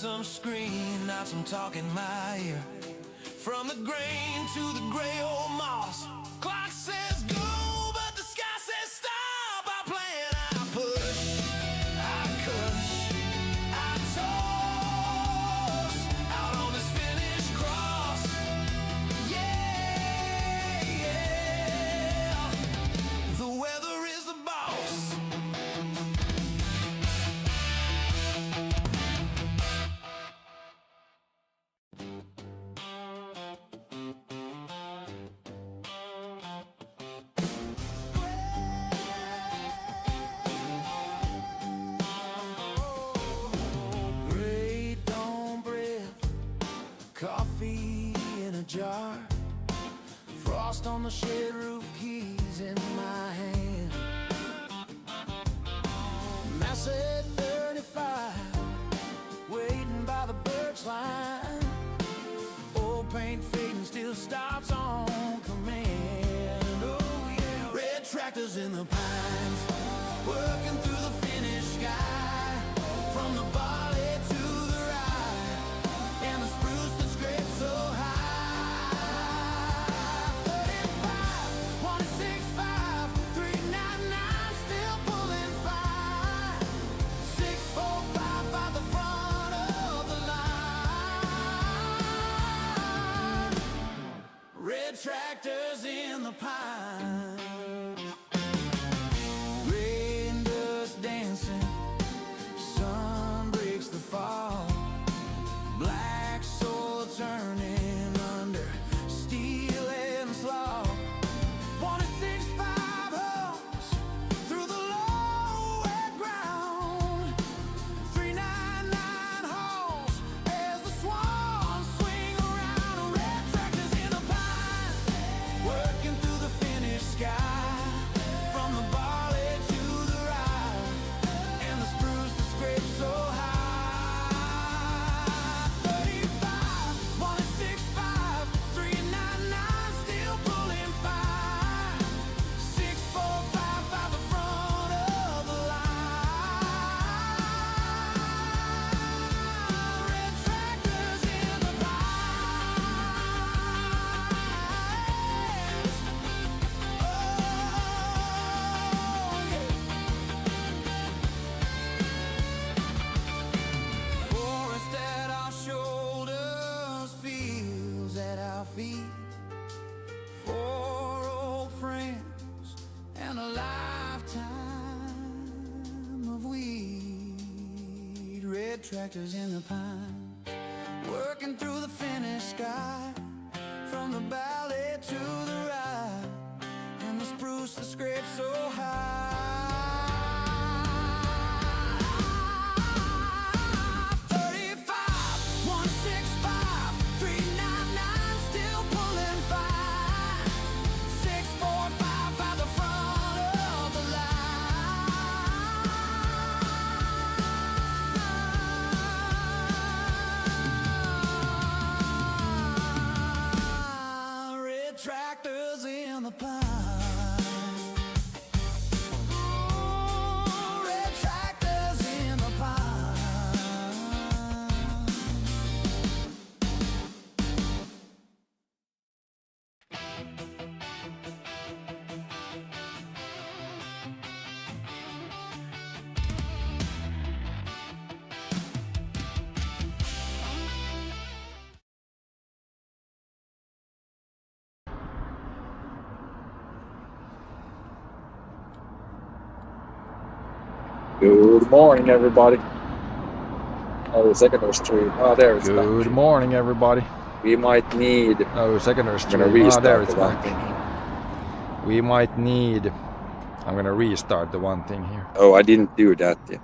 some scream, not some talk in my ear. From the grain to the gray old moss, clock says go, but the sky says stop. I plan, I push, I cuss, I toss out on this finished cross. Yeah, yeah. The weather is the boss. Great dawn bread, coffee in a jar, frost on the shed roof, keys in my hand. Mass at 35, waiting by the birch line. Old paint fading, still stops on command. Oh yeah, red tractors in the pines, working through the finished sky. From the barley to the rye, and the spruce that scrapes so high. 35, 165, 399, still pulling fine. 645 by the front of the line. Red tractors in the pines. Rain dust dancing, sun breaks the fall. Black soil turning under steel and slaw. 165 homes through the low wet ground. 399 hauls as the swans swing around. Red tractors in the pine, working through the finished sky. From the barley to the rye, and the spruce that scrapes so high. 35, 165, 399, still pulling fine. 645 by the front of the line. Red tractors in the pines. Forest at our shoulders, fields at our feet. 4 old friends and a lifetime of weed. Red tractors in the pines, working through the finished sky. From the valley to the rye, and the spruce that scrapes so high. 35, 165, 399, still pulling fine. 645 by the front of the line. Red tractors in the pine. Red tractors in the pine. Good morning, everybody. Oh, secondary stream. Oh, there it's Good back. morning, everybody. We might need. Oh, secondary I'm stream. gonna There restart it's the one back. thing. We might need. I'm gonna restart the one thing here. Oh, I didn't do that yet.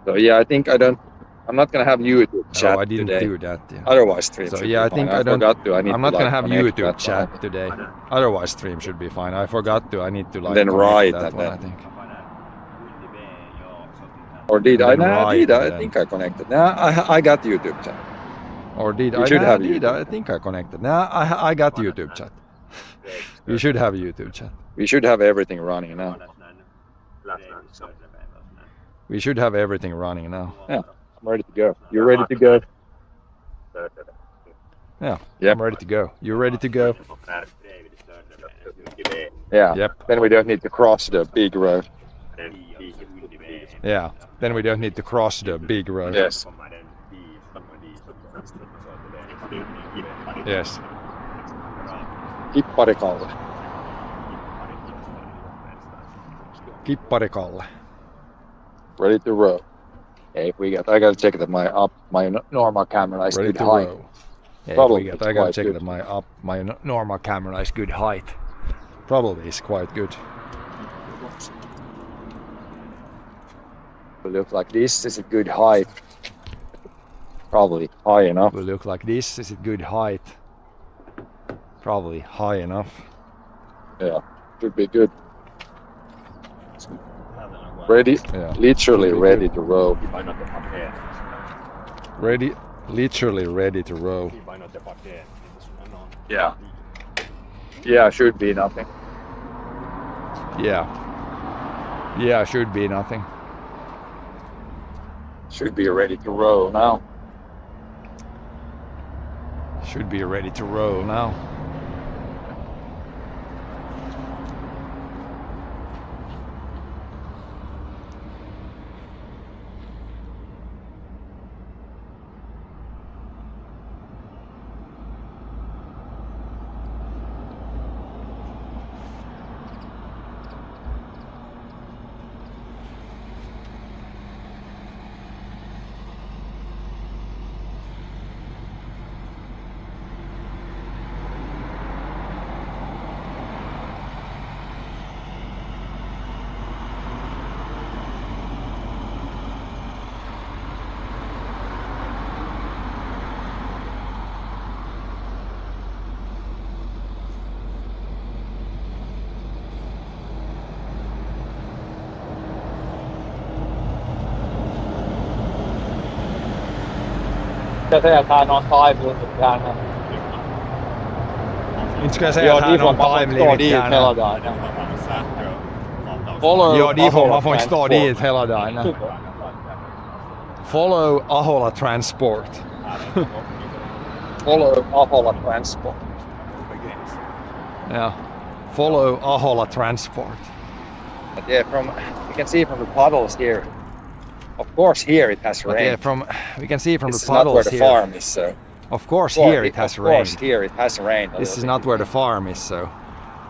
So yeah, I think I don't. I'm not gonna have YouTube chat Oh, I didn't today. do that yet. Otherwise, stream So should yeah, be I fine. think I don't. forgot to. I need I'm to, not gonna like, have connect YouTube that chat one. today. Otherwise, stream should be fine. I forgot to. I need to like Then connect write that and one. then- I think. Or did I? Then Nah, I write did. and I then- think I connected. Nah, I got YouTube chat. Or did You I? should Nah, have I did. YouTube. I think I connected. Nah, I got YouTube chat. You should have YouTube chat. We should have everything running now. We should have everything running now. Yeah. I'm ready to go. You're ready to go? Yeah, Yep. I'm ready to go. You ready to go? Yeah. Yep. Then we don't need to cross the big road. Yeah. Then we don't need to cross the big road. Yes. Yes. Kipparikalle. Kipparikalle. Ready to row. Hey, I gotta check that my normal camera is Ready good to height. row. Yeah, Probably I it's gotta quite check good. that my normal camera is good height. Probably is quite good. Will look like this. Is it good height? Probably high enough. Will look like this. Is it good height? Probably high enough. Yeah, should be good. Ready? Yeah. Literally Should be ready good. to row. Ready, literally ready to row. Yeah. Yeah, should be nothing. Yeah. Yeah, should be nothing. Should be ready to row now. Should be ready to row now. Mitä säger att han har 5 minuter? Nyt ska jag säga att han har time-limit hela dagen. Follow Jo, de får, man Ahola får inte stå Transport. dit hela dagen. Follow Ahola Transport. Follow Ahola Transport. Yeah. Follow Ahola Transport. But yeah, you can see from the puddles here. Of course, here it has But rained. yeah, we can see from This the is not where puddles the here. farm is, so. Of course, here it has Of course, rained. here it has rained. a This is little not bit. where the farm is, so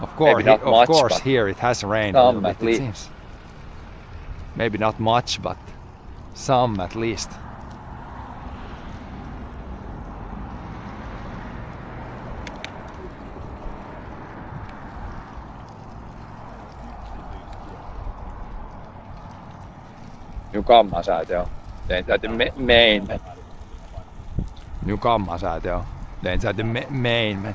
of course, Maybe not much, of course, but here it has rained a some little at bit. It least. seems. Maybe not much, but some at least. New Kammasäätiö. Tein tätä main. New Kammasäätiö. Then the main.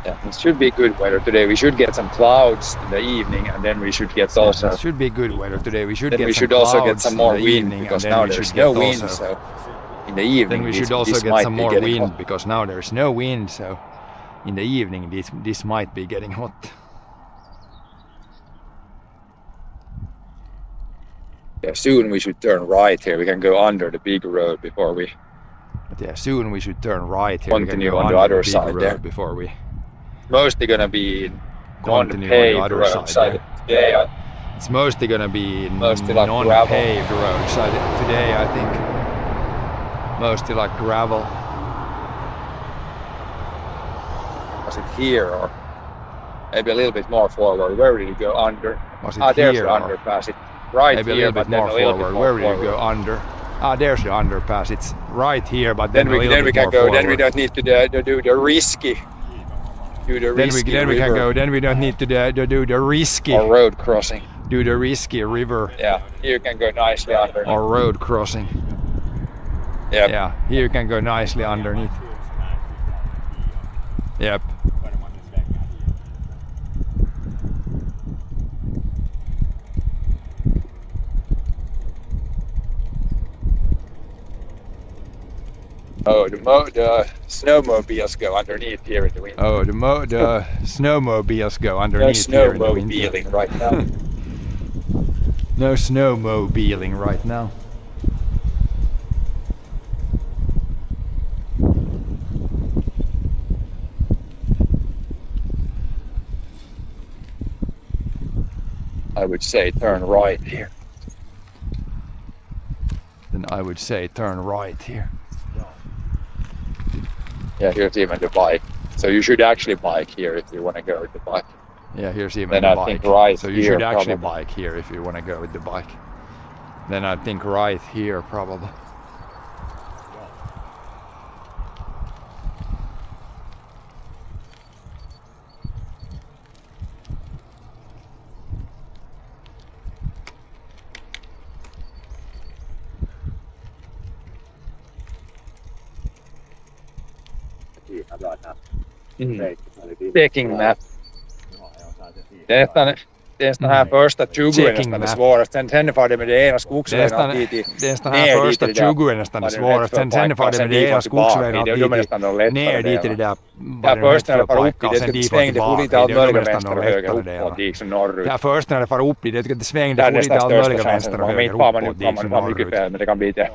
Yeah, it should be good weather today. We should get some clouds in the evening, and then we should get also. It should be good weather today. We should Then get we some should also get clouds some in more the wind evening, because and then now we there's should no get wind. also- So in the evening, Then we should this also get might some be more getting wind hot. because now there's no wind, so in the evening this might be getting hot. Yeah, soon we should turn right here. We can go under the big road before we. But yeah, soon we should turn right here. Continue we can go on the under other big side road there. before we Mostly gonna be continue on the non-paved other road side. Today, It's mostly gonna be Mostly like non-paved roads. Today I think mostly like gravel. was it here or maybe a little bit more forward? Where did you go under? Was it There's here the or underpass. It right maybe a here, little bit but then more a little forward? bit more Where did you go under? There's the underpass. It's right here, but then, Then a we little bit can more go. forward. Then we don't need to do the risky. Do the risky Then we can river go. Then we don't need to do the risky. or road crossing. Do the risky river Yeah, here you can go nicely under. or road crossing. Yeah. Yeah, here you can go nicely underneath. Yep. Oh, the snowmobiles go underneath here in the winter. Oh, the snowmobiles go No underneath here in the winter. snowmobiling right now. No snowmobiling right now. I would say turn right here. Then I would say turn right here. Yeah, here's even the bike. So you should actually bike here if you want to go with the bike. Yeah, here's even Then the I bike. think right so you here, should actually probably. bike here if you want to go with the bike. Then I think right here probably. Checking map. Det är den här första 20 Checking nästan det map. svåraste. Sen var det med det ena Det är skogsvägen nästan, dit det är den ner här dit första till det där. 20 nästan det Var det svåraste. rätt för Sen var det pojkar, med det ena sen dit skogsvägen och att tillbaka. Det är nästan de lättare ner dit till det där. Ja, först när det far upp pojkar dit, och sen det dit och svängde tillbaka. lite allt Det är möjliga nästan vänster de och höger lättare uppåt, delarna. gick som norrut. Ja, först när det far upp dit, det svängde Det är lite nästan allt största möjliga chansen. vänster och Man höger inte far man uppåt, nu dit som man mycket norrut. fel, men det kan bli det.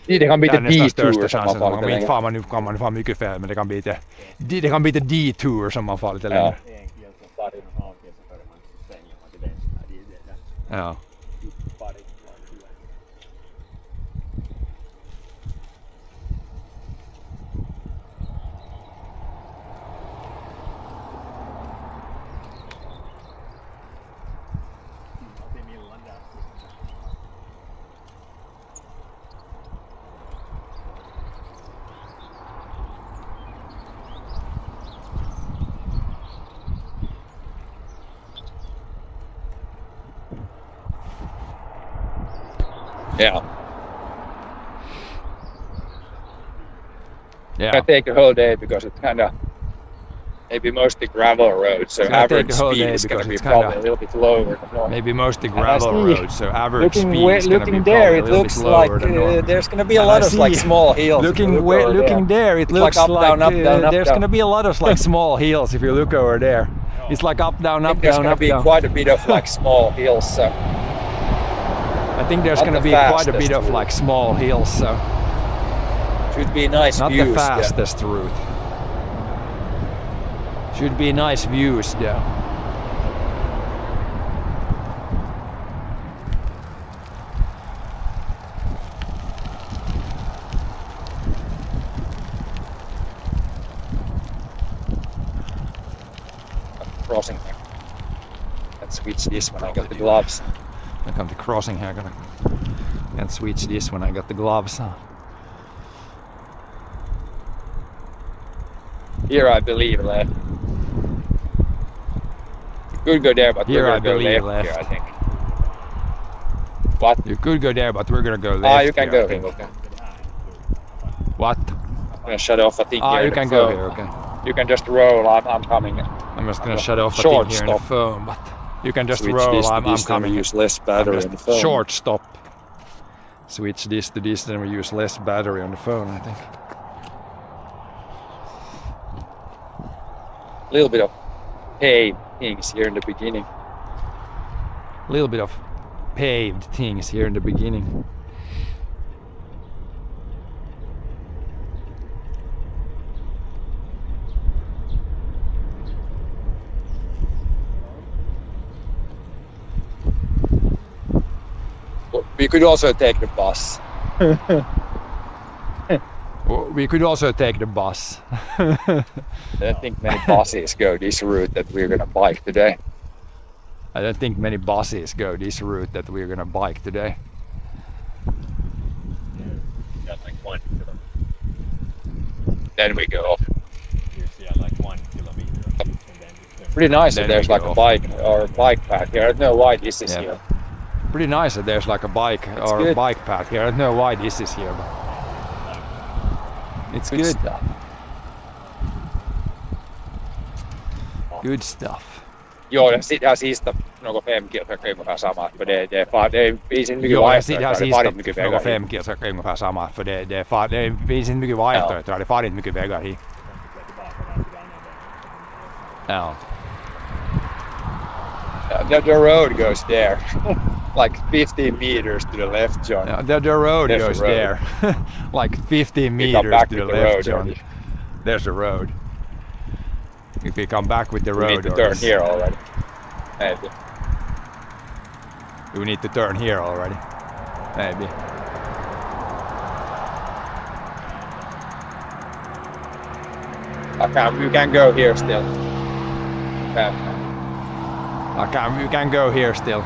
Det kan Det bli är det nästan största detour som man chansen. får Om lite inte längre. far man nu kan man far mycket fel, men det kan bli lite detour som man får lite längre. Ja. Yeah. Yeah. Can take a whole day because it's kind of maybe mostly gravel roads, so It's gonna take average a whole speed day is going to because be it's kinda- probably a little bit lower. than normal. Maybe mostly I gravel see. roads, so average Looking speed is going to be looking probably there, a it little looks bit like lower than normal. there's going to be a And I lot of like see- small hills. if you Looking look over looking there, it It's looks like up, down, up, down, up, there's down. going to be a lot of like small hills if you look over there. It's like up, down, I up, think there's down, going up, to be down. quite a bit of like small hills. So I think there's not going to the be quite a bit fastest of like small hills, so should be nice not views. the yeah. fastest route. Should be nice views though. Crossing here. Let's switch this when I got the gloves. I come to crossing here, can't switch this when I got the gloves on. Here I believe left. You could go there, but Here we're I going to go believe left here, I left. think. What? You could go there, but we're gonna go left. Ah, you can here, I go think. here. Okay. What? I'm going to shut off. I think Ah, here you the can go phone. here, okay. You can just roll. I'm coming. I'm just gonna shut off the Short thing here in the stop. phone, but you can just Switch roll. this to I'm this, then we coming. use less I'm battery just on the phone. short stop. Switch this to this, then we use less battery on the phone, I think. A little bit of hay things here in the beginning. A little bit of paved things here in the beginning. We could also take the bus. We could also take the bus. I don't think many buses go this route that we're going to bike today. I don't think many buses go this route that we're gonna bike today. Got like 1 kilometer. Then we go off. Like 1 kilometer. And then Pretty nice Then that there's we like go a off. bike or a bike path here. I don't know why this is Yeah. here. Pretty nice that there's like a bike or a good. bike path here. I don't know why this is here, but it's good. stuff. Good stuff. Jo, det har sista något 5 kilo är ungefär samma. För det finns inte mycket Jo, det vaihtoehtoja. har Det far sista inte mycket några vägar 5 hit. kilo är ungefär samma. För det finns inte mycket vaihtoehtoja, det far inte mycket vägar hit. Ja. The road goes there. Like 15 meters to the left, John. Yeah, the road There's a goes road. there. Like 15 We come meters back to the with the left, road, John. or There's a road. If we come back with the we road, need to or turn this- here already. Maybe. we need to turn here already. Maybe. You can go here still. Okay. We can go here still.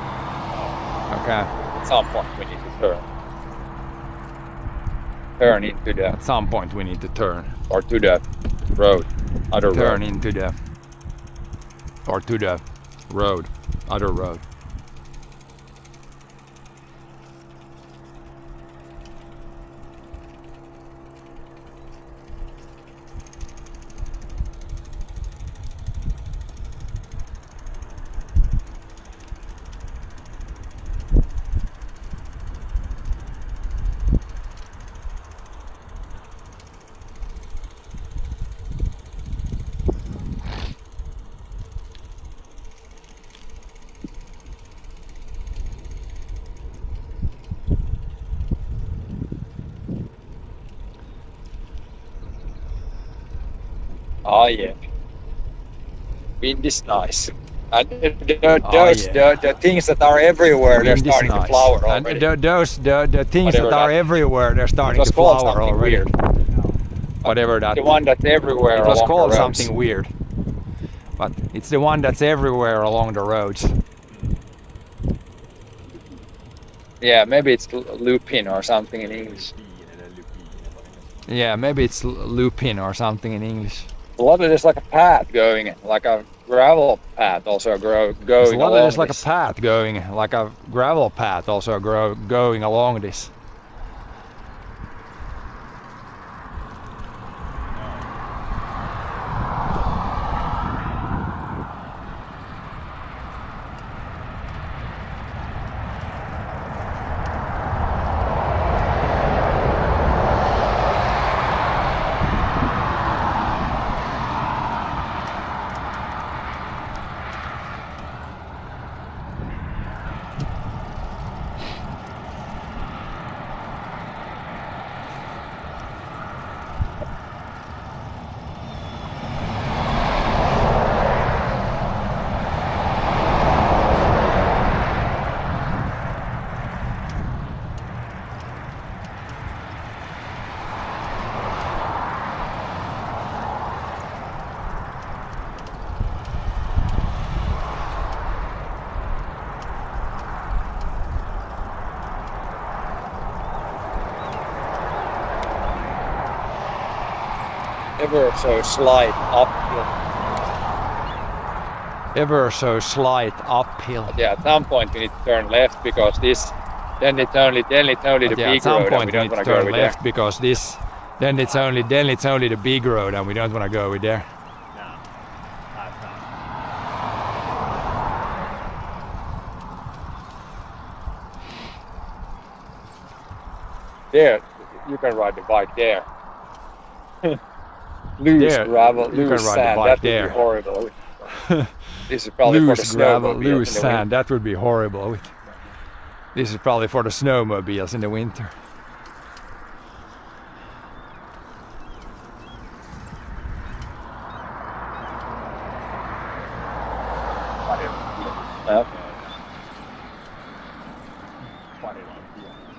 Okay. At some point we need to turn. Turn into the, At some point we need to turn. or to the road. Other Turn road. into the... Or to the road. Other road. Oh yeah. Wind is nice. And the things that are everywhere, they're Wind is starting to nice. flower And already. the things Whatever that are that- everywhere, they're It starting was to called flower something already. weird. Whatever that. The one that's everywhere It was along called the roads. something weird. But it's the one that's everywhere along the roads. Yeah, maybe it's lupin or something in English. Yeah, maybe it's lupin or something in English. A lot of there's like a path going, like a gravel path also There's going a lot of along there's like a this. path going, like a gravel path also going along this. Ever so slight uphill. Ever so slight uphill. Yeah, at some point we need to turn left because this. Then it's only the But yeah, big at some road, and we point we don't need to want to go turn with left there. because this. Then it's only the big road and we don't want to go with there. No. Last time. There, you can ride the bike there. Loose There, gravel, you can loose ride the sand. bike That would there. be horrible. This is probably for the Loose gravel, snowmobiles loose in the sand. That would be horrible. This is probably for the snowmobiles in the winter. winter.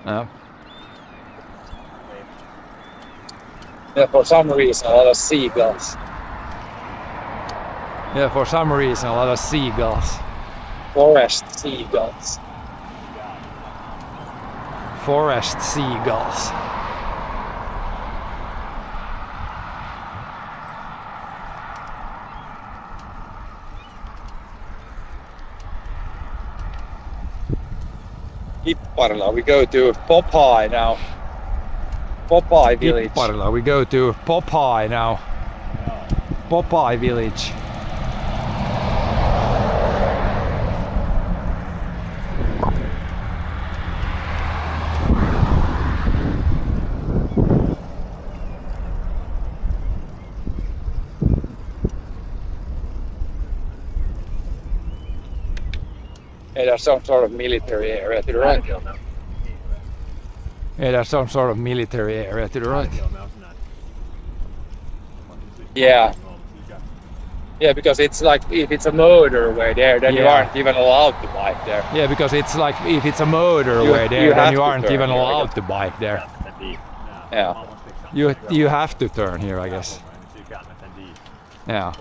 Yeah. Yeah, for some reason, a lot of seagulls. Yeah, for some reason, a lot of seagulls. Forest seagulls. Forest seagulls. Hipparla, we go to Popeye now. Popeye village. Hipparla. We go to Popeye now. Popeye village. Yeah, there's some sort of military area to the right. Yeah, there's some sort of military area to the right. Yeah. Yeah, because it's like if it's a motorway there, then you Yeah. aren't even allowed to bike there. Yeah, because it's like if it's a motorway You there, then have you to aren't turn even here, I allowed guess. to bike there. Yeah. You have to turn here, I guess. Yeah.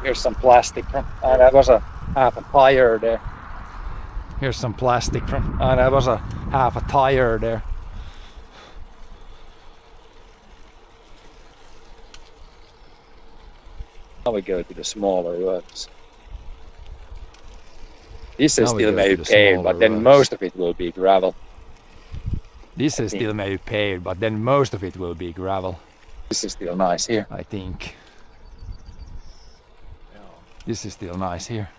Here's some plastic from. That was a half a tire there. Here's some plastic from. That was a half a tire there. Now we go to the smaller roads. This is Now we still go to maybe the paved, smaller but then roads. most of it will be gravel. This is still maybe paved, but then most of it will be gravel, This is still nice here. I think. This is still nice here.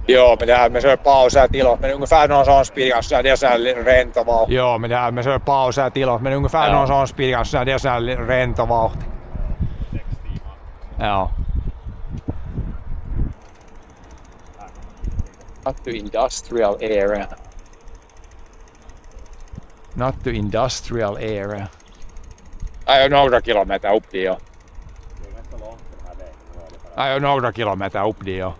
Jo, men det här med så pausa till men ungefär någon sån speed så det är så här rent vauhti. Joo, me tehdään me pausa ja tilo, men ungefär Joo. någon sån speed kanssa, det är så här rento vauhti. Joo. Not to industrial area. Not to industrial area. Några kilometer upp dit jo. Några kilometer upp dit jo.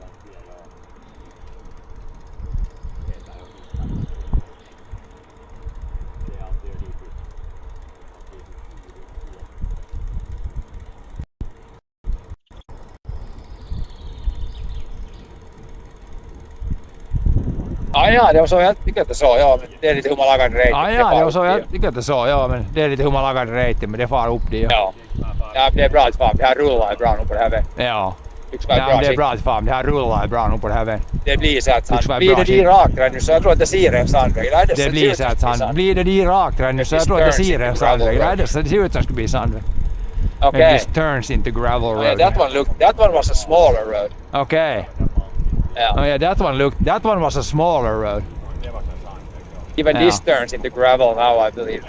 Ja, det var så jag tycker att det så, ja, men det är lite humalagan reitti. Det var så jag tycker att det så, ja, men det är lite hur man lagar reitti, men det far upp dit. Ja. Ja, det är bra att fan, det här rullar bra nu på det här vägen. Ja. Tycks vara Ja, bra men det är sikt. bra att fan, det här rullar bra nu på det här vägen. Det blir så att Tycks vara han blir bra det sikt. rakt nu så jag tror att det ser en sandväg. Det blir så att han blir det dit rakt här nu så jag tror att det ser en sandväg. Nej, det ser ut som det skulle bli sandväg. It Okay. just turns into gravel Oh, road. yeah, that one was a smaller road. Okay. Yeah. Oh yeah, that one was a smaller road. Even Yeah. this turns into gravel now, I believe.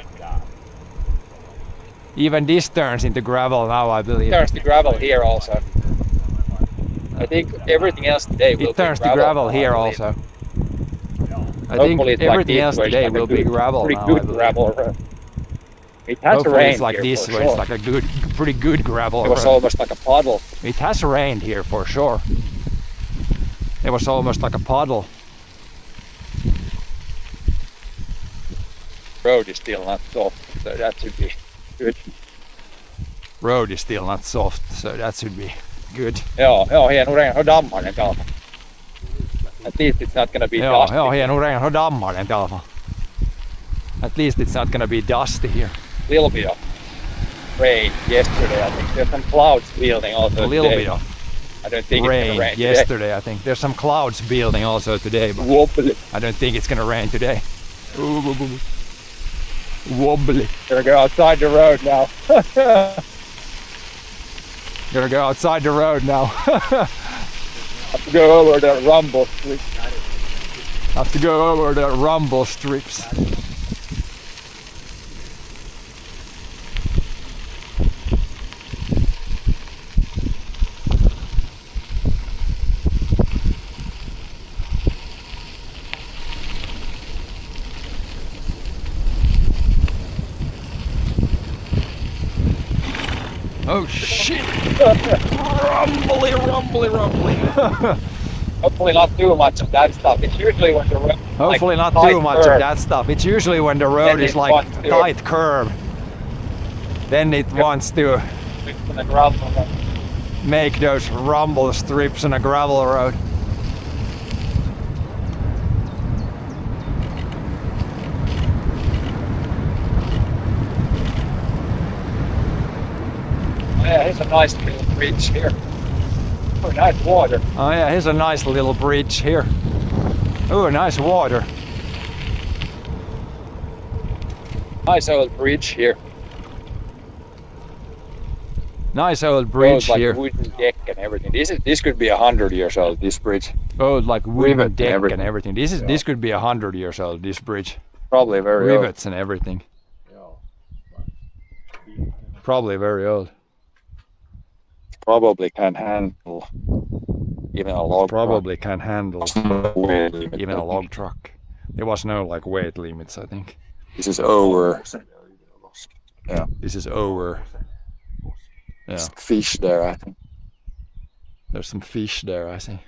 Even this turns into gravel now, I believe. Turns to gravel here also. I think everything else today will It turns be to gravel now, I here believe. also. I Hopefully think it's like everything this, else where it's today like a will be good- gravel pretty now, I good believe. gravel road. It has Hopefully rained it's like here this, for where it's sure. like a pretty good gravel It was road. almost like a puddle. It has rained here for sure. It was almost like a puddle. Road is still not soft, so that should be good. Road is still not soft, so that should be good. Joo, hieno reino dammainen kalpa. At least it's not gonna be dusty. Joo, hieno reino dammainen i alla fall. At least it's not gonna be dusty here. Little bit of rain yesterday, I think. There's some clouds building also A little today. bit of I don't think it's rain gonna rain yesterday, I think. There's some clouds building also today, but today. Wobbly. I don't think it's gonna rain today. Wobbly. Gonna go outside the road now. Gonna go outside the road now. Have to go over the rumble street. Have to go over the rumble strips. Oh shit! Rumbly, rumbly, rumbly. Hopefully not too much of that stuff. It's usually when the road Hopefully like, not too tight much curve. of that stuff. It's usually when the road Then is it like wants to- tight curve. Then it wants to On the gravel road. make those rumble strips on a gravel road. Yeah, here's a nice little bridge here. Oh, nice water. Oh yeah, here's a nice little bridge here. Oh, nice water. Nice old bridge here. Nice old Old, bridge like here. wooden deck and everything. This could be 100 years old. This bridge, Old like wooden Rivet and deck and everything. everything. This could be 100 years old. This bridge, probably very old. rivets and everything. Joo. Probably very old. Probably can handle even a log. Probably can handle truck. even a log truck. There was no like weight limits, I think. This is over. This is over. Yeah, Fish there, I think. there's some fish there, I see.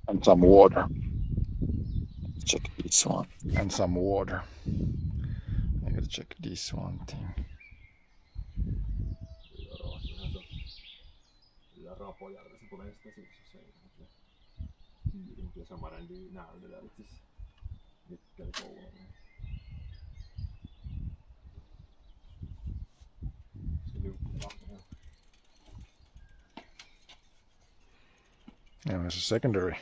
And some water. Check this one. And some water. I gotta check this one thing. Ja Rapojärvessä tulee sitä syksyssä se Hyyrin kesämarendy näytöllä itse Mikkeli kouluun. Se lyukkaa. Yeah, there's a secondary.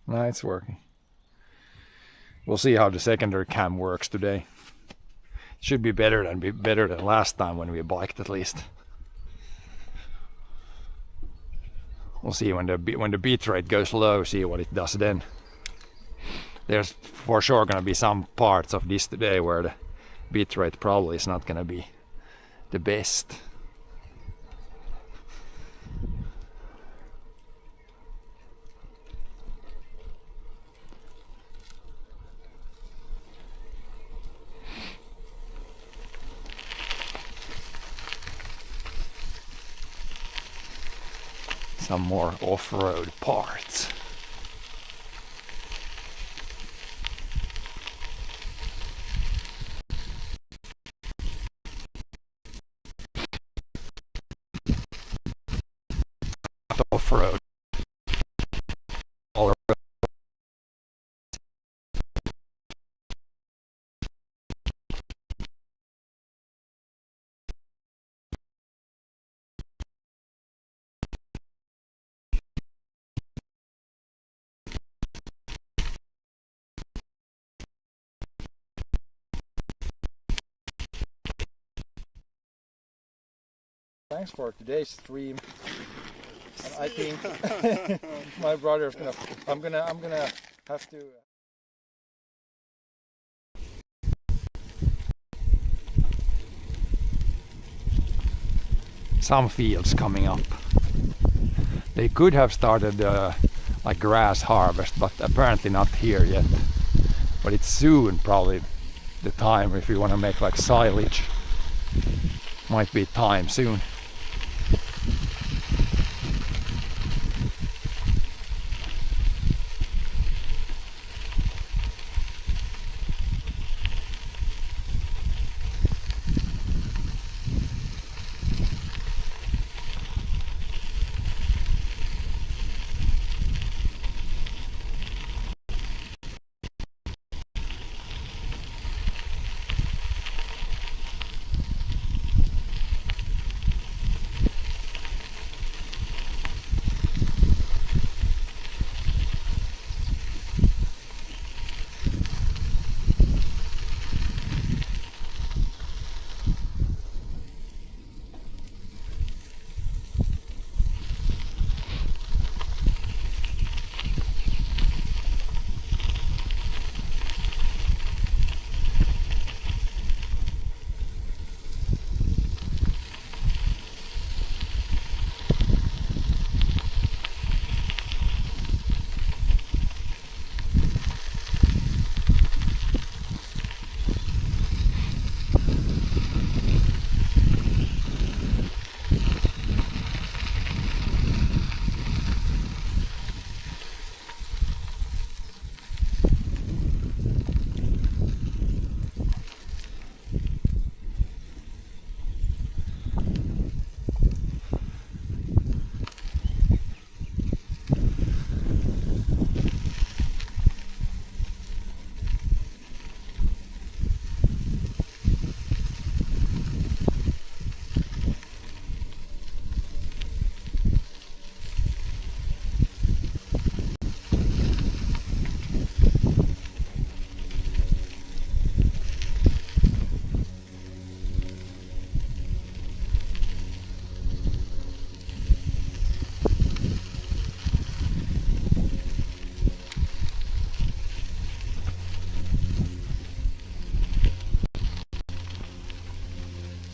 No, it's working. We'll see how the secondary cam works today. Should be better than last time when we biked at least. We'll see when the beat rate goes low, see what it does then. There's for sure gonna be some parts of this today where the beat rate probably is not gonna be the best. Some more off-road parts. Off-road. All around. Thanks for today's stream. And I think my brother's gonna. I'm gonna have to. Some fields coming up. They could have started like grass harvest, but apparently not here yet. But it's soon, probably the time if you want to make like silage. Might be time soon.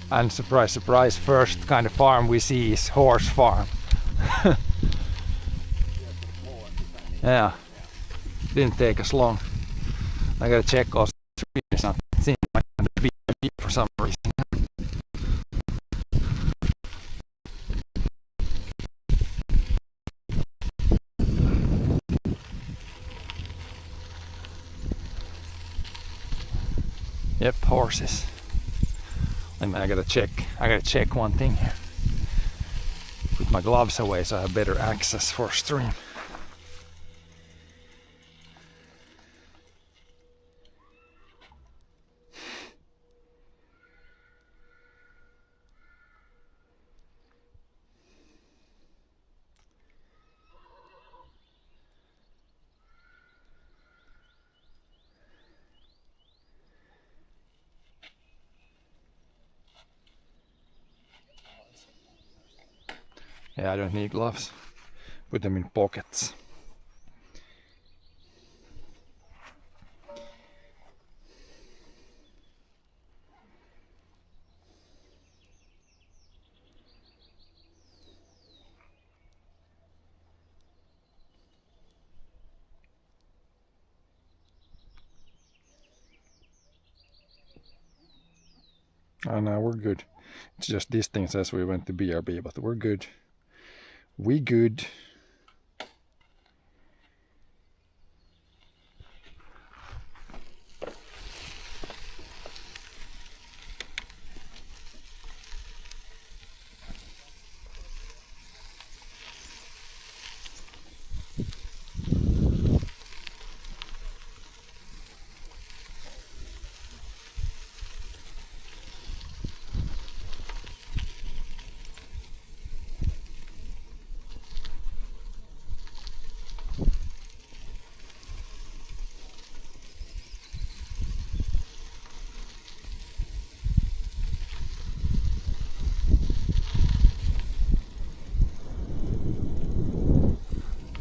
And surprise, surprise, first kind of farm we see is horse farm. Yeah, didn't take us long. I gotta check also. It's not seeing like the BB for some reason. Yep, horses. I gotta check one thing here. Put my gloves away so I have better access for stream. Yeah, I don't need gloves. Put them in pockets. Oh no, we're good. It's just this thing says we went to BRB, but we're good. We good.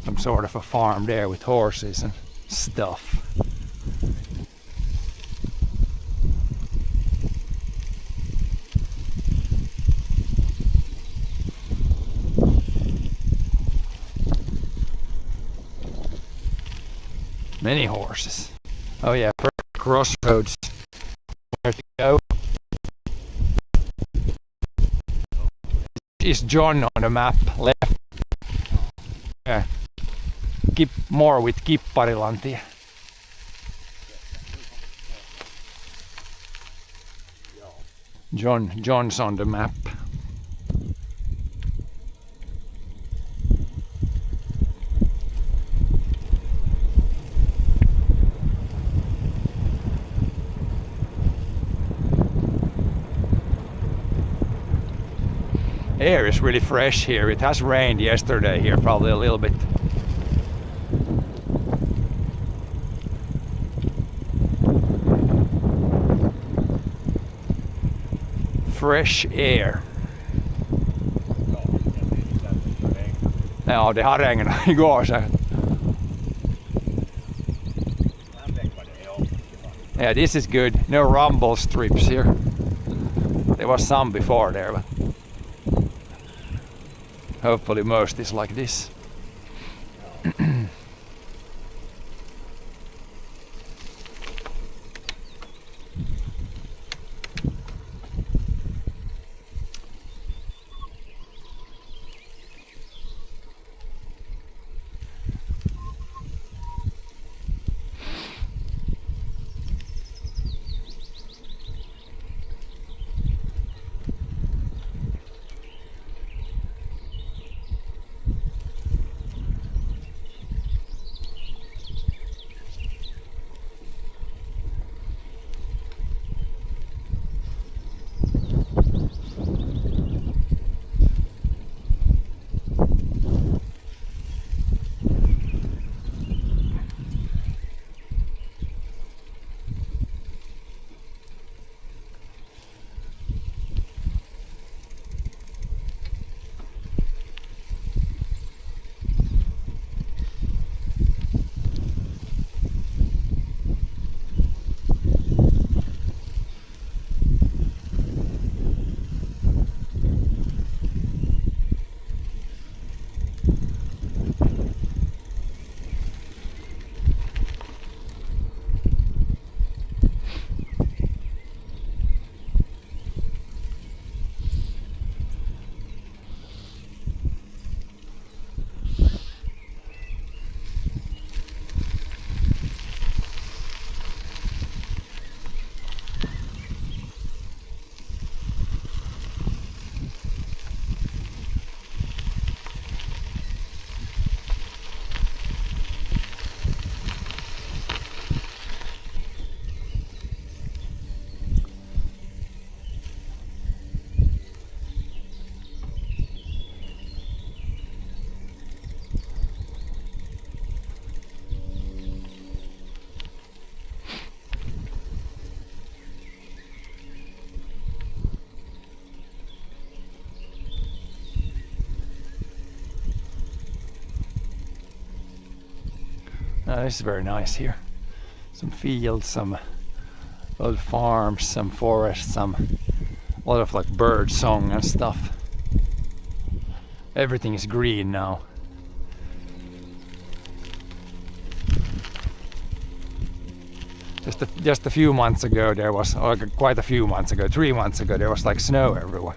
Some sort of a farm there with horses and stuff. Many horses. Oh yeah, perfect crossroads. Where to go? Is John on the map? Left. Yeah. Keep more with Kipparilantia. John's on the map. Air is really fresh here. It has rained yesterday here, probably a little bit. Fresh air. Ja, det har regnat igår så. Yeah, this is good. No rumble strips here. There was some before there, but hopefully most is like this. This is very nice here. Some fields, some old farms, some forests, a lot of like bird song and stuff. Everything is green now. Just a few months ago there was, or quite a few months ago, 3 months ago, there was like snow everywhere.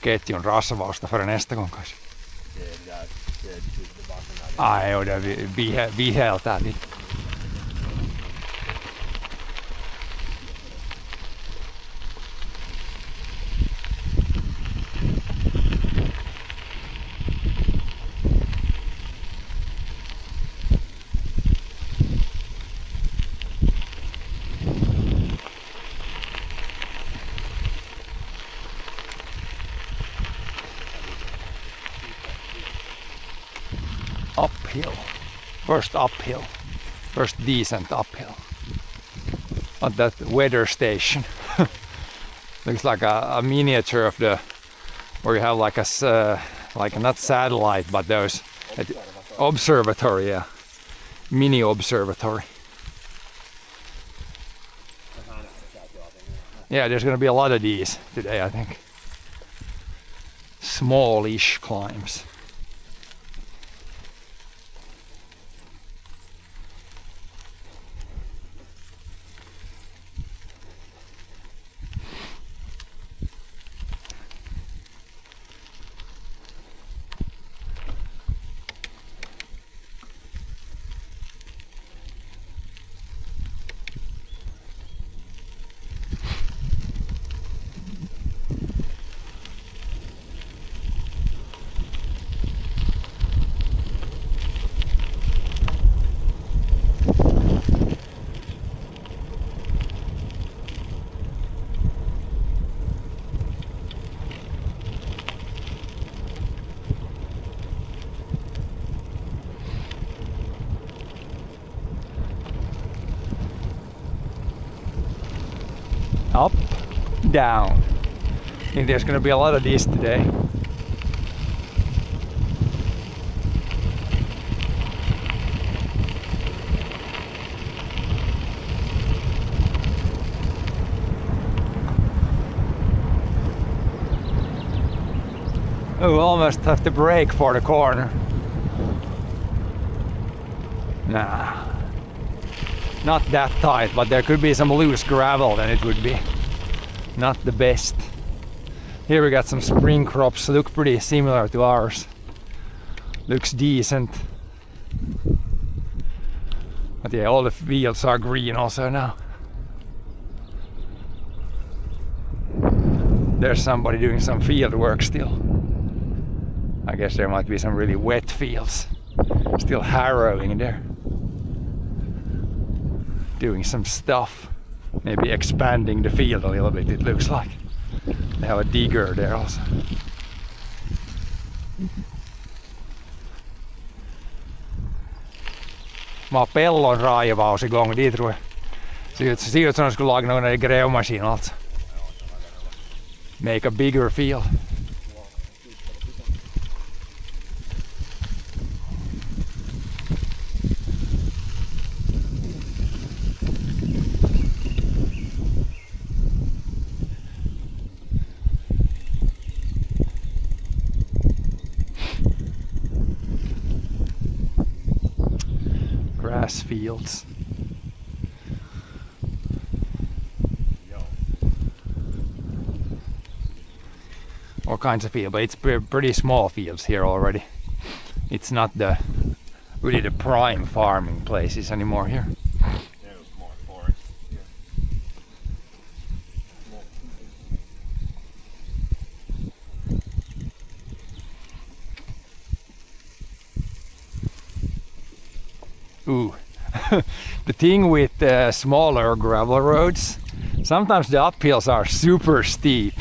Ketjun rasvausta för nästa gång kanske. Ai, joo, det viheltää lite. Uphill. First decent uphill. At that weather station. Looks like a miniature of the, where you have like like not satellite, but those observatory, yeah. Mini observatory. Yeah, there's gonna be a lot of these today, I think. Smallish climbs. Up, down. I think there's gonna be a lot of these today. Oh, we almost have to brake for the corner. Nah. Not that tight, but there could be some loose gravel, then it would be not the best. Here we got some spring crops, look pretty similar to ours. Looks decent. But yeah, all the fields are green also now. There's somebody doing some field work still. I guess there might be some really wet fields. Still harrowing there. Doing some stuff, maybe expanding the field a little bit, it looks like. They have a digger there also. Mä har pellon raivaus igång dit tror jag. Ser ut som de skulle laga någon grävmaskin alltså. Make a bigger field. fields. All kinds of fields, but it's pretty small fields here already. It's not really the prime farming places anymore here. No, more forest. Yeah. Ooh, the thing with smaller gravel roads, sometimes the uphills are super steep.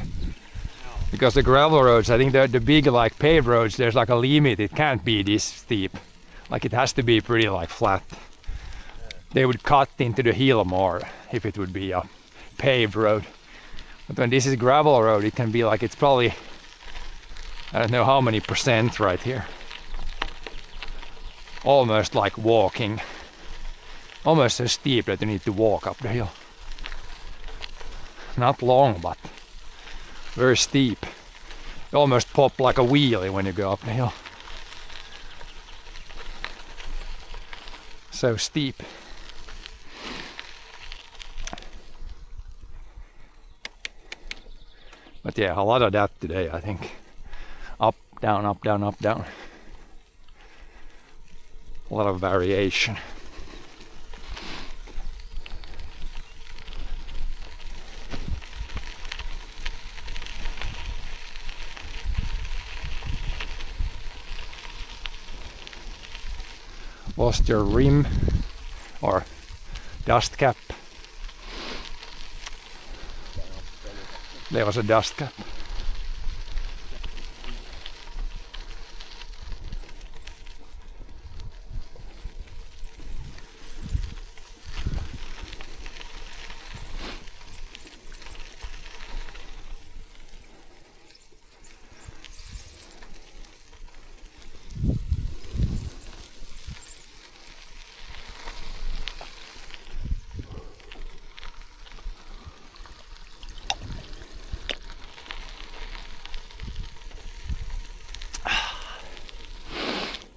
Because the gravel roads, I think the big like paved roads, there's like a limit. It can't be this steep. Like it has to be pretty like flat. They would cut into the hill more if it would be a paved road. But when this is gravel road, it can be like, it's probably, I don't know how many percent right here. Almost like walking. Almost so steep that you need to walk up the hill. Not long, but very steep. You almost pop like a wheelie when you go up the hill. So steep. But yeah, a lot of that today, I think. Up, down, up, down, up, down. A lot of variation. Lost your rim or dust cap. There was a dust cap.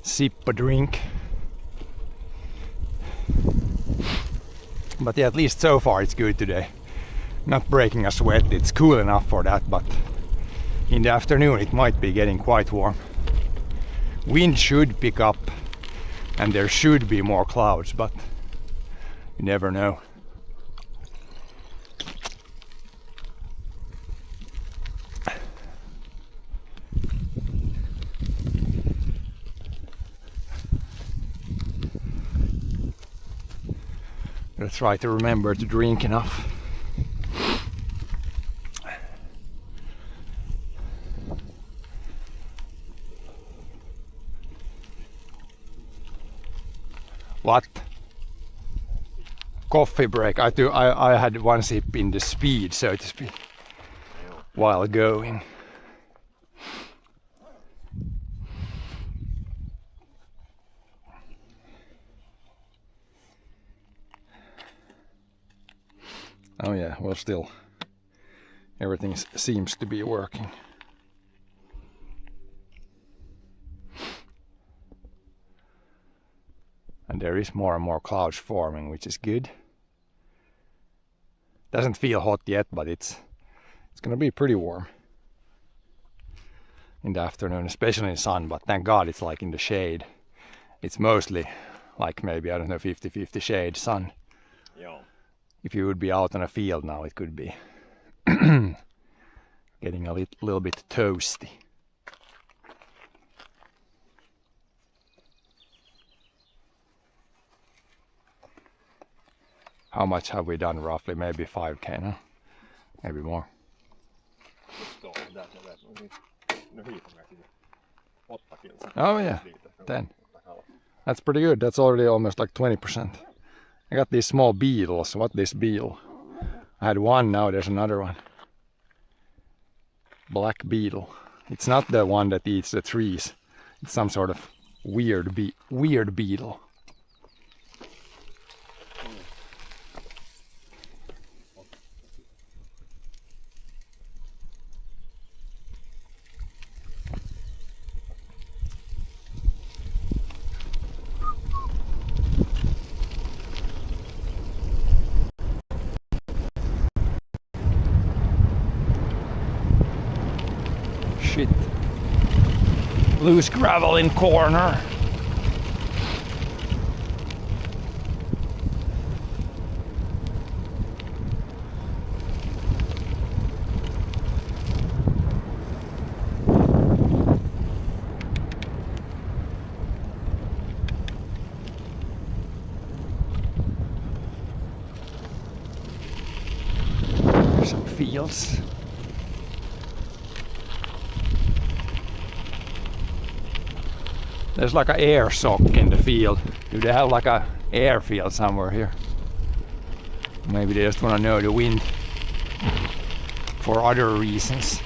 Sip a drink. But yeah, at least so far it's good today. Not breaking a sweat, it's cool enough for that, but in the afternoon it might be getting quite warm. Wind should pick up and there should be more clouds, but you never know. Gotta try to remember to drink enough. What? Coffee break. I had one sip in the speed, so to speak, while going. Oh yeah, well still, everything seems to be working. And there is more and more clouds forming, which is good. Doesn't feel hot yet, but it's gonna be pretty warm in the afternoon, especially in the sun, but thank God it's like in the shade. It's mostly like maybe, I don't know, 50-50 shade, sun. Yeah. If you would be out on a field now, it could be getting a little bit toasty. How much have we done roughly? Maybe 5k, no? Maybe more. Oh yeah, 10. That's pretty good. That's already almost like 20%. I got these small beetles. What this beetle? I had one, now there's another one. Black beetle. It's not the one that eats the trees. It's some sort of weird beetle. shit. Loose gravel in corner. Some fields. There's like an air sock in the field. Do they have like a airfield somewhere here? Maybe they just want to know the wind for other reasons.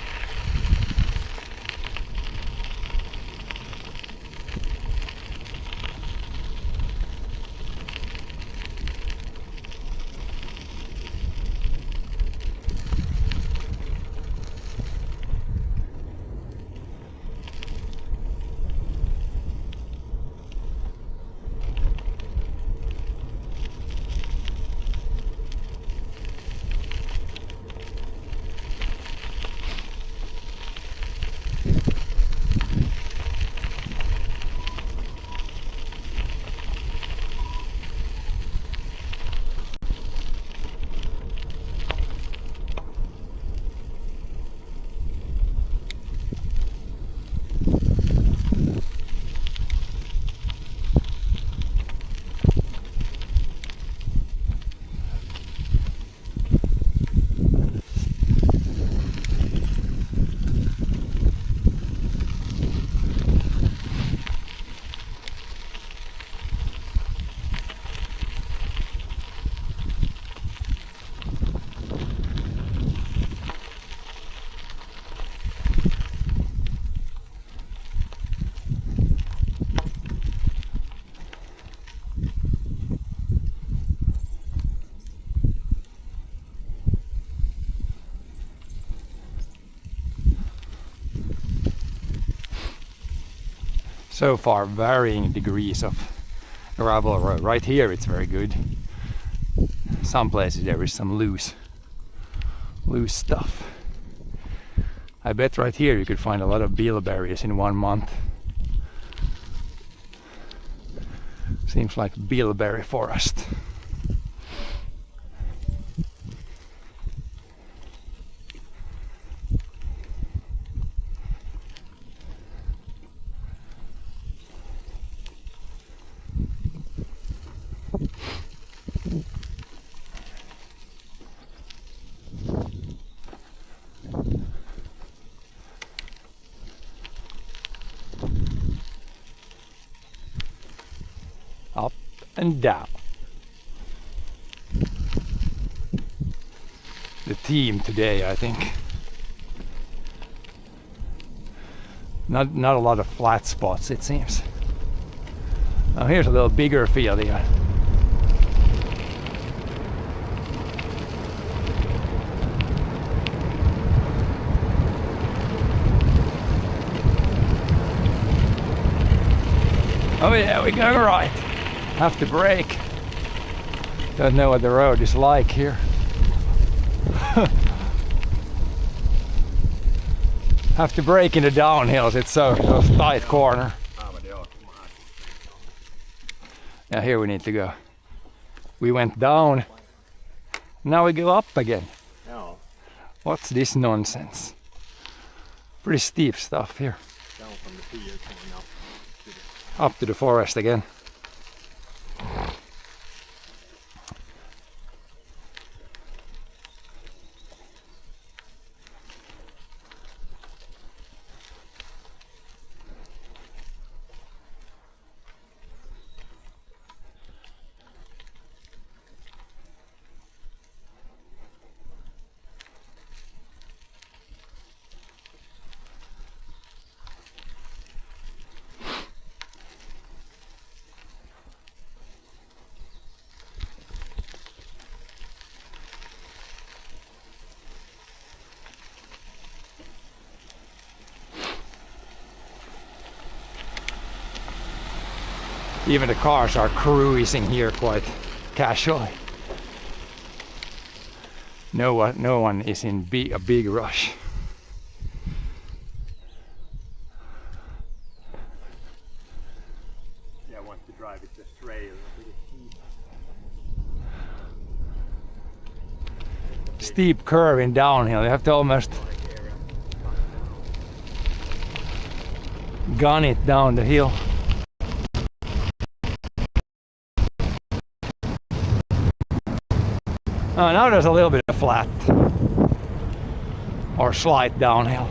So far varying degrees of gravel road. Right here it's very good. Some places there is some loose stuff. I bet right here you could find a lot of bilberries in 1 month. Seems like bilberry forest. Up and down. The team today, I think. Not a lot of flat spots, it seems. Now here's a little bigger field even. Oh yeah, we're going right. Have to brake. Don't know what the road is like here. Have to brake in the downhills, it's so tight corner. Yeah, here we need to go. We went down, now we go up again. Joo, What's this nonsense? Pretty steep stuff here. down from the field coming up. Up to the forest again. Even the cars are cruising here quite casually. No one is in a big rush. steep curve in downhill. You have to almost gun it down the hill. Oh, now there's a little bit of flat or slight downhill.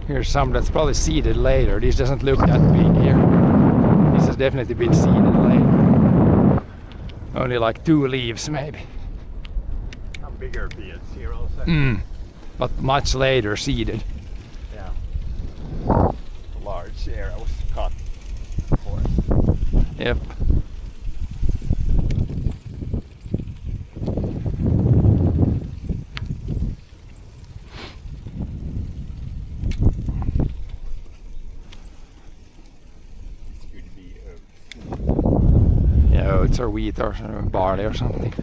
Here's some that's probably seeded later. This doesn't look that big here. This has definitely been seeded later. Only like 2 leaves maybe. Some bigger fields here also. But much later seeded. Yeah. A large area was cut for it. Yep. Oats or wheat or barley or something.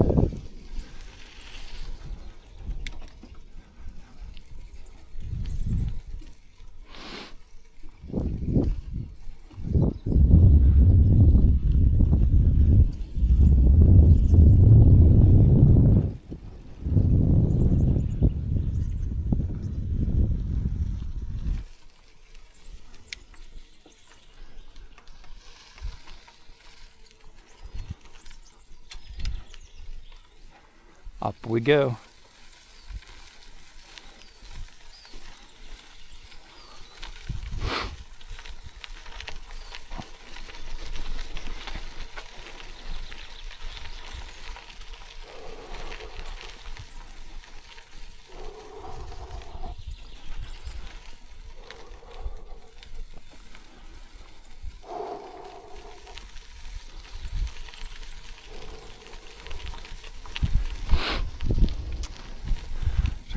Up we go.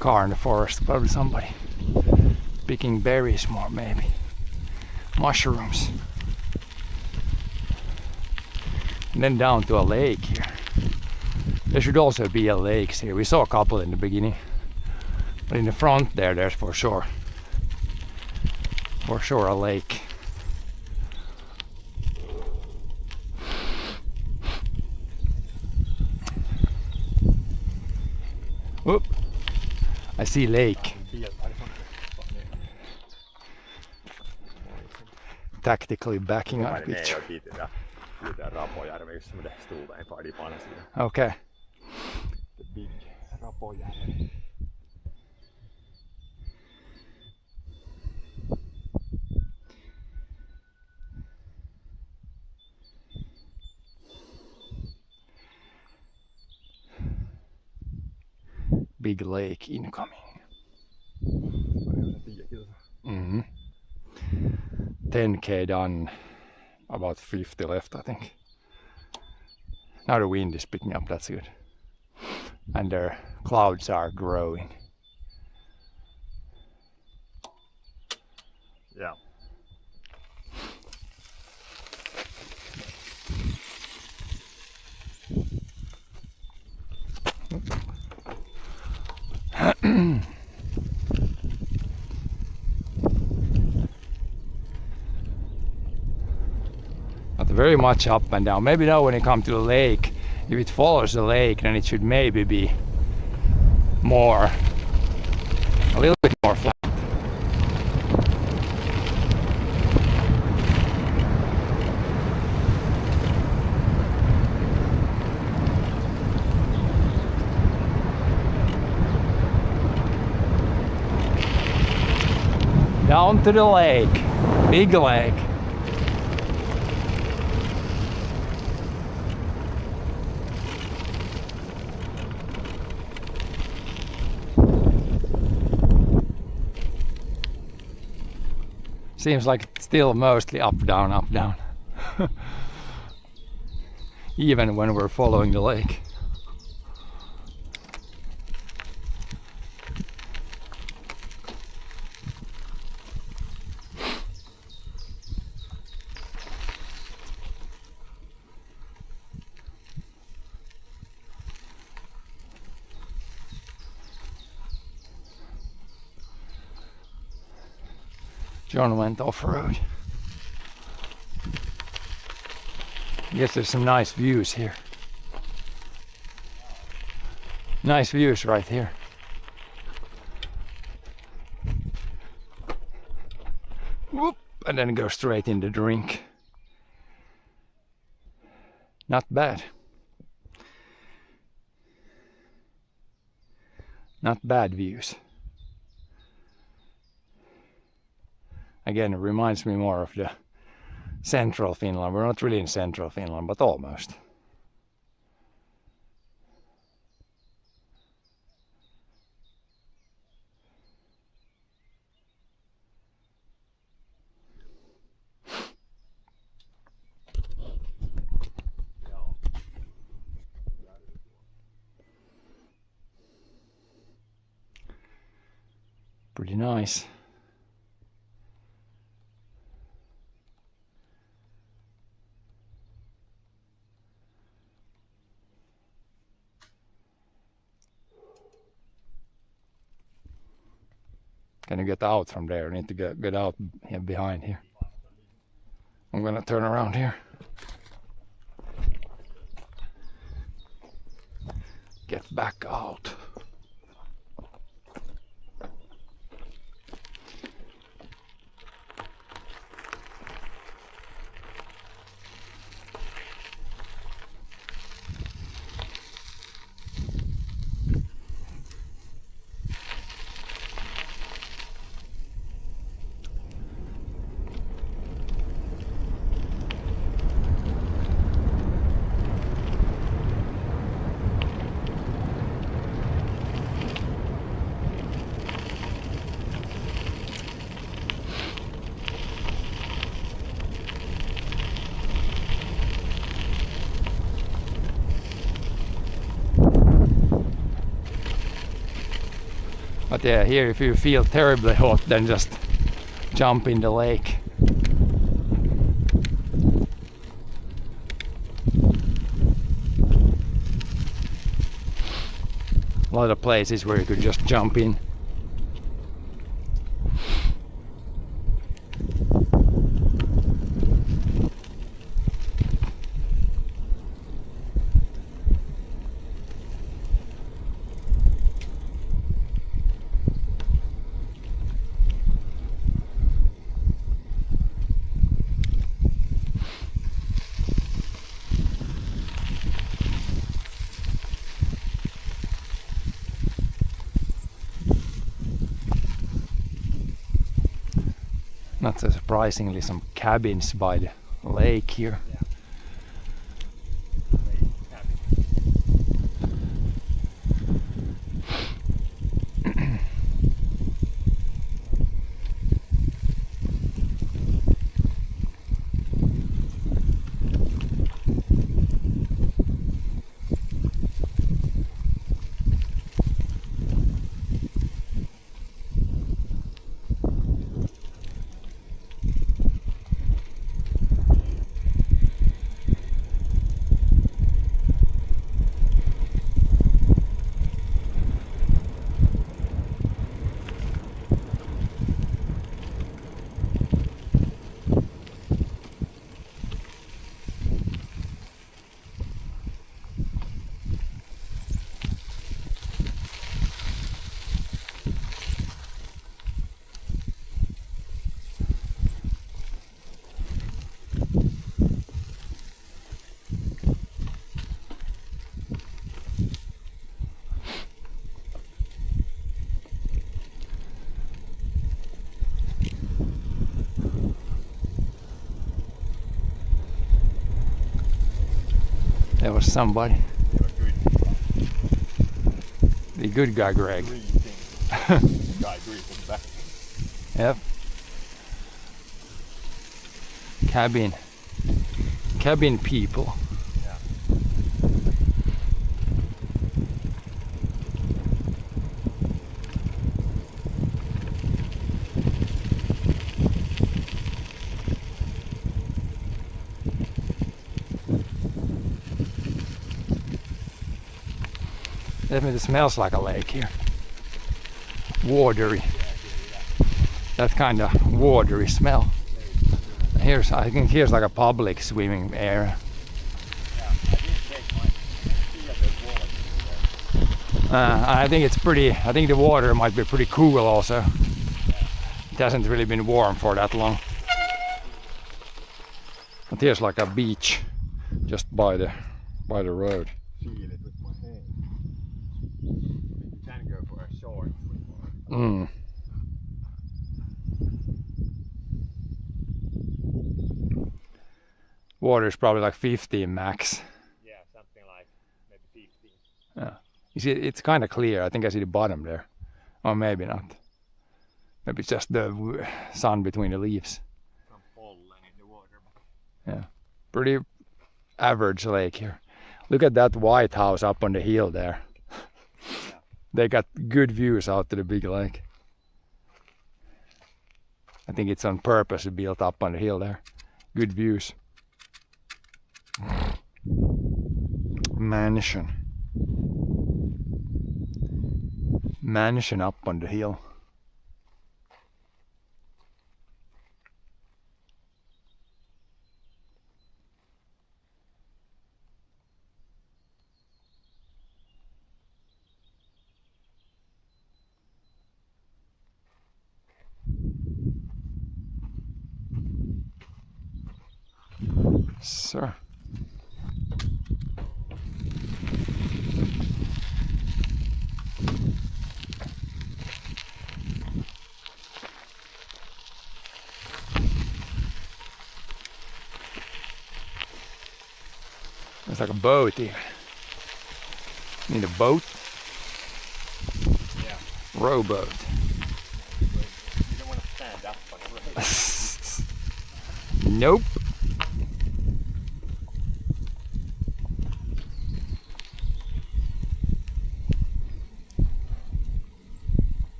Car in the forest, probably somebody picking berries more, maybe mushrooms, and then down to a lake here. There should also be a lake here. We saw a couple in the beginning, but in the front there's for sure a lake. Whoop. I see lake. Tactically backing up picture. Okay. The big Rapojärvi. Big lake incoming. 10k done, about 50 left I think. Now the wind is picking up, that's good. And their clouds are growing. Yeah. Not very much up and down. Maybe now when you come to the lake, if it follows the lake, then it should maybe be more, a little bit more flat. Down to the lake, big lake. Seems like it's still mostly up, down, up, down. even when we're following the lake. John went off-road. Guess there's some nice views here. Nice views right here. Whoop, and then go straight in the drink. Not bad. Not bad views. Again, it reminds me more of the central Finland. We're not really in central Finland, but almost. Pretty nice. Can you get out from there? I need to get out here behind here. I'm gonna turn around here. Get back out. But yeah, here if you feel terribly hot, then just jump in the lake. A lot of places where you could just jump in. Not so surprisingly, some cabins by the lake here. There was somebody. The good guy, Greg. Guy greeting back. Yep. Cabin people. Yeah. Definitely smells like a lake here. Watery. That kind of watery smell. I think here's like a public swimming area. I think it's pretty. I think the water might be pretty cool also. It hasn't really been warm for that long. But here's like a beach just by the road. Feel it with my hand. You can go for a short with my Mm. Water is probably like 15 max. Yeah, something like maybe 15. Yeah. You see, it's kind of clear. I think I see the bottom there. Or maybe not. Maybe it's just the sun between the leaves. Some pollen in the water. Yeah. Pretty average lake here. Look at that White House up on the hill there. They got good views out to the big lake. I think it's on purpose built up on the hill there. Good views. Mansion. Mansion up on the hill. Sir. It's like a boat here. Need a boat? Yeah. Rowboat. You don't want to stand up on the road. Nope.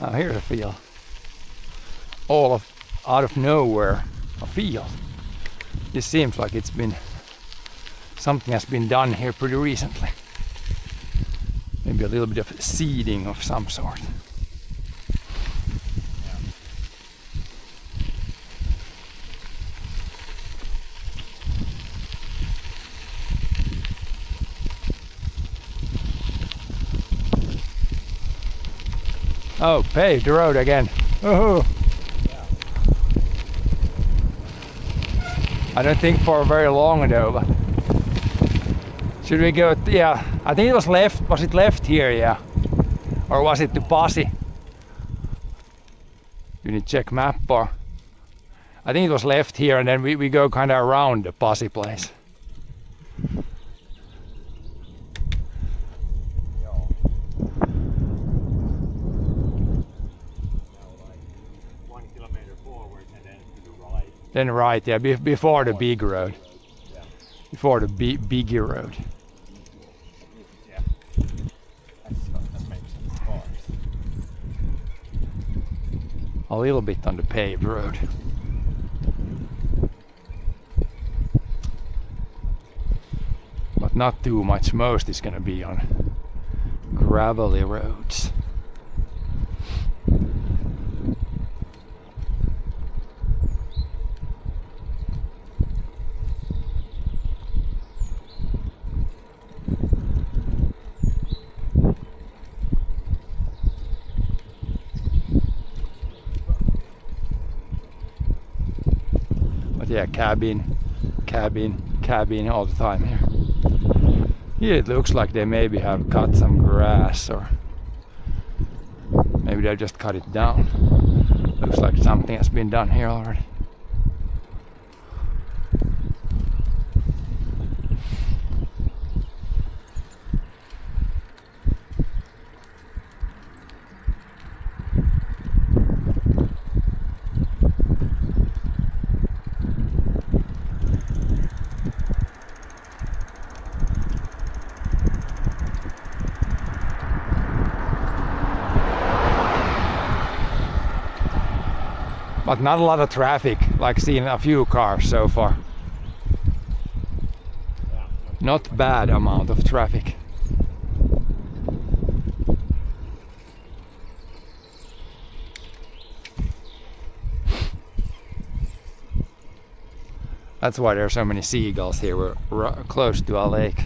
Oh, here's a field. Out of nowhere, a field. This seems like it's been something has been done here pretty recently. Maybe a little bit of seeding of some sort. Oh, paved the road again. Woohoo! I don't think for very long though, but should we go? Yeah, I think it was left. Was it left here? Yeah, or was it to Pasi? You need to check map, or I think it was left here, and then we go kind of around the Pasi place. Then right, yeah, before the big road. Before the bigger road. Yeah. That makes sense. A little bit on the paved road. But not too much. Most is gonna be on gravelly roads. Yeah, cabin all the time here. Here it looks like they maybe have cut some grass, or maybe they just cut it down. Looks like something has been done here already. But not a lot of traffic, like seeing a few cars so far. Not bad amount of traffic. That's why there are so many seagulls here. We're close to a lake.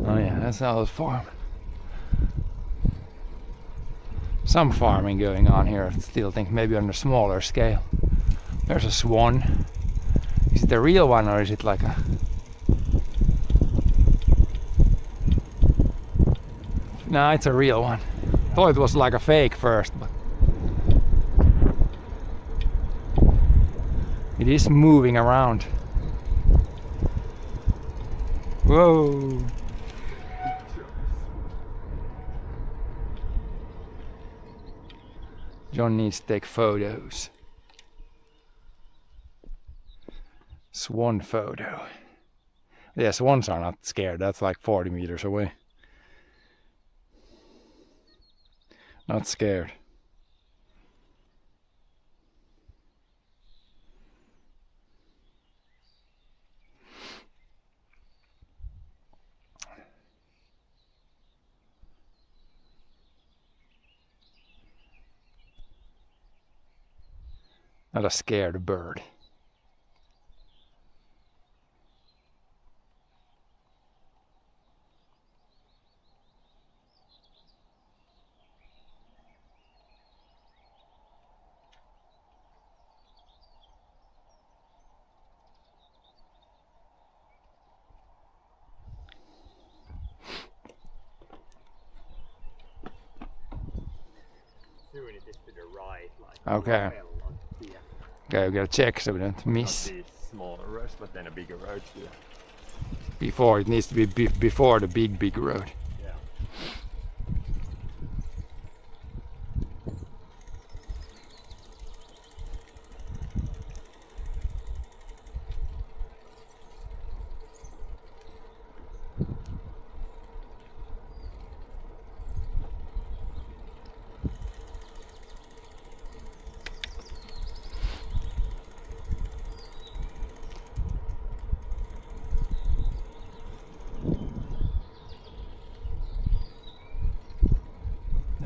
Oh yeah, that's Alice Farm. Some farming going on here. I still think maybe on a smaller scale. There's a swan. Is it a real one or is it like a... No, it's a real one. Thought it was like a fake first, but it is moving around. Whoa! John needs to take photos. Swan photo. Yeah, swans are not scared. That's like 40 meters away. Not scared. Not a scared bird. Doing it just to the right, like Okay. here. Okay, we gotta check so we don't miss. Not these smaller roads, but then a bigger road here. Before, it needs to be before the big road. Yeah.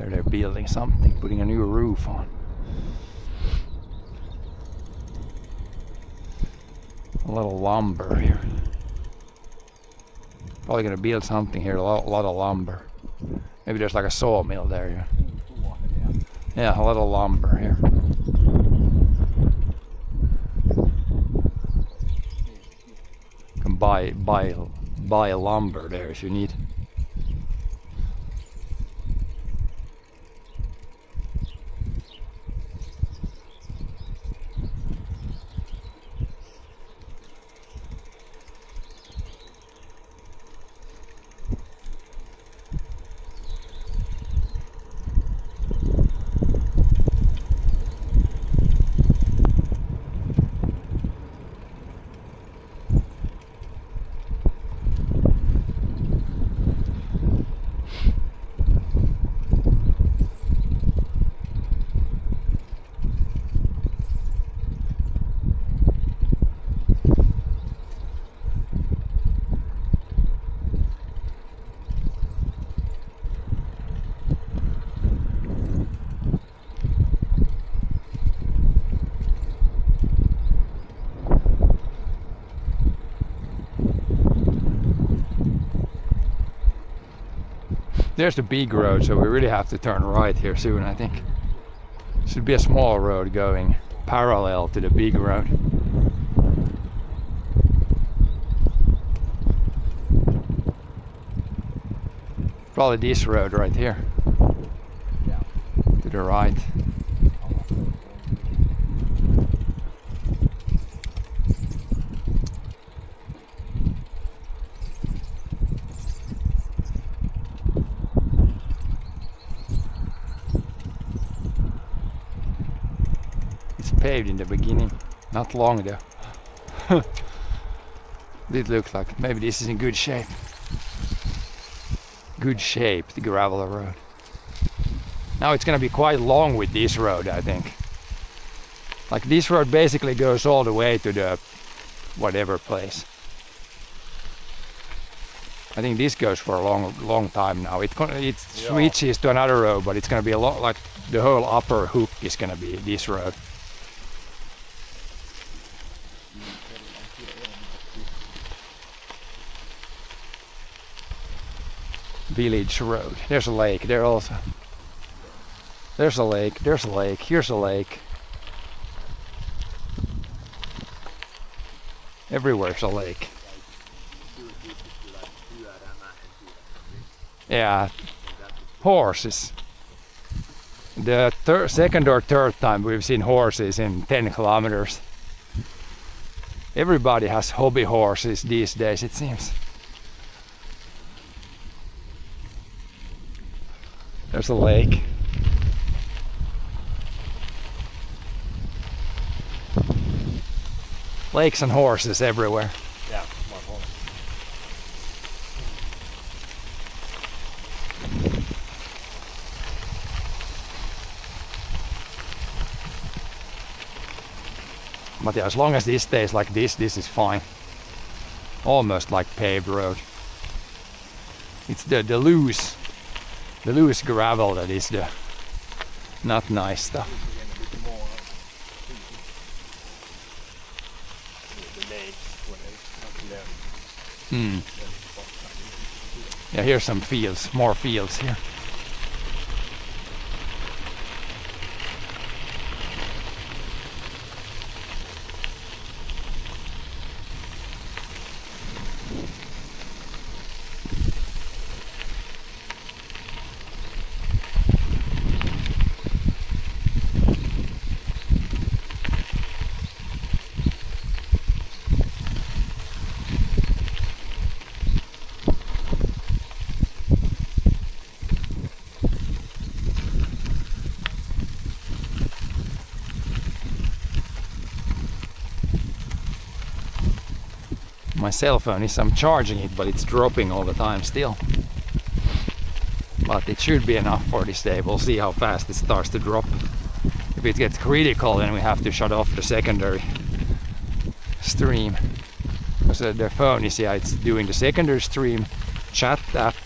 They're building something, putting a new roof on. A little lumber here. Probably gonna build something here, a lot of lumber. Maybe there's like a sawmill there. Yeah, a lot of lumber here. You can buy lumber there if you need. There's the big road, so we really have to turn right here soon, I think. Should be a small road going parallel to the big road. Probably this road right here. Yeah. To the right. It's paved in the beginning, not long though. It looks like maybe this is in good shape. Good shape, the gravel road. Now it's gonna be quite long with this road, I think. Like this road basically goes all the way to the whatever place. I think this goes for a long time now. It switches to another road, but it's gonna be a lot like the whole upper hook is gonna be this road. Village road. There's a lake there also. There's a lake, there's a lake, here's a lake. Everywhere's a lake. Yeah, horses. The second or third time we've seen horses in 10 kilometers. Everybody has hobby horses these days, it seems. There's a lake. Lakes and horses everywhere. Yeah, my phone. But yeah, as long as this stays like this is fine. Almost like paved road. It's the loose gravel that is the not nice stuff. Yeah, here's some fields, more fields here. My cell phone I'm charging it, but it's dropping all the time still. But it should be enough for this day. We'll see how fast it starts to drop. If it gets critical, then we have to shut off the secondary stream. Because the phone it's doing the secondary stream, chat app.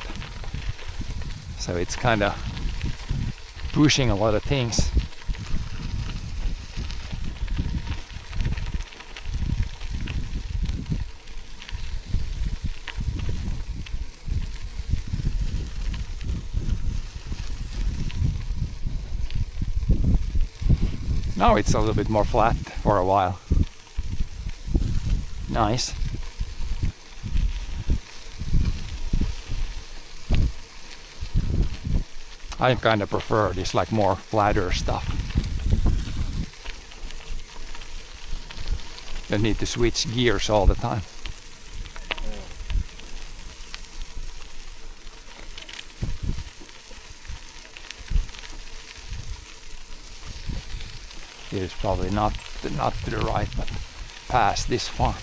So it's kind of pushing a lot of things. Now it's a little bit more flat for a while. Nice. I kind of prefer this like more flatter stuff. Don't need to switch gears all the time. It's probably not to the right, but past this farm.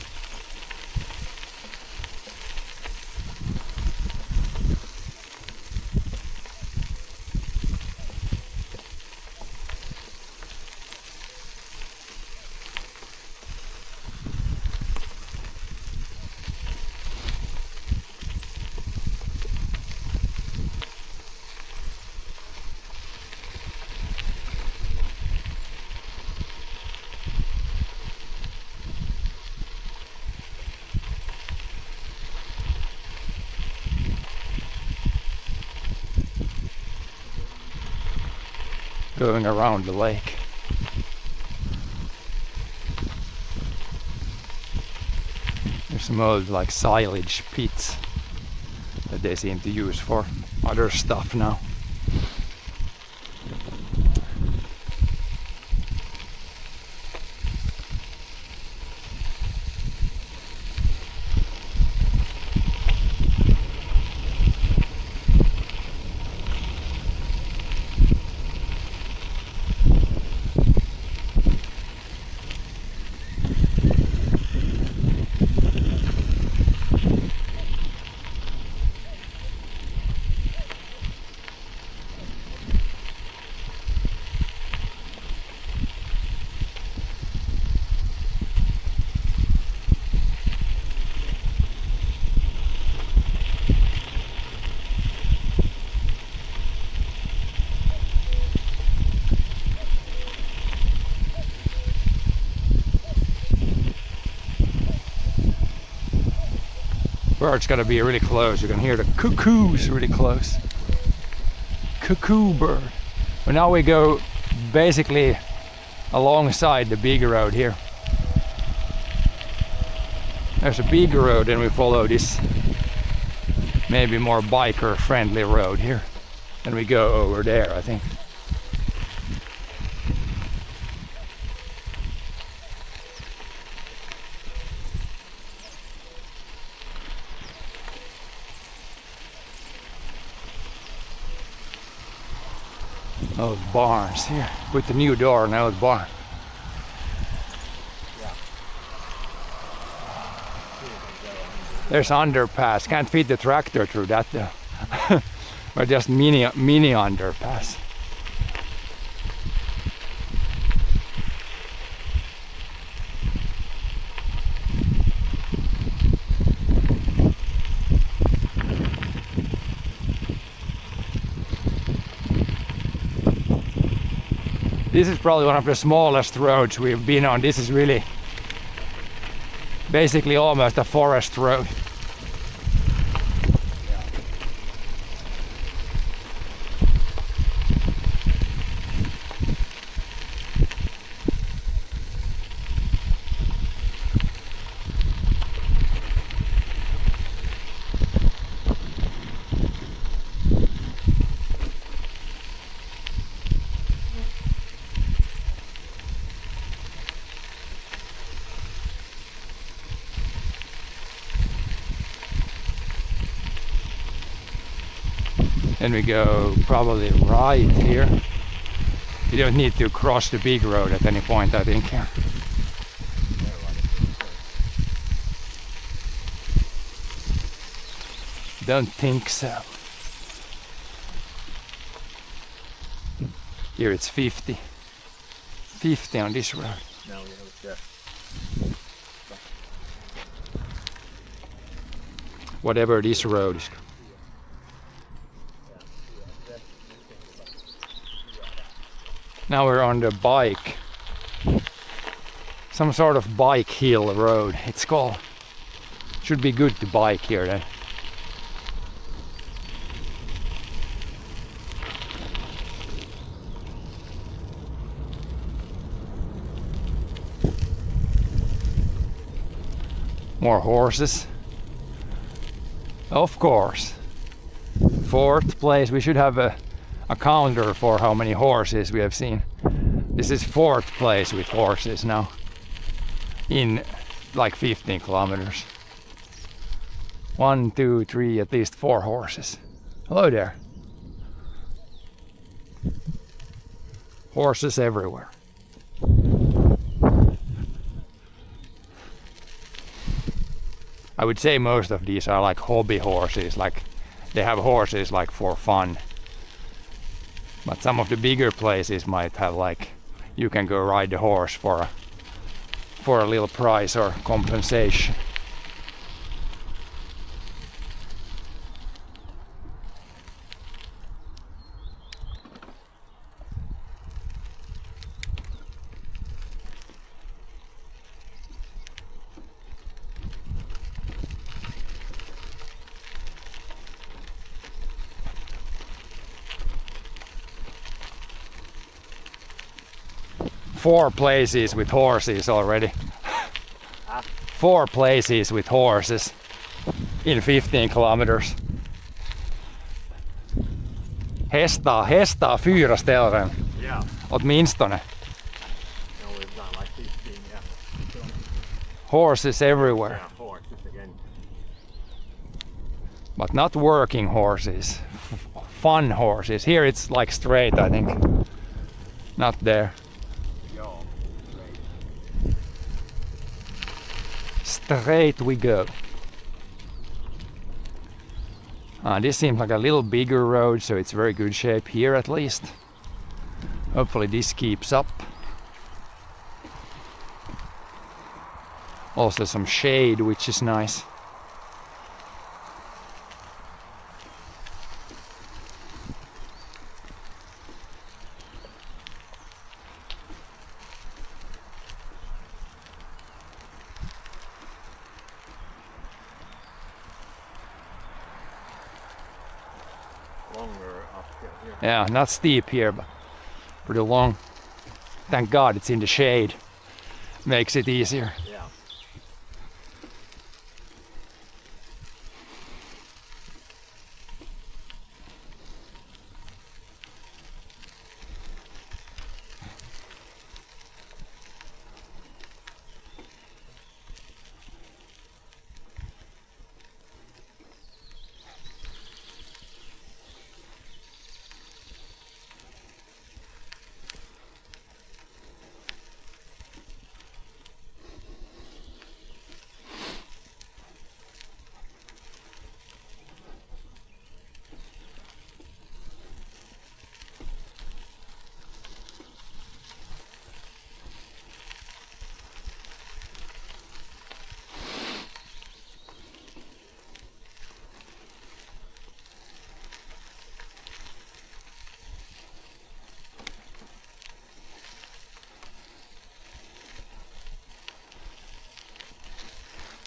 going around the lake. There's some old like silage pits that they seem to use for other stuff now. Bird's gotta be really close. You can hear the cuckoos really close. Cuckoo bird. But now we go basically alongside the big road here. There's a big road and we follow this maybe more biker friendly road here. And we go over there, I think. Old barns here. With the new door, an old barn. There's underpass. Can't feed the tractor through that though. Or just mini underpass. This is probably one of the smallest roads we've been on. This is really basically almost a forest road. Then we go probably right here. You don't need to cross the big road at any point, I think. Don't think so. Here it's 50. 50 on this road. Now we have there. Whatever this road is. Now we're on the bike. Some sort of bike hill road, it's called. Should be good to bike here then. More horses. Of course. Fourth place, we should have a counter for how many horses we have seen. This is fourth place with horses now in like 15 kilometers. 1, 2, 3, at least 4 horses. Hello there. Horses everywhere. I would say most of these are like hobby horses, like they have horses like for fun. But some of the bigger places might have like, you can go ride the horse for a little price or compensation. 4 places with horses already. 4 places with horses in 15 kilometers. Hästar 4 ställen Yeah. åtminstone. No, we've done like 15, yeah. Horses everywhere. Yeah, horses again. But not working horses. Fun horses. Here it's like straight, I think. Not there. Yeah. Straight we go. This seems like a little bigger road, so it's very good shape here at least. Hopefully this keeps up. Also some shade, which is nice. Longer uphill here. Yeah, not steep here, but pretty long. Thank God it's in the shade. Makes it easier. Yeah.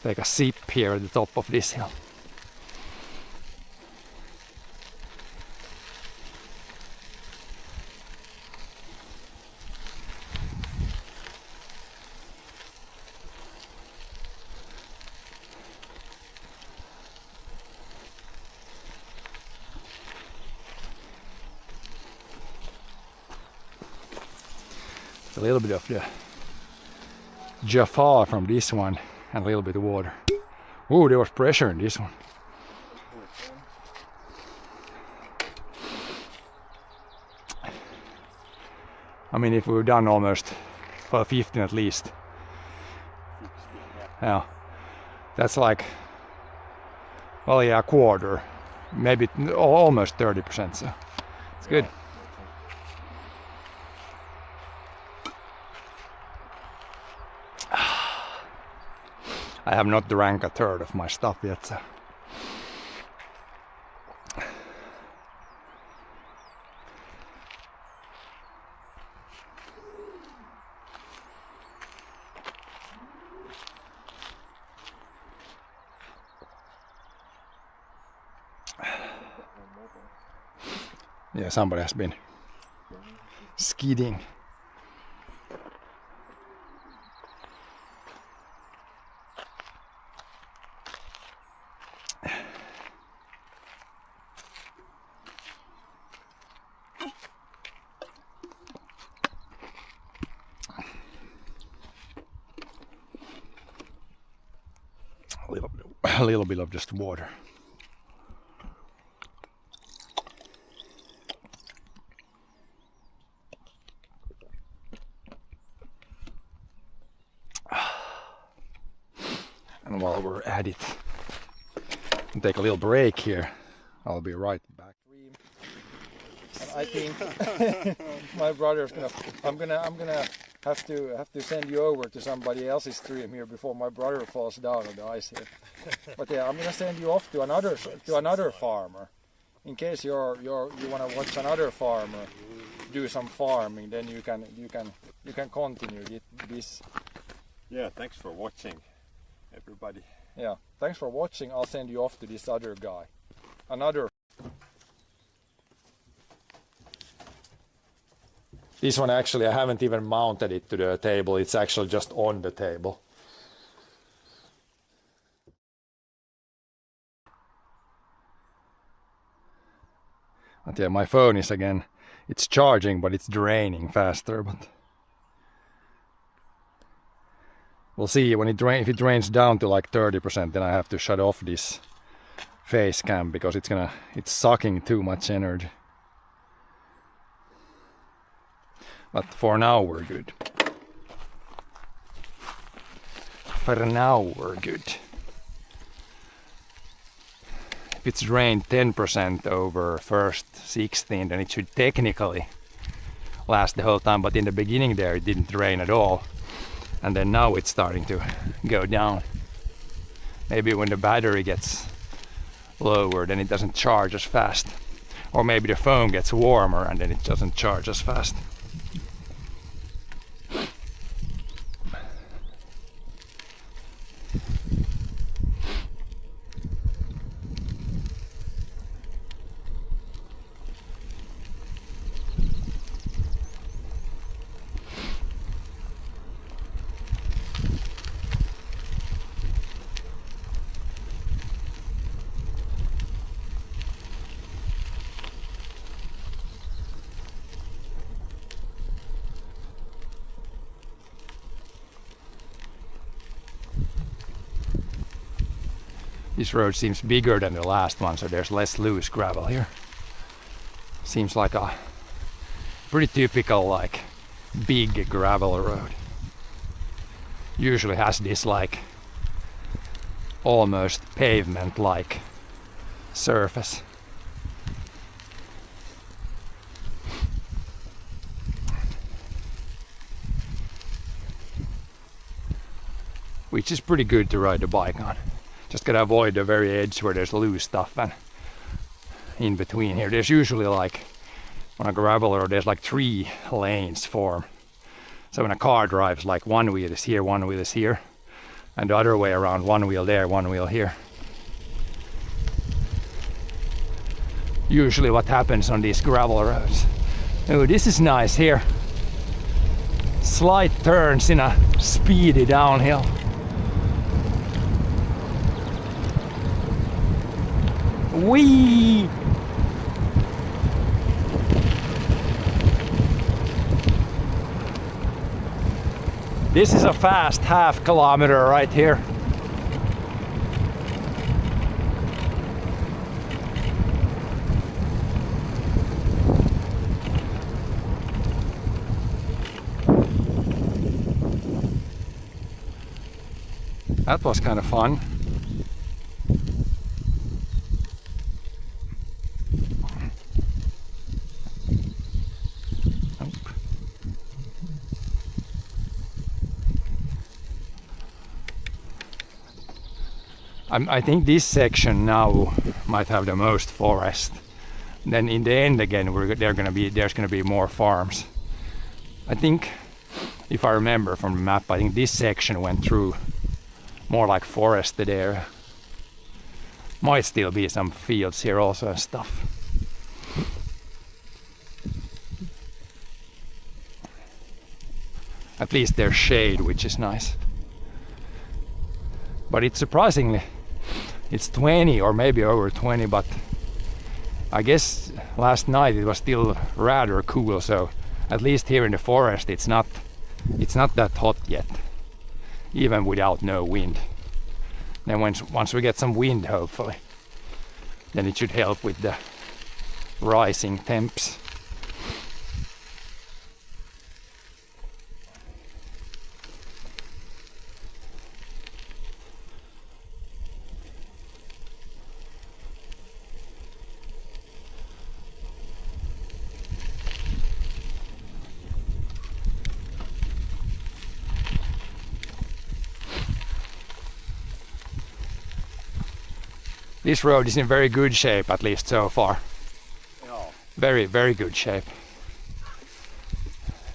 Take a sip here at the top of this hill. It's a little bit of the Jaffa from this one and a little bit of water. Ooh, there was pressure in this one. I mean, if we've done almost 15 at least. Yeah, that's like, well, yeah, a quarter, maybe almost 30%. So it's good. I have not drank a third of my stuff yet, so. Yeah, somebody has been skidding. A little bit of just water. And while we're at it, we'll take a little break here. I'll be right back. And I think my brother's gonna. I'm gonna have to send you over to somebody else's stream here before my brother falls down on the ice here. But yeah, I'm gonna send you off to another farmer, in case you wanna watch another farmer do some farming. Then you can continue this. Yeah, thanks for watching, everybody. Yeah, thanks for watching. I'll send you off to this other guy, another. This one actually, I haven't even mounted it to the table. It's actually just on the table. But yeah, my phone is again, it's charging, but it's draining faster. But we'll see when if it drains down to like 30%, then I have to shut off this face cam because it's sucking too much energy. But for now we're good. For now we're good. If it's drained 10% over first 16, then it should technically last the whole time, but in the beginning there it didn't drain at all. And then now it's starting to go down. Maybe when the battery gets lower, then it doesn't charge as fast. Or maybe the phone gets warmer and then it doesn't charge as fast. This road seems bigger than the last one, so there's less loose gravel here. Seems like a pretty typical like big gravel road. Usually has this like almost pavement like surface. Which is pretty good to ride the bike on. Just gotta avoid the very edge where there's loose stuff, and in between here there's usually like on a gravel road there's like 3 lanes form. So when a car drives, like one wheel is here, one wheel is here, and the other way around, one wheel there, one wheel here. Usually what happens on these gravel roads. Oh, this is nice here. Slight turns in a speedy downhill. Whee! This is a fast half kilometer right here. That was kind of fun. I think this section now might have the most forest. Then in the end again, there's gonna be more farms. I think, if I remember from the map, I think this section went through more like forested area. Might still be some fields here also and stuff. At least there's shade, which is nice. But it's surprisingly, it's 20 or maybe over 20, but I guess last night it was still rather cool, so at least here in the forest it's not that hot yet, even without no wind. Then once we get some wind, hopefully, then it should help with the rising temps. This road is in very good shape, at least so far. Very, very good shape.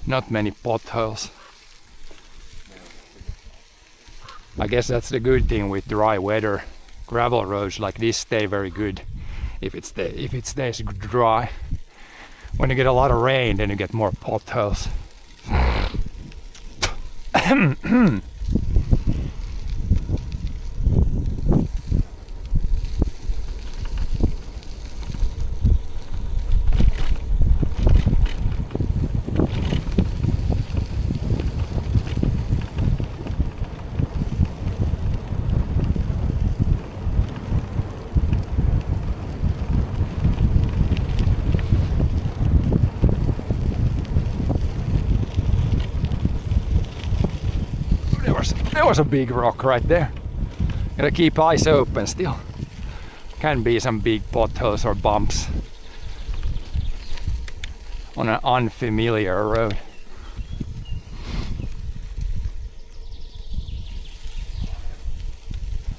Not many potholes. I guess that's the good thing with dry weather. Gravel roads like this stay very good if it stays dry. when you get a lot of rain, then you get more potholes. There was a big rock right there. Gotta keep eyes open still. Can be some big potholes or bumps on an unfamiliar road.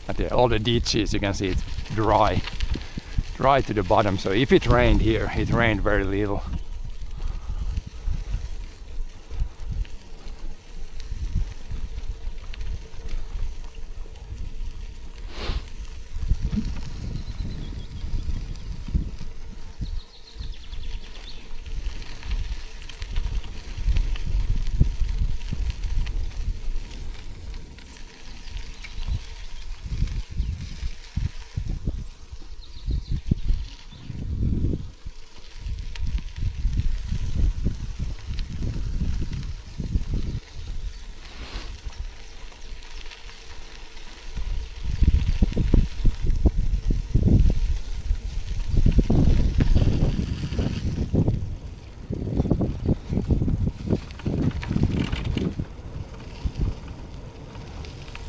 But yeah, all the ditches you can see it's dry to the bottom. So if it rained here, it rained very little.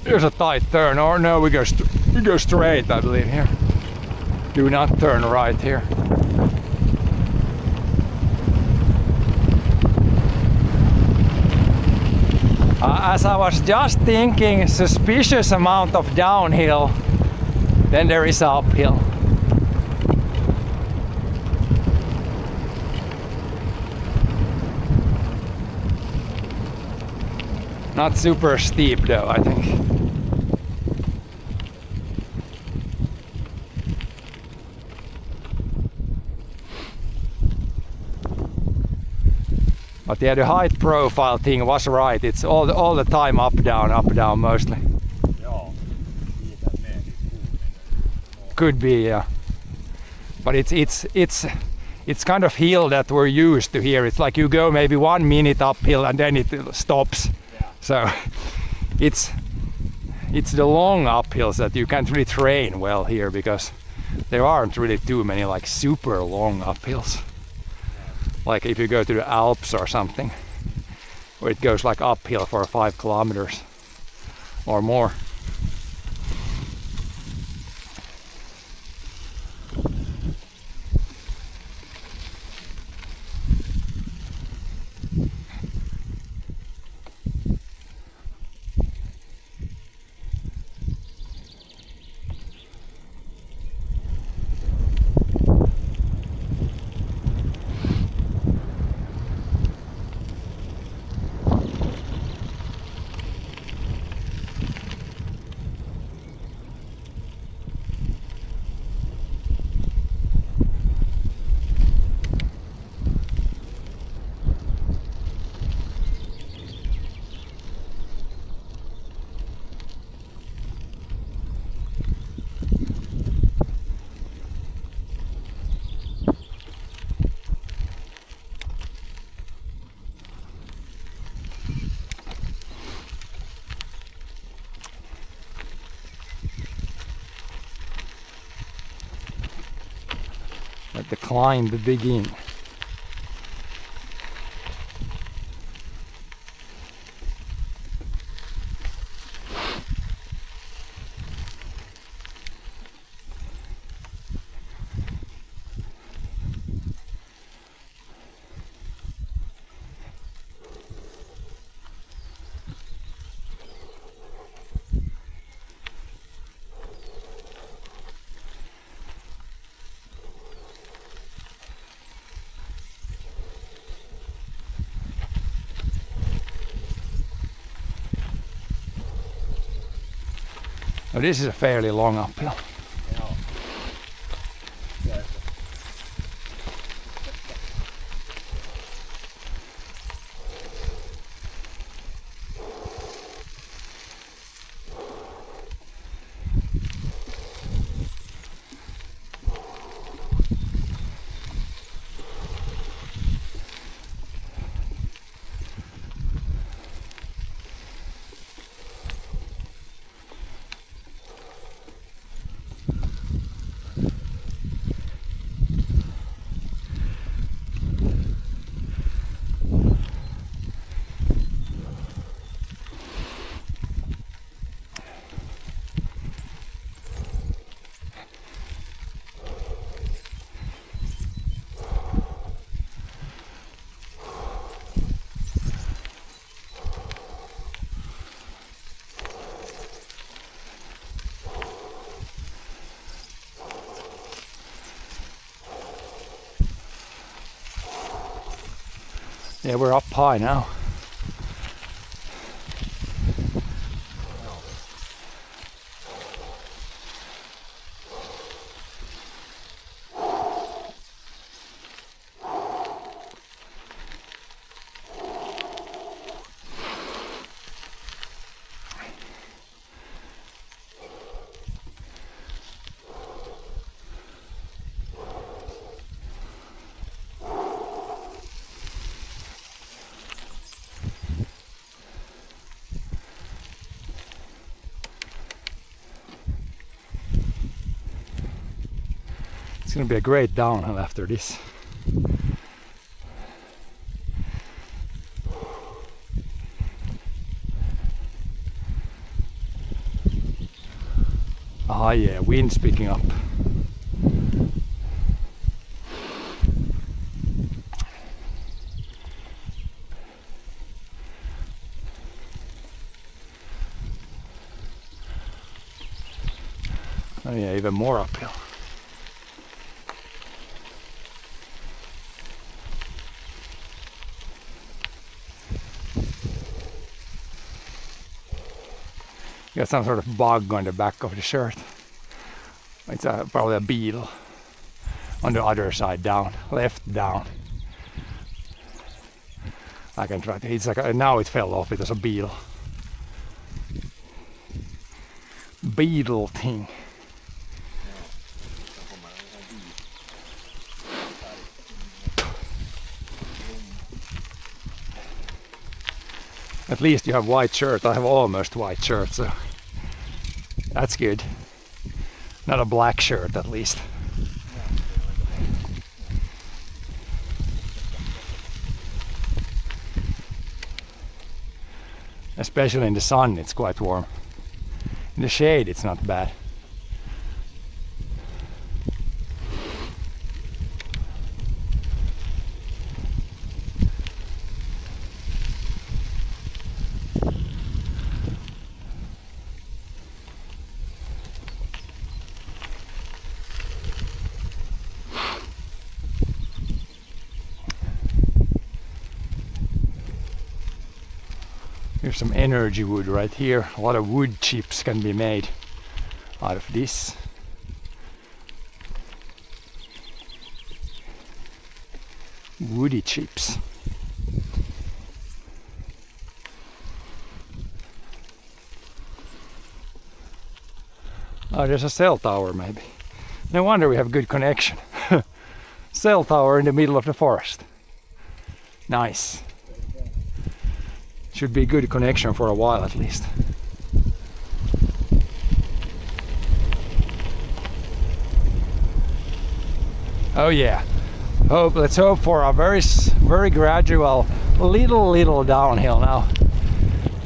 Here's a tight turn, or no, we go straight, I believe, here. Do not turn right here. As I was just thinking, suspicious amount of downhill, then there is uphill. Not super steep though, I think. But yeah, the height profile thing was right. It's all the time up down mostly. Could be, yeah. But it's kind of hill that we're used to here. It's like you go maybe 1 minute uphill and then it stops. Yeah. So it's the long uphills that you can't really train well here because there aren't really too many like super long uphills. Like if you go to the Alps or something, where it goes like uphill for 5 kilometers or more. Let the climb begin. Oh, this is a fairly long uphill. Yeah, we're up high now. It's gonna be a great downhill after this. Ah yeah, wind's picking up. Oh yeah, even more uphill. Got some sort of bug on the back of the shirt. It's probably a beetle. On the other side down, left down. I can try to, it's like, now it fell off, it was a beetle. Beetle thing. At least you have white shirt. I have almost white shirt, so that's good. Not a black shirt, at least. Especially in the sun, it's quite warm. In the shade, it's not bad. Here's some energy wood right here. A lot of wood chips can be made out of this. Woody chips. Oh, there's a cell tower maybe. No wonder we have good connection. Cell tower in the middle of the forest. Nice. Should be a good connection for a while at least. Oh yeah. Let's hope for a very gradual little downhill now.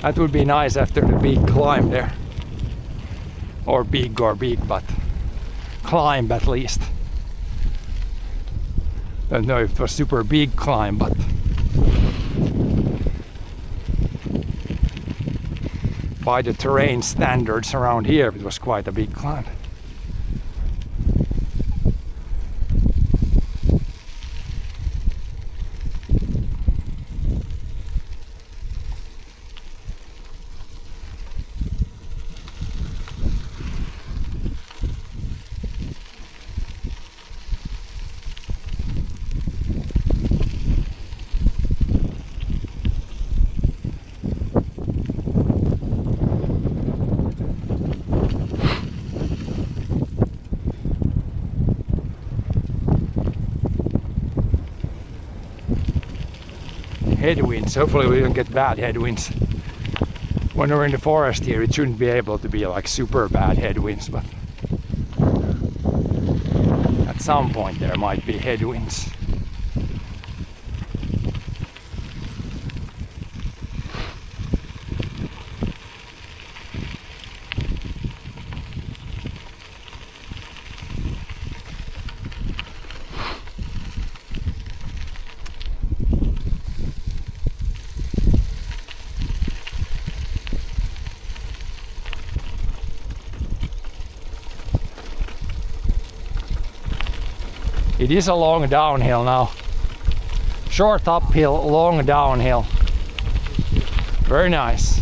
That would be nice after the big climb there. Or big, but climb at least. Don't know if it was super big climb, but by the terrain standards around here, it was quite a big climb. Headwinds. Hopefully we don't get bad headwinds. When we're in the forest here, it shouldn't be able to be like super bad headwinds, but at some point there might be headwinds. It is a long downhill now. Short uphill, long downhill. Very nice.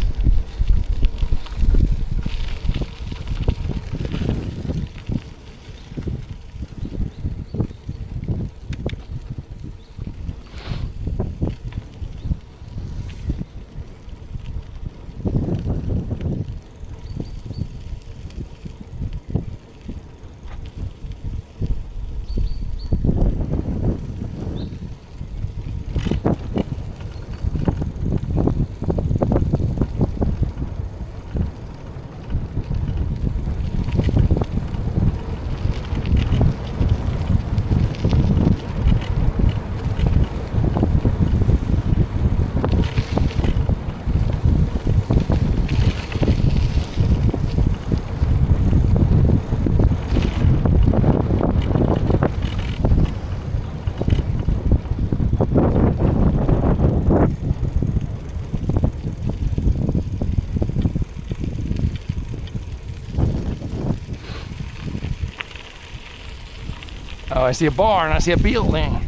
Oh, I see a barn, I see a building.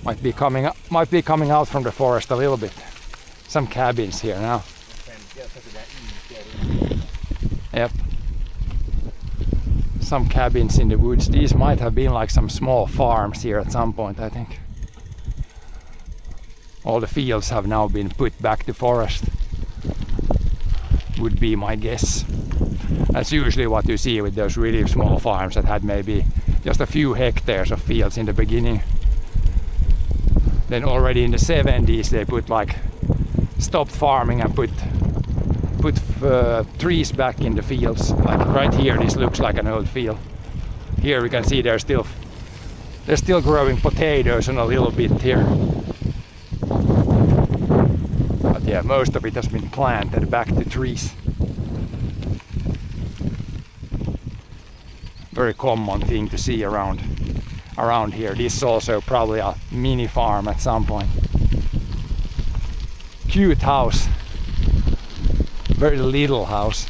Might be coming out from the forest a little bit. Some cabins here now. Yep. Some cabins in the woods. These might have been like some small farms here at some point, I think. All the fields have now been put back to forest. Would be my guess. That's usually what you see with those really small farms that had maybe just a few hectares of fields in the beginning. Then already in the 70s they stopped farming and put trees back in the fields. Like right here, this looks like an old field. Here we can see they're still growing potatoes and a little bit here. But yeah, most of it has been planted back to trees. Very common thing to see around here. This is also probably a mini farm at some point. Cute house. Very little house.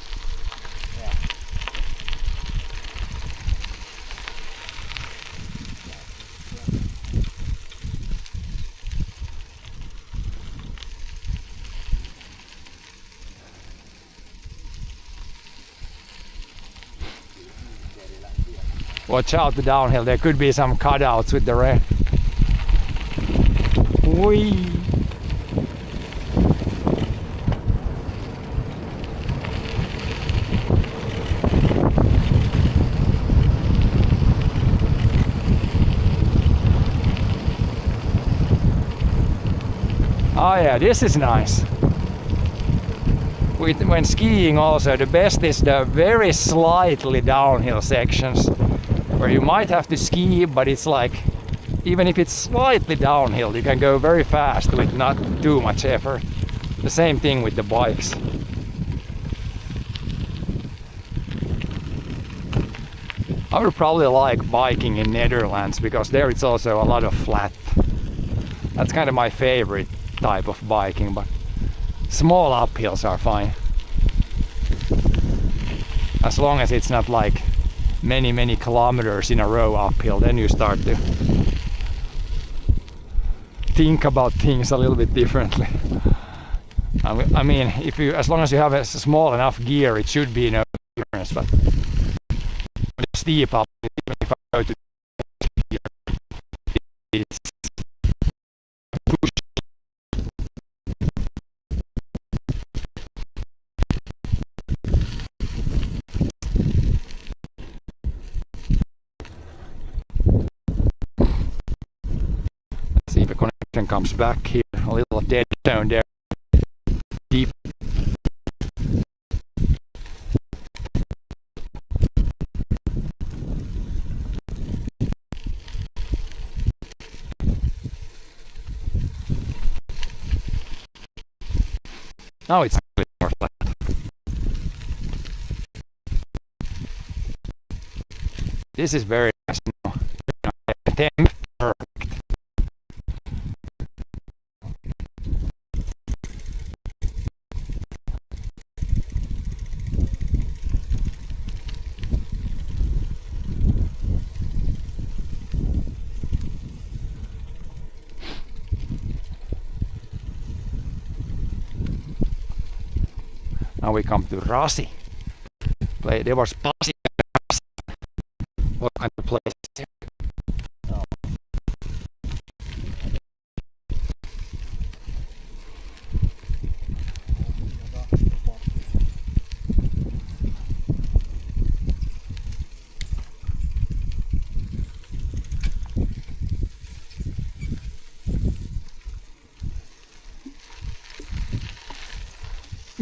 Watch out the downhill, there could be some cutouts with the red. Whee! Oh yeah, this is nice. When skiing also, the best is the very slightly downhill sections where you might have to ski, but it's like, even if it's slightly downhill, you can go very fast with not too much effort. The same thing with the bikes. I would probably like biking in Netherlands because there it's also a lot of flat. That's kind of my favorite type of biking, but small uphills are fine. As long as it's not like many kilometers in a row uphill, then you start to think about things a little bit differently. I mean, as long as you have a small enough gear, it should be no difference. But steep up, even if I go to gear, it's push. See if the connection comes back here. A little dead zone there. Deep. Now it's more flat. This is very nice now. Temp perfect. Now we come to Rasi. There was Pasi. What kind of place here?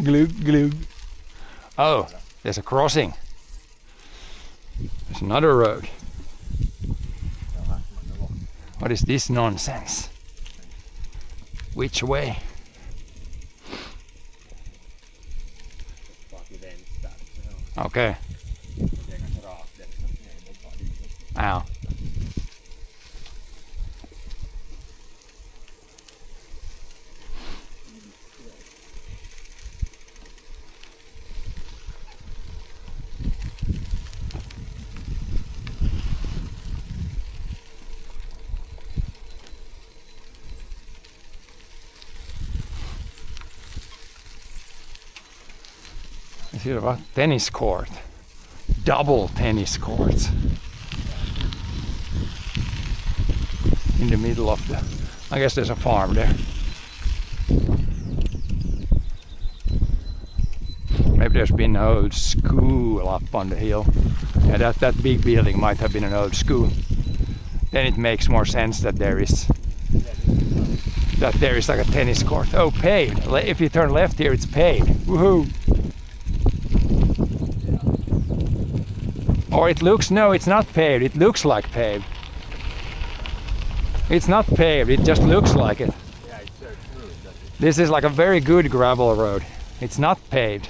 Glug, glug. Oh, there's a crossing. There's another road. What is this nonsense? Which way? Okay. Ow. Here, what? Tennis court. Double tennis courts. In the middle of the... I guess there's a farm there. Maybe there's been an old school up on the hill. Yeah, that big building might have been an old school. Then it makes more sense that there is like a tennis court. Oh, paved. If you turn left here, it's paved. Woohoo! Or it looks, no, it's not paved. It looks like paved. It's not paved. It just looks like it. Yeah, it's so smooth. This is like a very good gravel road. It's not paved.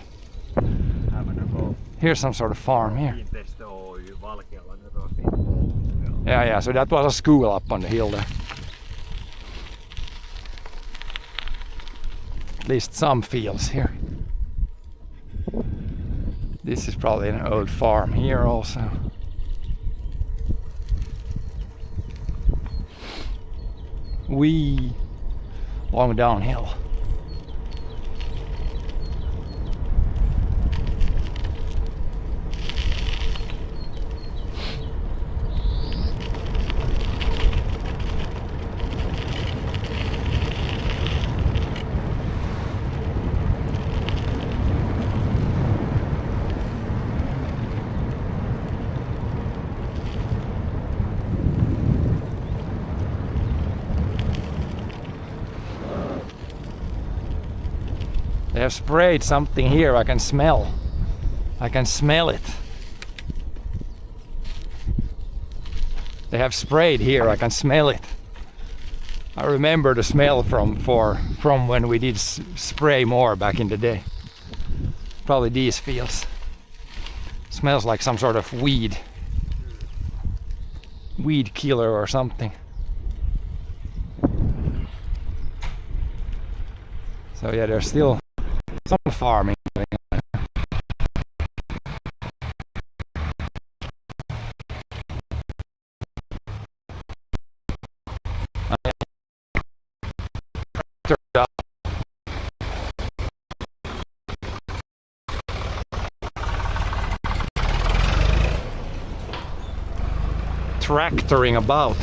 Here's some sort of farm here. Yeah, so that was a school up on the hill there. At least some fields here. This is probably an old farm here also. Wee, long downhill. They have sprayed something here. I can smell it. They have sprayed here. I can smell it. I remember the smell from when we did spray more back in the day. Probably these fields. Smells like some sort of weed killer or something. So yeah, there's still some farming going on. Tractoring about.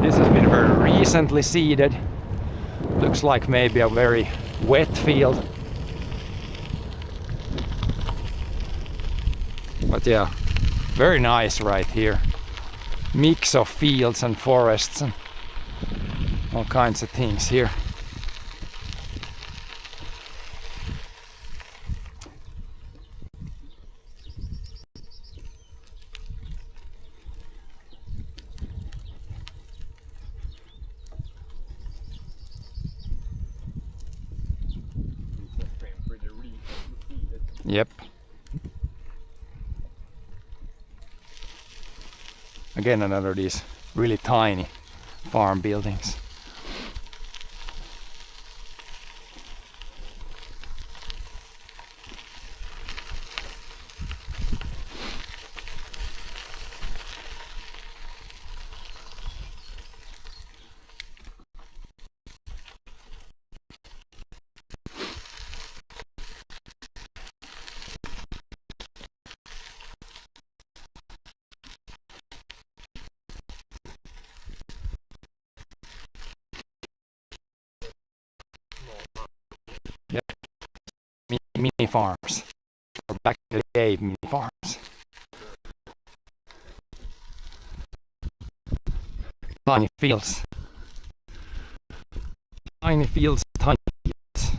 This has been very recently seeded. Looks like maybe a very wet field. But yeah, very nice right here. Mix of fields and forests and all kinds of things here. Yep. Again, another of these really tiny farm buildings. mini farms. Or back in the day, mini farms. Tiny fields. Tiny fields, tiny fields.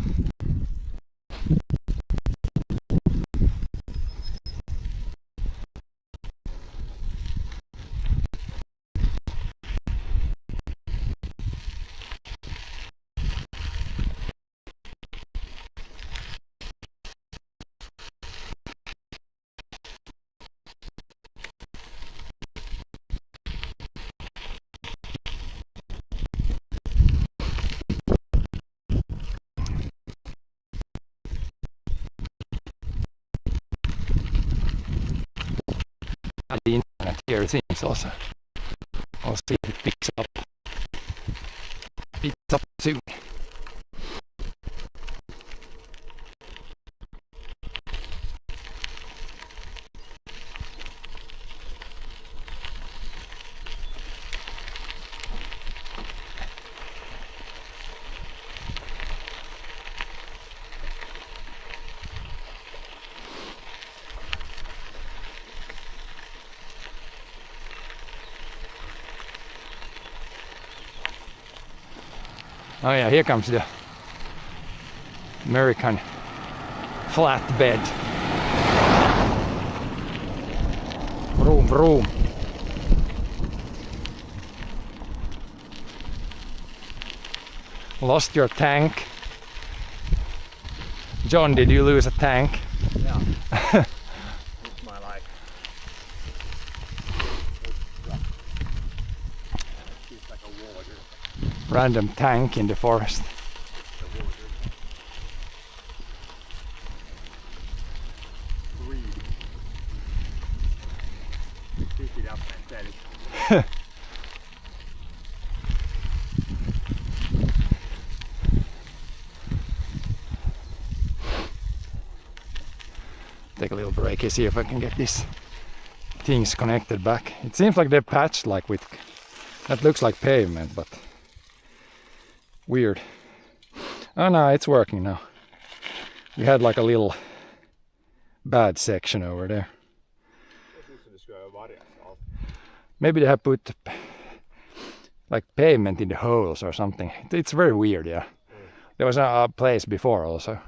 The internet here it seems also. I'll see if it picks up. Picks up soon. Oh yeah, here comes the American flatbed. Vroom vroom. Lost your tank. John, did you lose a tank? Yeah. It's my life. It's like a water. Random tank in the forest. Pick it up and sell it. Take a little break and see if I can get these things connected back. It seems like they're patched like with, that looks like pavement, but weird. Oh no, it's working now. We had like a little bad section over there. Maybe they have put like pavement in the holes or something. It's very weird, yeah. There was a place before also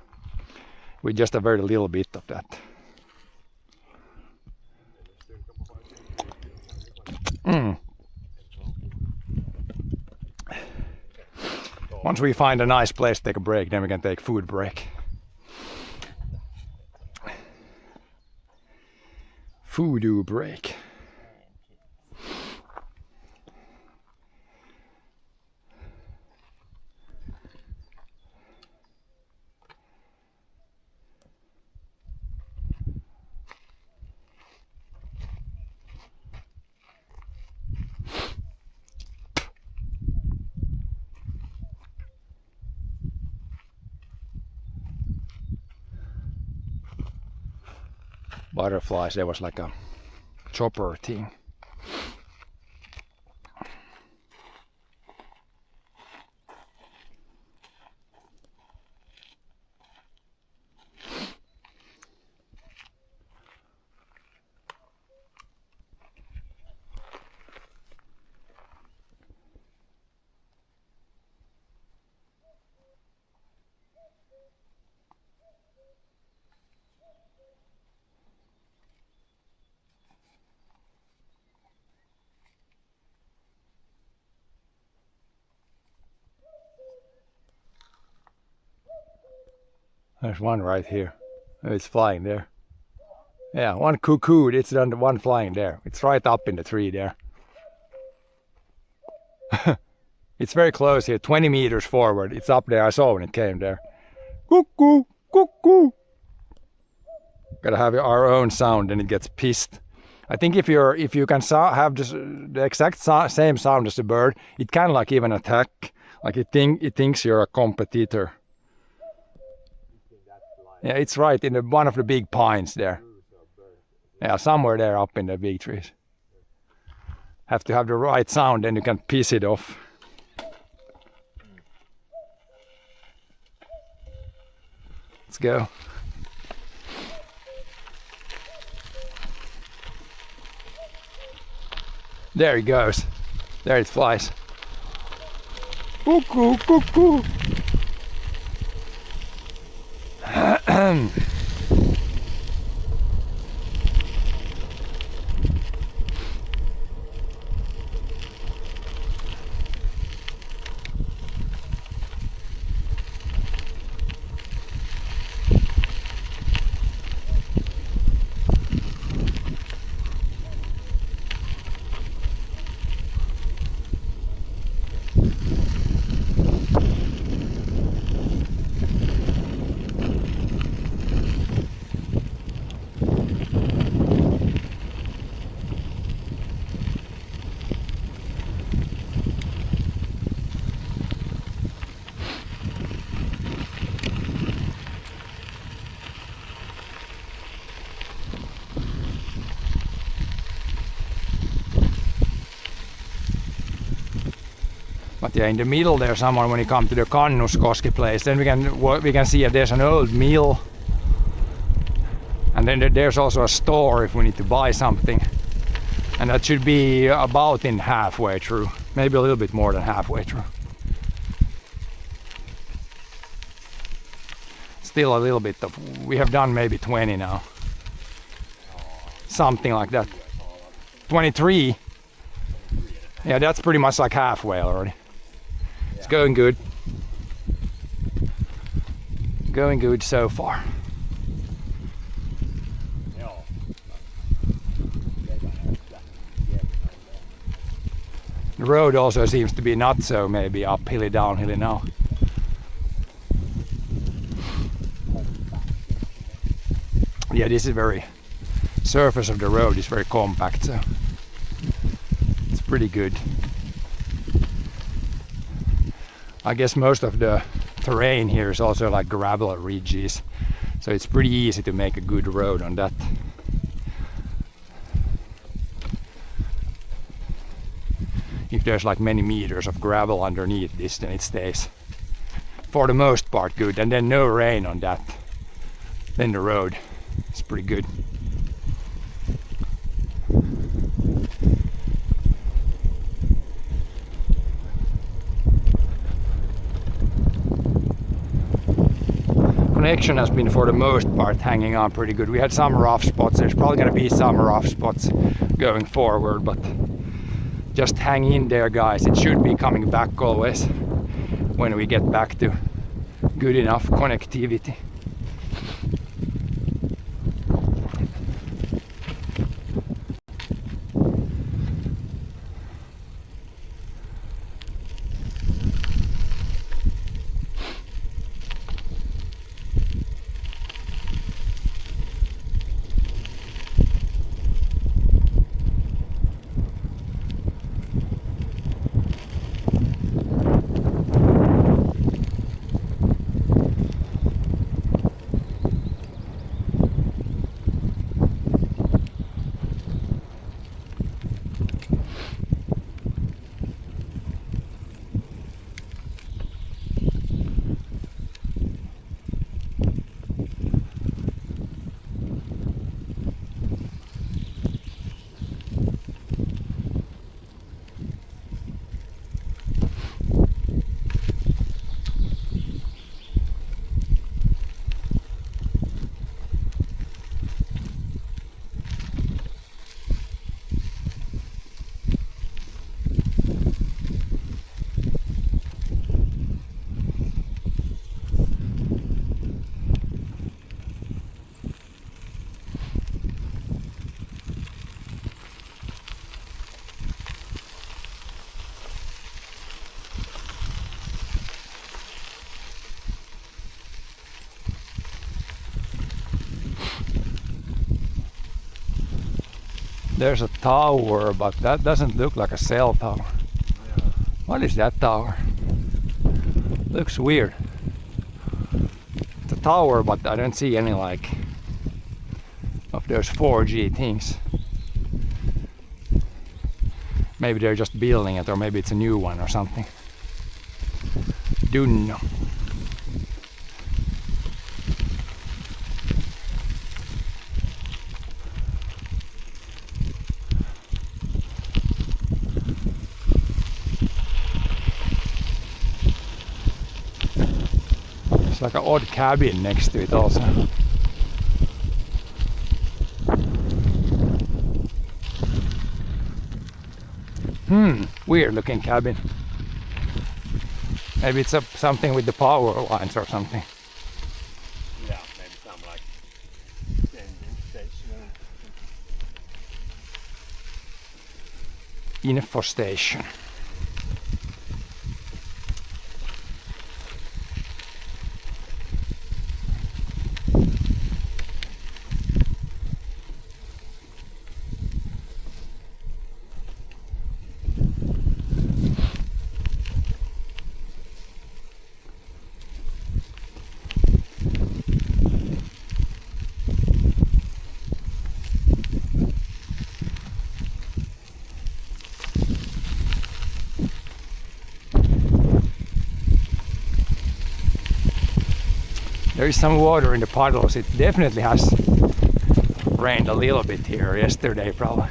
with just a very little bit of that. Once we find a nice place to take a break, then we can take food break. Foodoo break. Butterflies, there was like a chopper thing. There's one right here. It's flying there. Yeah, one cuckooed. It's the one flying there. It's right up in the tree there. It's very close here, 20 meters forward. It's up there. I saw when it came there. Cuckoo, cuckoo. Gotta have our own sound, and it gets pissed. I think if you can have the exact same sound as the bird, it can like even attack. Like it thinks you're a competitor. Yeah, it's right in one of the big pines there. Yeah, somewhere there up in the big trees. Have to have the right sound, then you can piss it off. Let's go. There he goes. There it flies. Cuckoo, cuckoo. But yeah, in the middle there's someone when you come to the Kannuskoski place. Then we can see that there's an old mill, and then there's also a store if we need to buy something. And that should be about in halfway through, maybe a little bit more than halfway through. Still a little bit of, we have done maybe 20 now. Something like that. 23. Yeah, that's pretty much like halfway already. It's going good. Going good so far. The road also seems to be not so maybe uphilly, downhilly now. Yeah, this is very, surface of the road is very compact, so it's pretty good. I guess most of the terrain here is also like gravel ridges, so it's pretty easy to make a good road on that. If there's like many meters of gravel underneath this, then it stays for the most part good, and then no rain on that, then the road is pretty good. Connection has been for the most part hanging on pretty good. We had some rough spots. There's probably going to be some rough spots going forward, but just hang in there, guys. It should be coming back always when we get back to good enough connectivity. There's a tower, but that doesn't look like a cell tower. Yeah. What is that tower? Looks weird. It's a tower, but I don't see any like of those 4G things. Maybe they're just building it, or maybe it's a new one or something. Don't know. It's like an odd cabin next to it also. Weird looking cabin. Maybe it's something with the power lines or something. Yeah, maybe some like changing station. Info station. There is some water in the puddles. It definitely has rained a little bit here yesterday probably.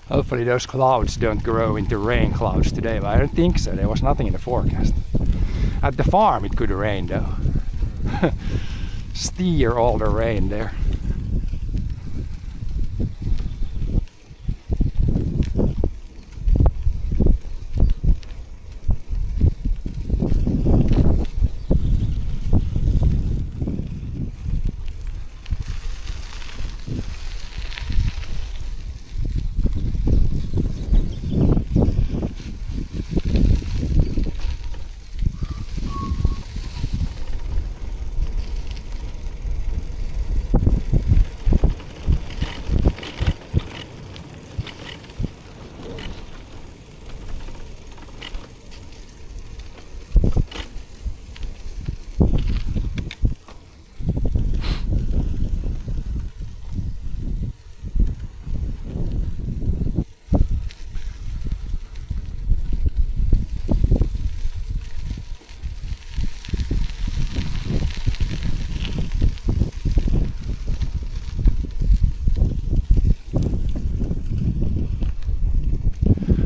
Hopefully those clouds don't grow into rain clouds today, but I don't think so. There was nothing in the forecast. At the farm it could rain though. Steer all the rain there.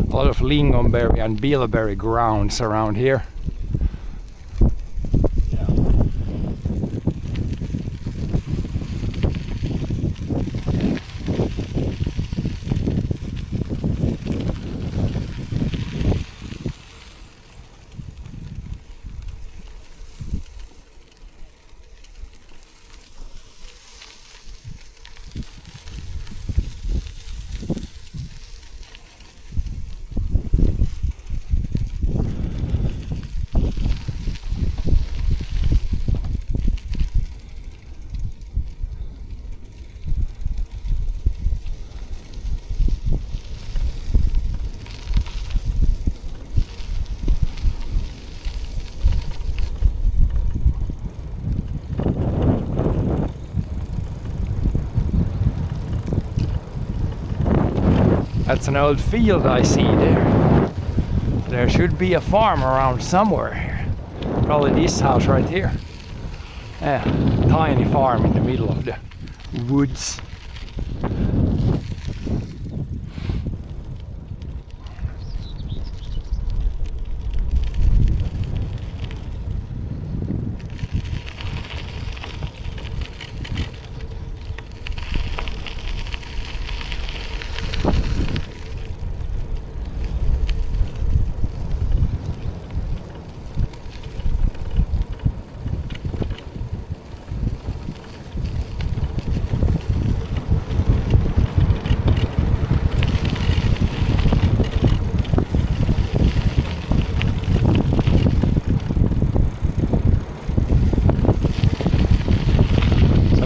A lot of lingonberry and bilberry grounds around here. Yeah. That's an old field I see there. There should be a farm around somewhere here. Probably this house right here. Yeah, tiny farm in the middle of the woods.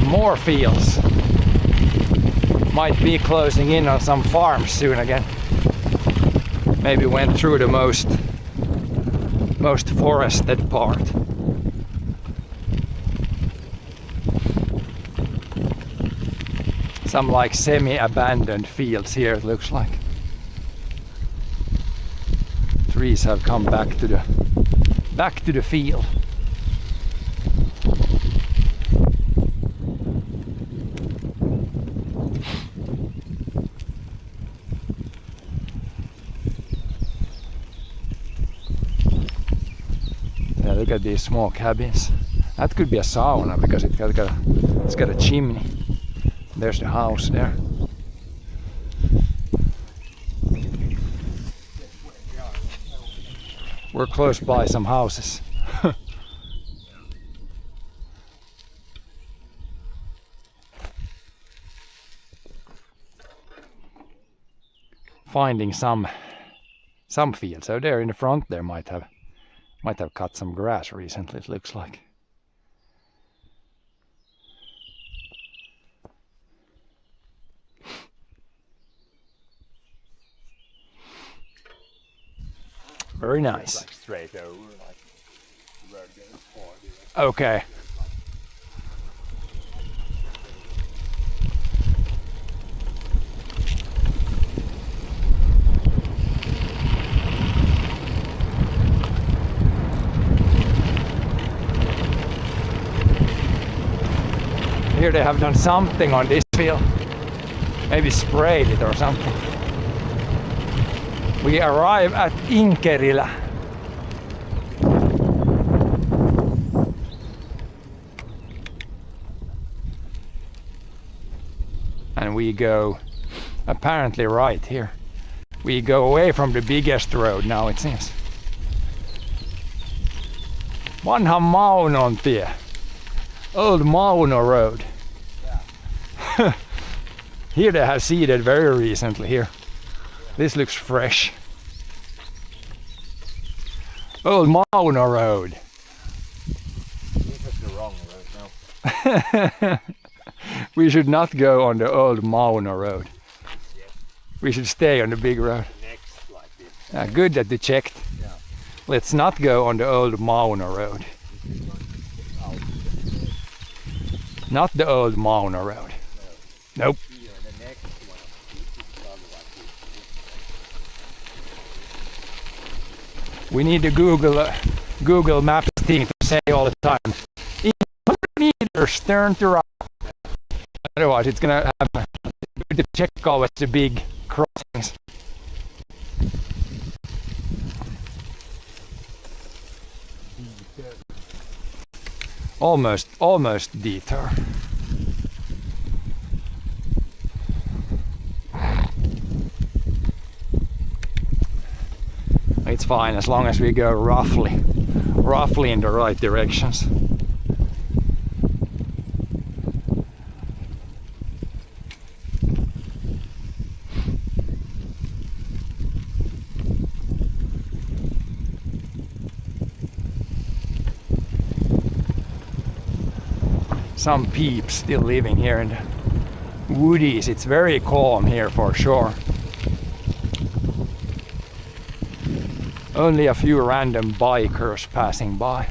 More fields. Might be closing in on some farms soon again. Maybe went through the most forested part. Some like semi-abandoned fields here it looks like. Trees have come back to the field. Look at these small cabins. That could be a sauna because it's got a chimney. There's the house there. We're close by some houses. Finding some fields. So there in the front there might have cut some grass recently, it looks like. Very nice. Like straight over, like the road goes forward. Okay. Here they have done something on this field. Maybe sprayed it or something. We arrive at Inkerilä. And we go apparently right here. We go away from the biggest road now, it seems. Vanha Maunon tie. Old Mauno Road. Yeah. Here they have seeded very recently here. This looks fresh. Old Mauno Road. This is the wrong road now. We should not go on the old Mauno Road. Yes. We should stay on the big road. Next like this. Good that you checked. Yeah. Let's not go on the old Mauno Road. Not the old Mauno Road. Nope. Here, the next one. We need the Google Maps thing to say all the time. In 100 meters, turn to right. Otherwise, it's gonna have to check always the big crossings. Almost detour. It's fine as long as we go roughly in the right directions. Some peeps still living here in the woodies. It's very calm here for sure. Only a few random bikers passing by.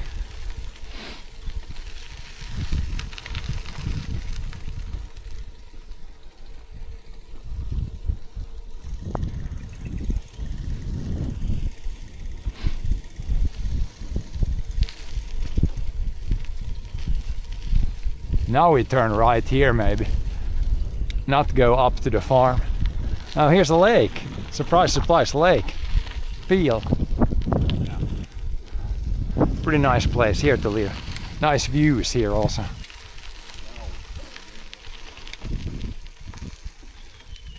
Now we turn right here maybe. Not go up to the farm. Now here's a lake. Surprise, surprise, lake. Feel. Pretty nice place here to live. Nice views here also.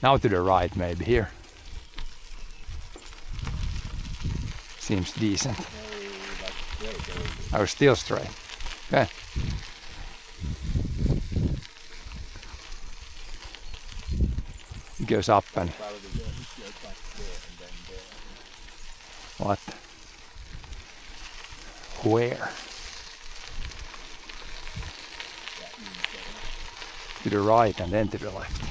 Now to the right maybe here. Seems decent. Oh, still straight. Okay. It goes up and... What? Where? To the right and then to the left.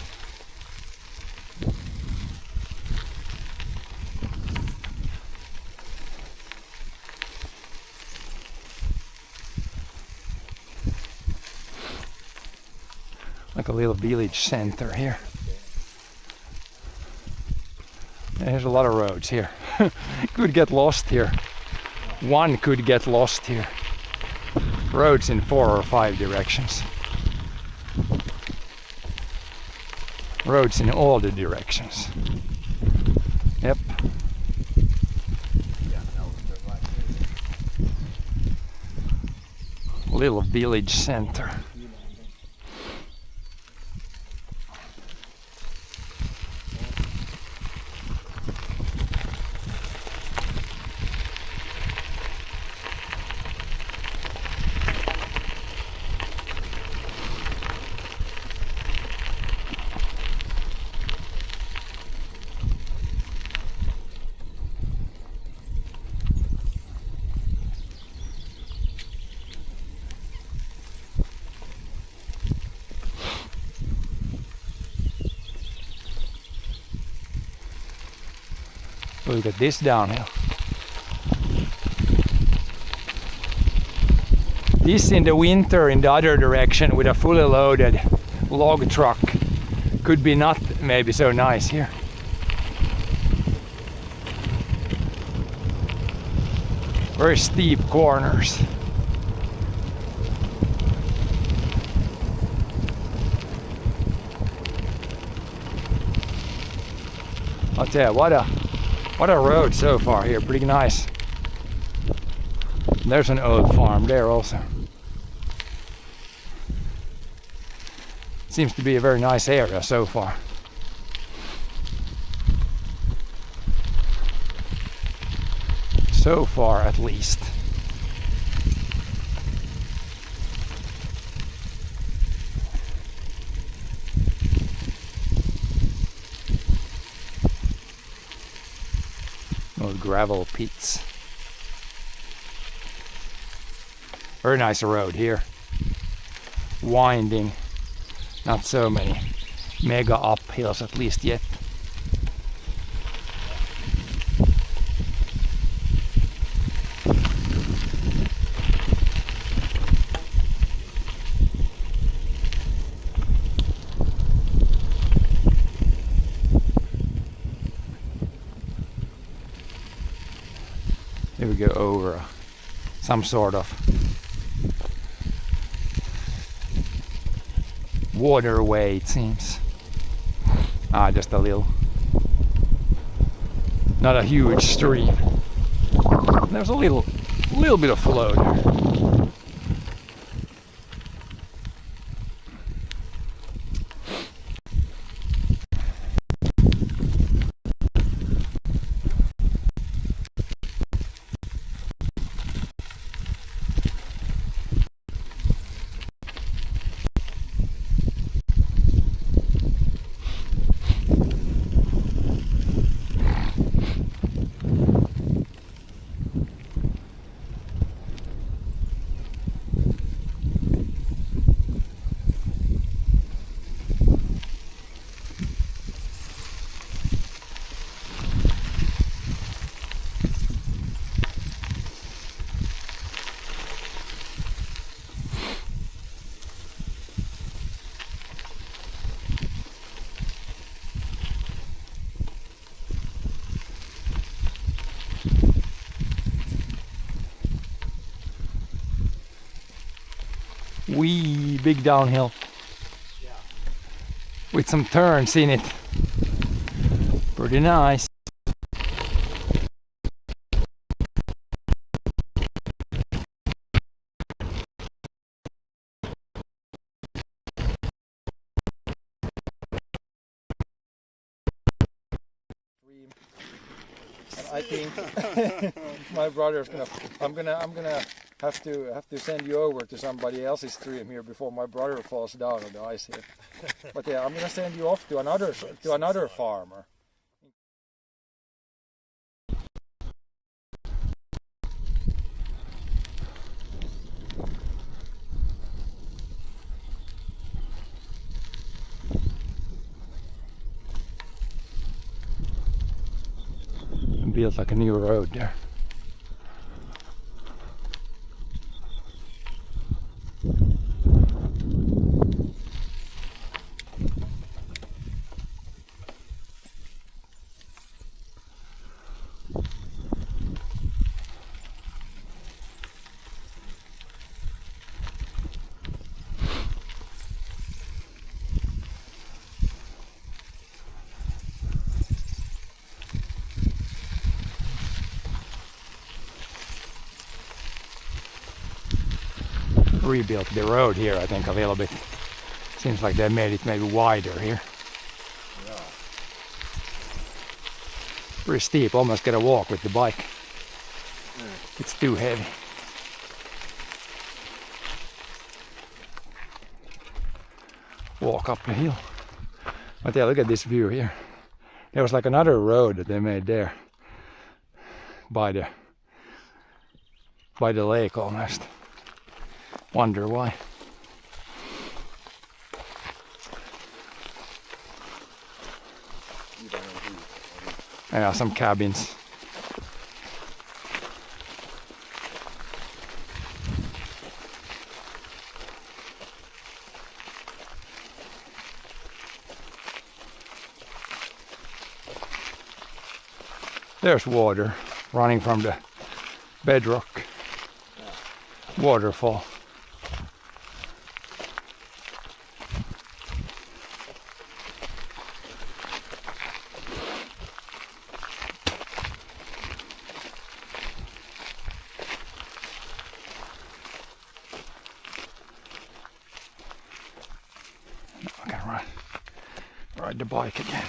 Like a little village center here. There's a lot of roads here. Could get lost here. One could get lost here. Roads in 4 or 5 directions. Roads in all the directions. Yep. little village center. Look at this downhill. This in the winter in the other direction with a fully loaded log truck could be not maybe so nice here. Very steep corners. I'll tell you, what a road so far here, pretty nice. There's an old farm there also. Seems to be a very nice area so far. So far at least. Old gravel pits. Very nice road here. Winding. Not so many mega uphills at least yet. Here we go over some sort of waterway, it seems. Just a little, not a huge stream. There's a little bit of flow there. Wee big downhill. Yeah. With some turns in it. Pretty nice. I think my brother's I'm gonna have to send you over to somebody else's stream here before my brother falls down on the ice here. But yeah, I'm gonna send you off to another farmer. Built like a new road there. rebuilt the road here, I think, a little bit. Seems like they made it maybe wider here. Yeah. Pretty steep, almost get a walk with the bike. It's too heavy. Walk up the hill. But yeah, look at this view here. There was like another road that they made there by the lake almost. Wonder why. Yeah, some cabins. There's water running from the bedrock. Waterfall. I can ride the bike again.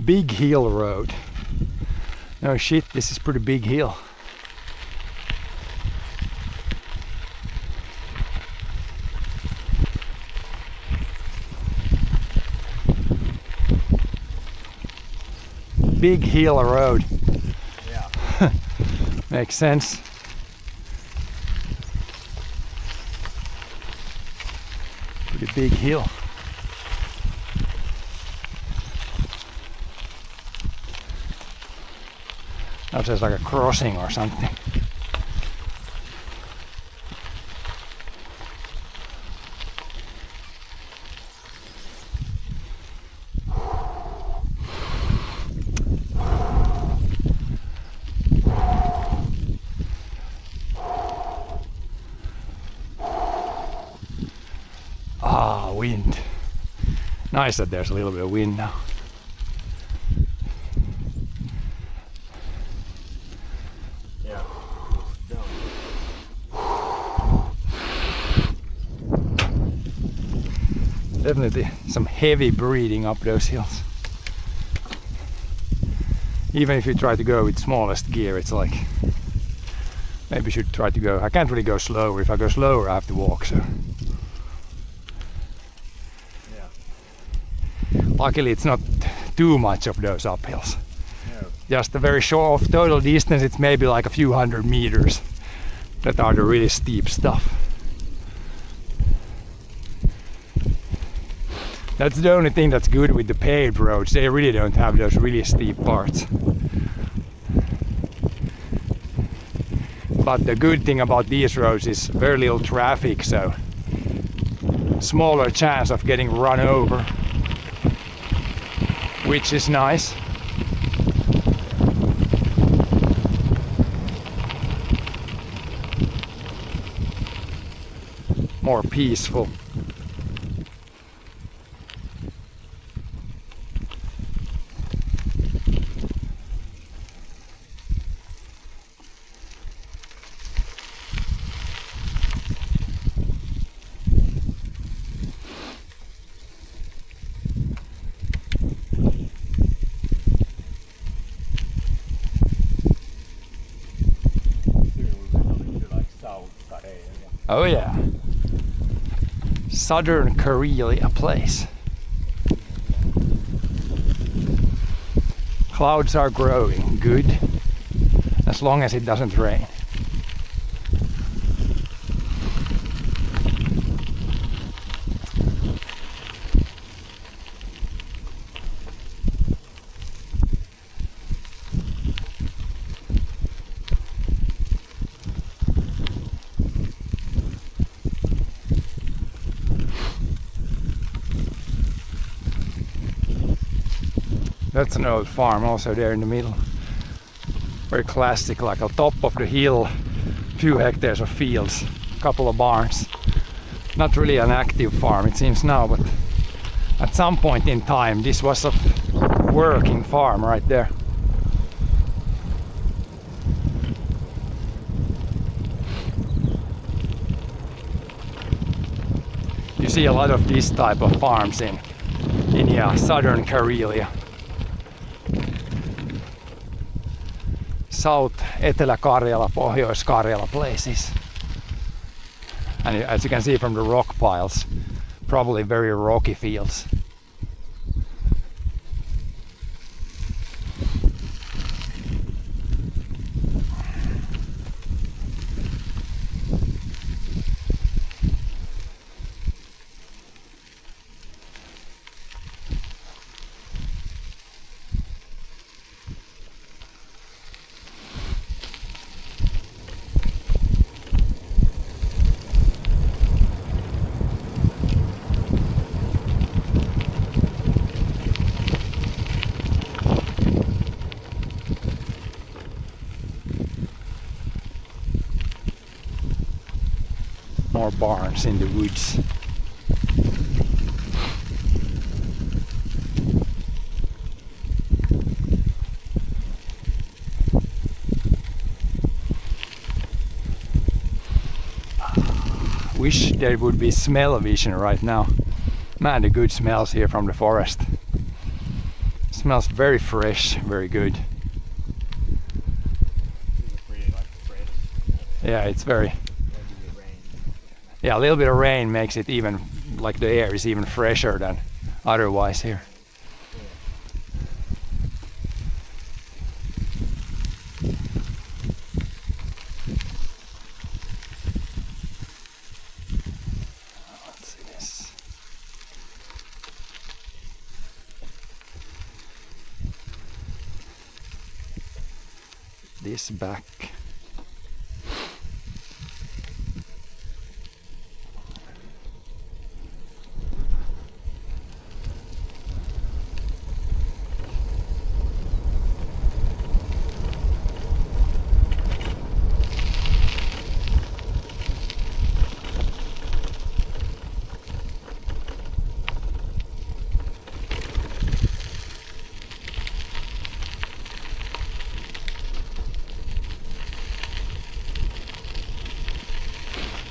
Big Hill Road. No shit, this is pretty big hill. Big Hill Road. Yeah. Makes sense. Pretty big hill. That says like a crossing or something. Ah, wind. Nice that there's a little bit of wind now. Yeah. Down. Definitely some heavy breathing up those hills. Even if you try to go with smallest gear, it's like maybe you should try to go. I can't really go slower. If I go slower, I have to walk. So Yeah. luckily, it's not too much of those uphills. No. Just a very short total distance. It's maybe like a few hundred meters that are the really steep stuff. That's the only thing that's good with the paved roads. They really don't have those really steep parts. But the good thing about these roads is very little traffic, so smaller chance of getting run over, which is nice. More peaceful. Oh yeah. Southern Karelia place. Clouds are growing, good. As long as it doesn't rain. That's an old farm also there in the middle. Very classic, like on top of the hill, few hectares of fields, couple of barns. Not really an active farm it seems now, but at some point in time this was a working farm right there. You see a lot of this type of farms in southern Karelia. South, Etelä-Karjala, Pohjois-Karjala places. And as you can see from the rock piles, probably very rocky fields. More barns in the woods. Wish there would be smell vision right now. Man, the good smells here from the forest. Smells very fresh, very good. Yeah, it's very... Yeah, a little bit of rain makes it even, like the air is even fresher than otherwise here. Let's see this. This back.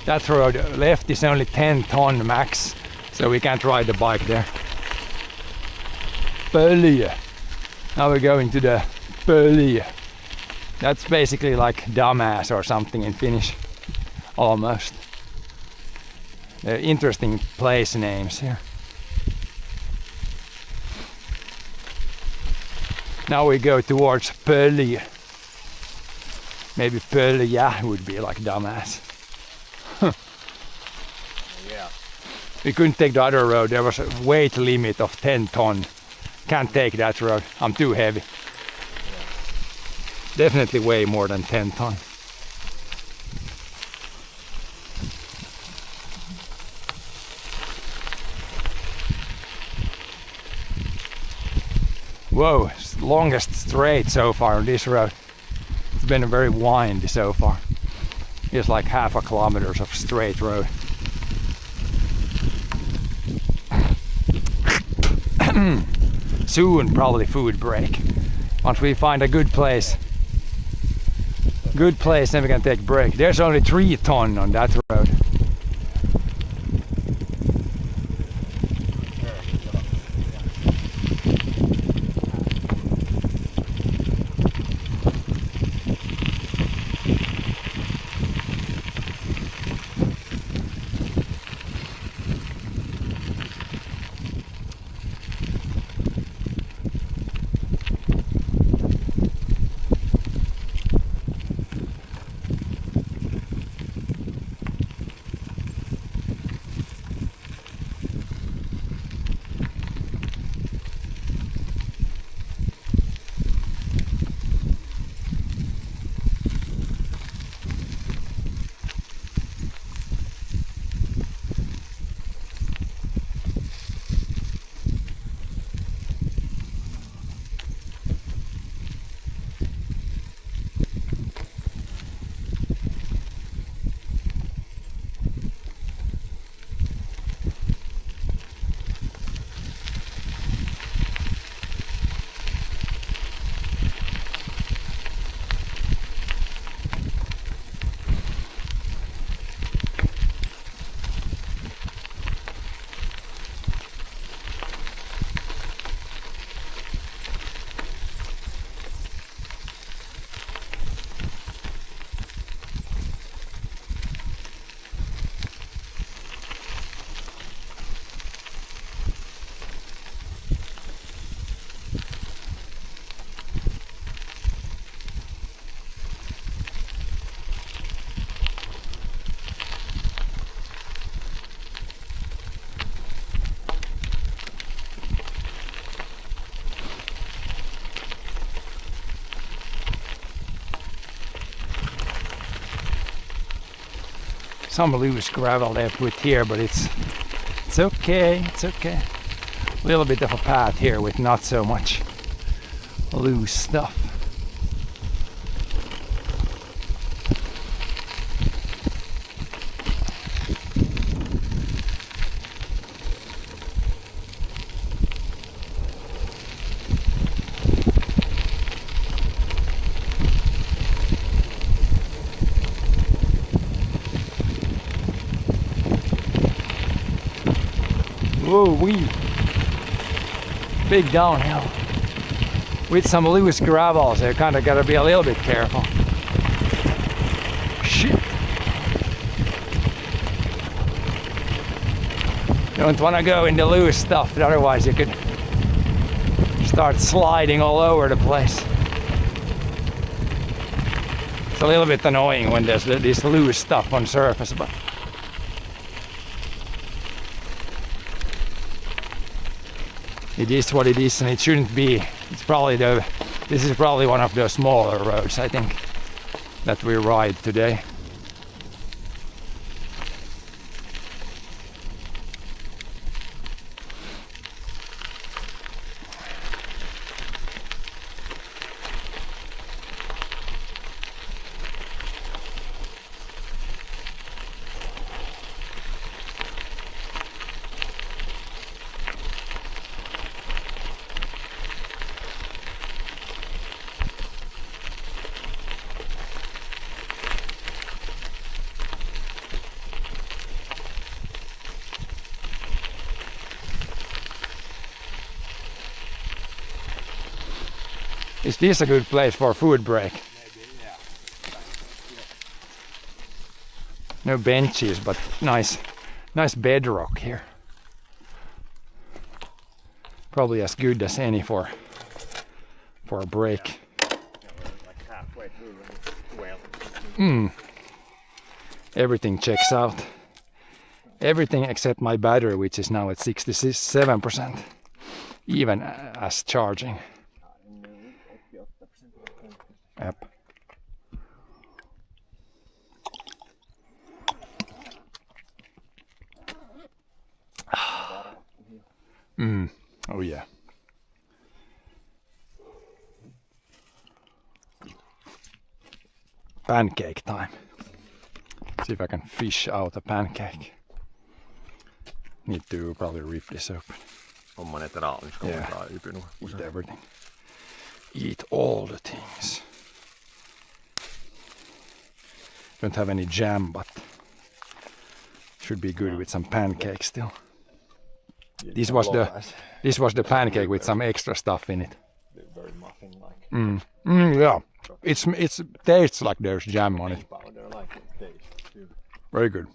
That road left is only 10 ton max, so we can't ride the bike there. Pölje. Now we're going to the Pölje. That's basically like dumbass or something in Finnish. Almost. They're interesting place names here. Now we go towards Pölje. Maybe Pölja would be like dumbass. Yeah. We couldn't take the other road. There was a weight limit of 10 ton. Can't take that road. I'm too heavy. Yeah. Definitely way more than 10 ton. Whoa, it's the longest straight so far on this road. It's been very windy so far. It's like half a kilometer of straight road. Soon probably food break. Once we find a good place, then we can take break. There's only 3 ton on that road. some loose gravel they put here, but it's okay. It's okay. A little bit of a path here with not so much loose stuff. Whoa, wee. Big downhill. With some loose gravel, so you kind of gotta be a little bit careful. Shit. Don't wanna go in the loose stuff, otherwise you could start sliding all over the place. It's a little bit annoying when there's this loose stuff on surface, but it is what it is, and it shouldn't be. This is probably one of the smaller roads, I think, that we ride today. Is this a good place for a food break? Maybe, yeah. No benches, but nice bedrock here. Probably as good as any for a break. Yeah, we're like halfway through and well. Everything checks out. Everything except my battery, which is now at 67%, even as charging. Yep. Oh yeah. Pancake time. See if I can fish out a pancake. Need to probably rip this open. Homma näitä raunissa, kun Yeah. saa ypinut. Eat everything. Eat all the things. Don't have any jam, but should be good with some pancake still. This was the pancake with some extra stuff in it. Very muffin like. Yeah, it's tastes like there's jam on it. Powder like it tastes too. Very good.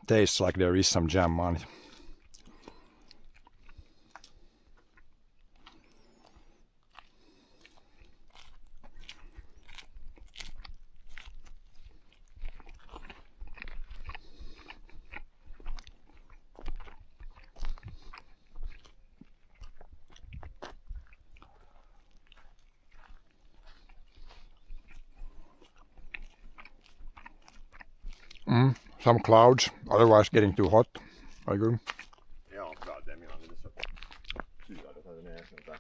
Tastes like there is some jam on it. Some clouds, otherwise getting too hot. Very good. Joo, bra. Det är mina lite så syrade så den är sånt där.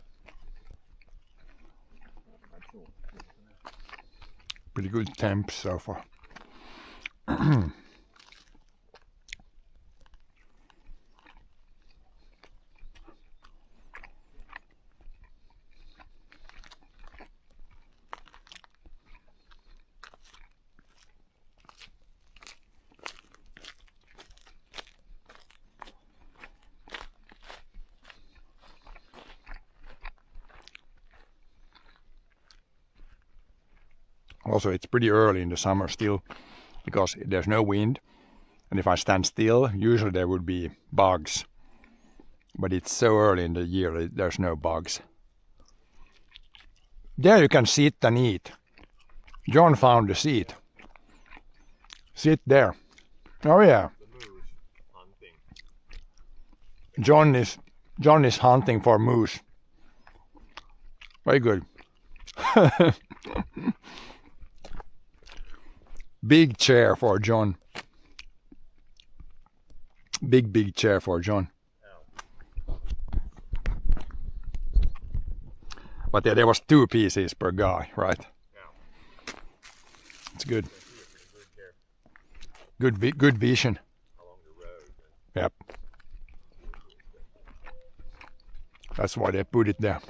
Pretty good temps so far. Also, it's pretty early in the summer still, because there's no wind, and if I stand still, usually there would be bugs, but it's so early in the year that there's no bugs. There you can sit and eat. John found a seat. Sit there. Oh yeah. John is hunting for moose. Very good. Big chair for John. Big chair for John. But yeah, there was 2 pieces per guy, right? Yeah. It's good. Good vision. Along the road. Yep. That's why they put it there.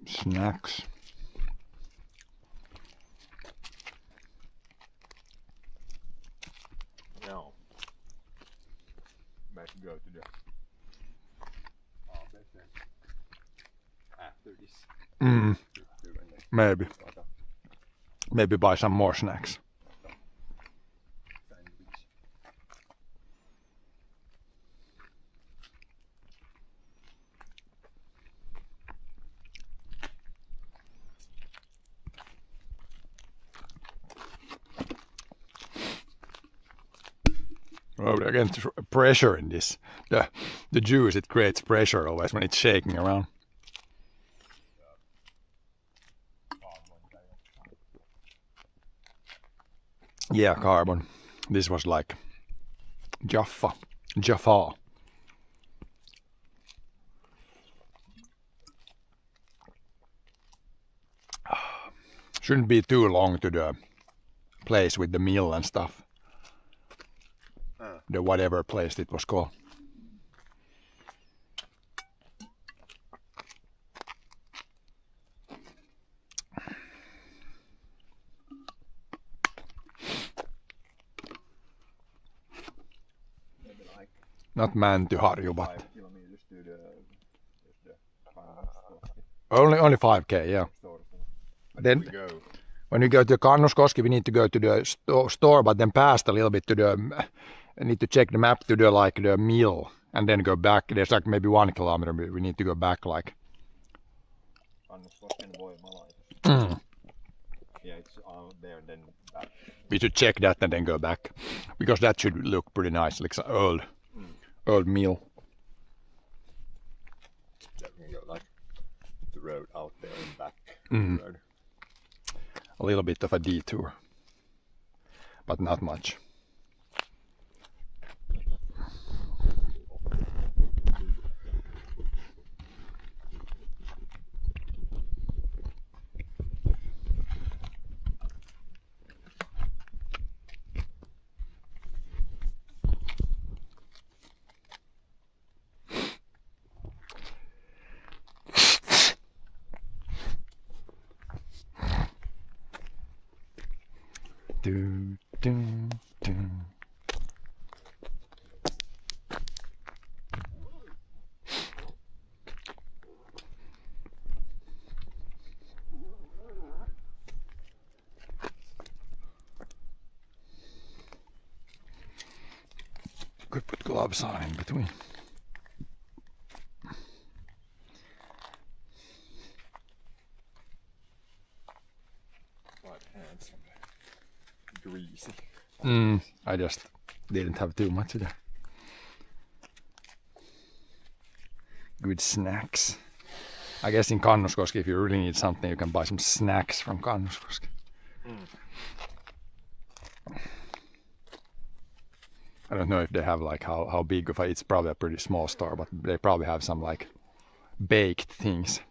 Snacks. No. Might go to the. After this. Maybe. Maybe buy some more snacks. Sandwich. Oh, again, pressure in this. The juice, it creates pressure always when it's shaking around. Yeah, carbon. This was like Jaffa. Shouldn't be too long to the place with the mill and stuff. The whatever place it was called. Maybe like Not Mäntyharju, but 5 kilometers to the Kannuskoski only 5k, yeah. store. Then We go. when we go to Kannuskoski, we need to go to the store, but then past a little bit to the. I need to check the map to the mill and then go back. There's like maybe 1 kilometer. We need to go back like. Kannuskosken voimalaitos. Yeah, it's there then back. We should check that and then go back, because that should look pretty nice, like some old mill. Yeah, we can go like the road out there and back. The road. A little bit of a detour, but not much. Do, do, do. Could put gloves on in between. Quite handsome. Greasy. I just didn't have too much of that. Good snacks. I guess in Kannuskoski, if you really need something, you can buy some snacks from Kannuskoski. I don't know if they have like how big of a. It's probably a pretty small store, but they probably have some like baked things.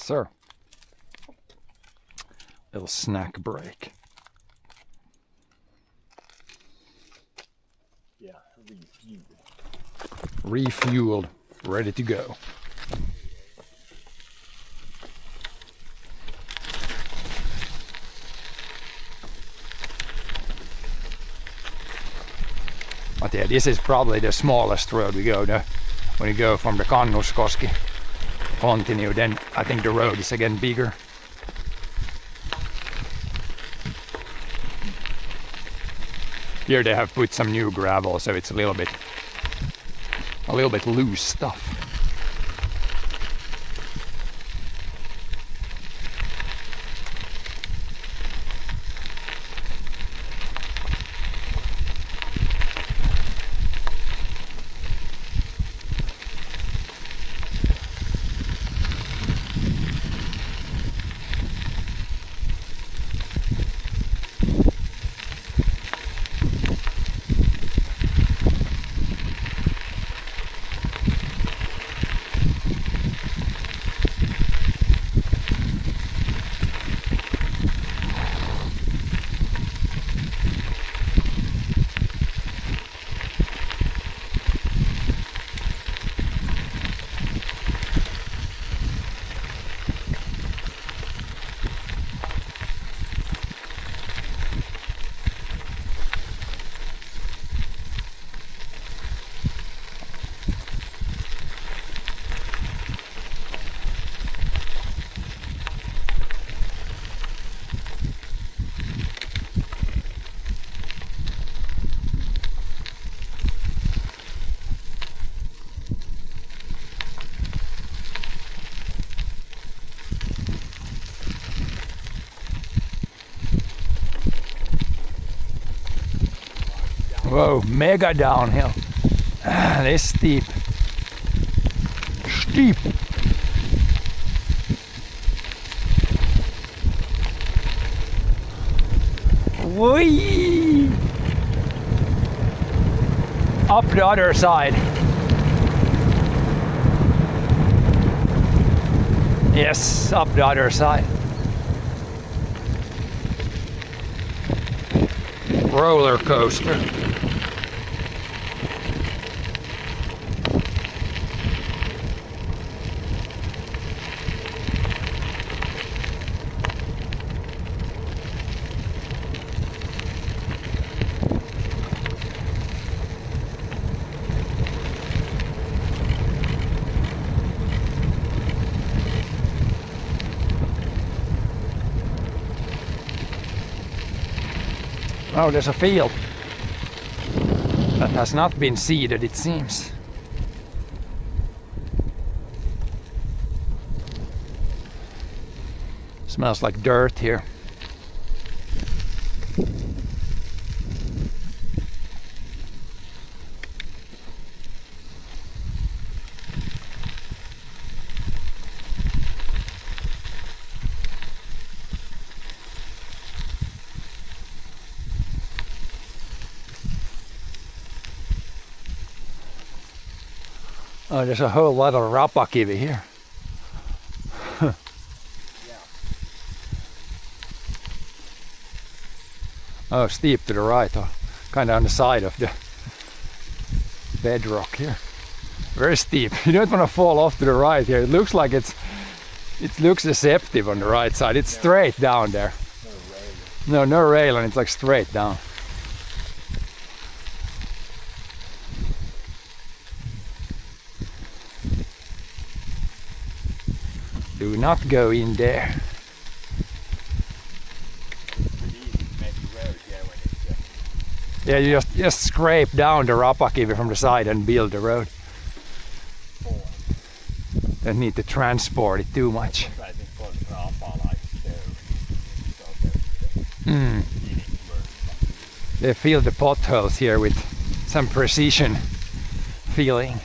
sir. Little snack break. Yeah, Refueled, ready to go. But yeah, this is probably the smallest road we go to. When you go from the Kannuskoski, continue, then I think the road is again bigger. Here they have put some new gravel, so it's a little bit loose stuff. Whoa, mega downhill. This steep. Steep. Whee! Up the other side. Yes, up the other side. Roller coaster. Oh, there's a field that has not been seeded, it seems. Smells like dirt here. Oh, there's a whole lot of rapakivi here. Oh, steep to the right, kind of on the side of the bedrock here. Very steep. You don't want to fall off to the right here. It looks like it looks deceptive on the right side. It's straight down there. No rail, and it's like straight down. Do not go in there. Yeah, you just scrape down the rapakivi from the side and build the road. Don't need to transport it too much. They fill the potholes here with some precision filling.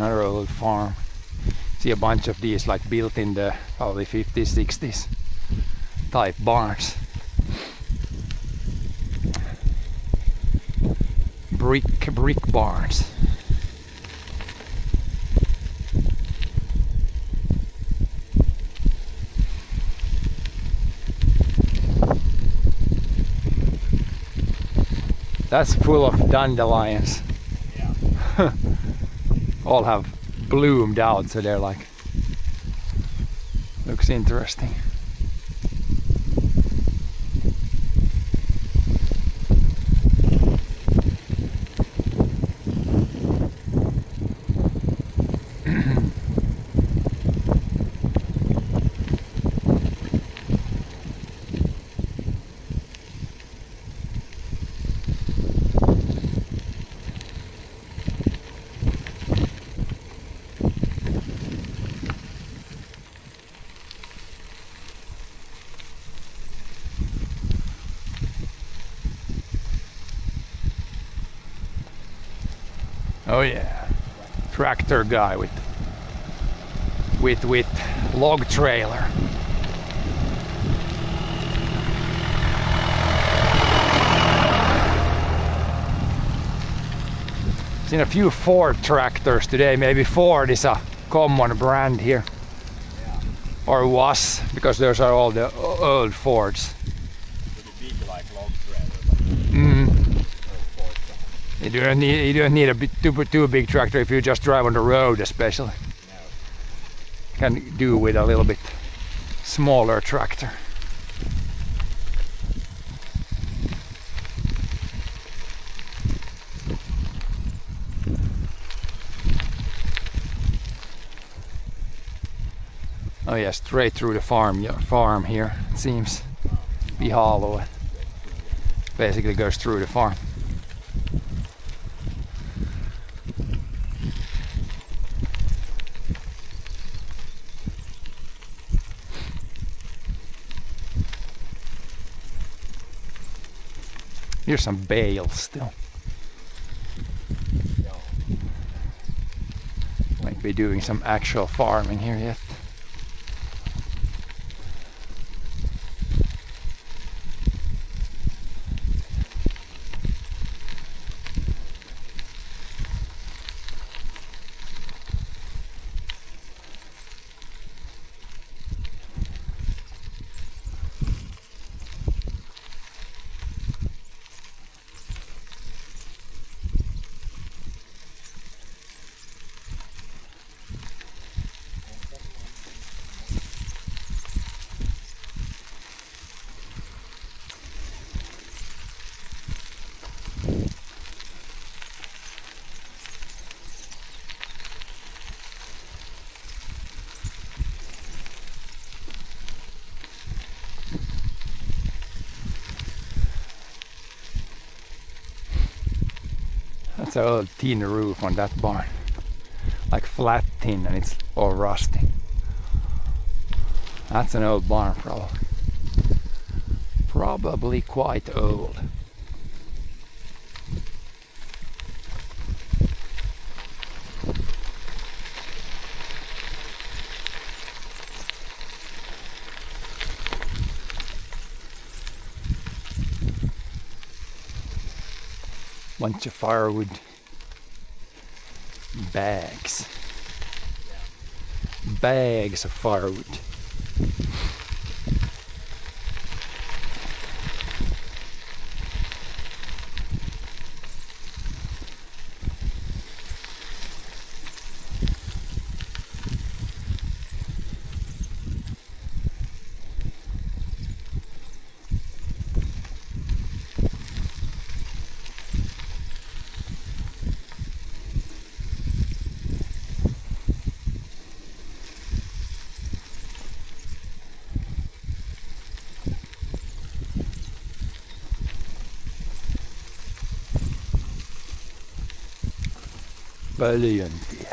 Another old farm. See a bunch of these like built in the probably 50s, 60s type barns. Brick barns. That's full of dandelions. Yeah. All have bloomed out, so they're like, looks interesting. Oh yeah, tractor guy with log trailer. Seen a few Ford tractors today. Maybe Ford is a common brand here, or was, because those are all the old Fords. Pretty big like log trailer. You don't need a too big tractor if you just drive on the road, especially. No. Can do with a little bit smaller tractor. Oh yeah, straight through the farm here, it seems. Be hollow. Basically goes through the farm. Here's some bales still. Might be doing some actual farming here yet. That's an old tin roof on that barn. Like flat tin, and it's all rusty. That's an old barn probably. Probably quite old. Bunch of firewood bags. Bags of firewood. Paljontie.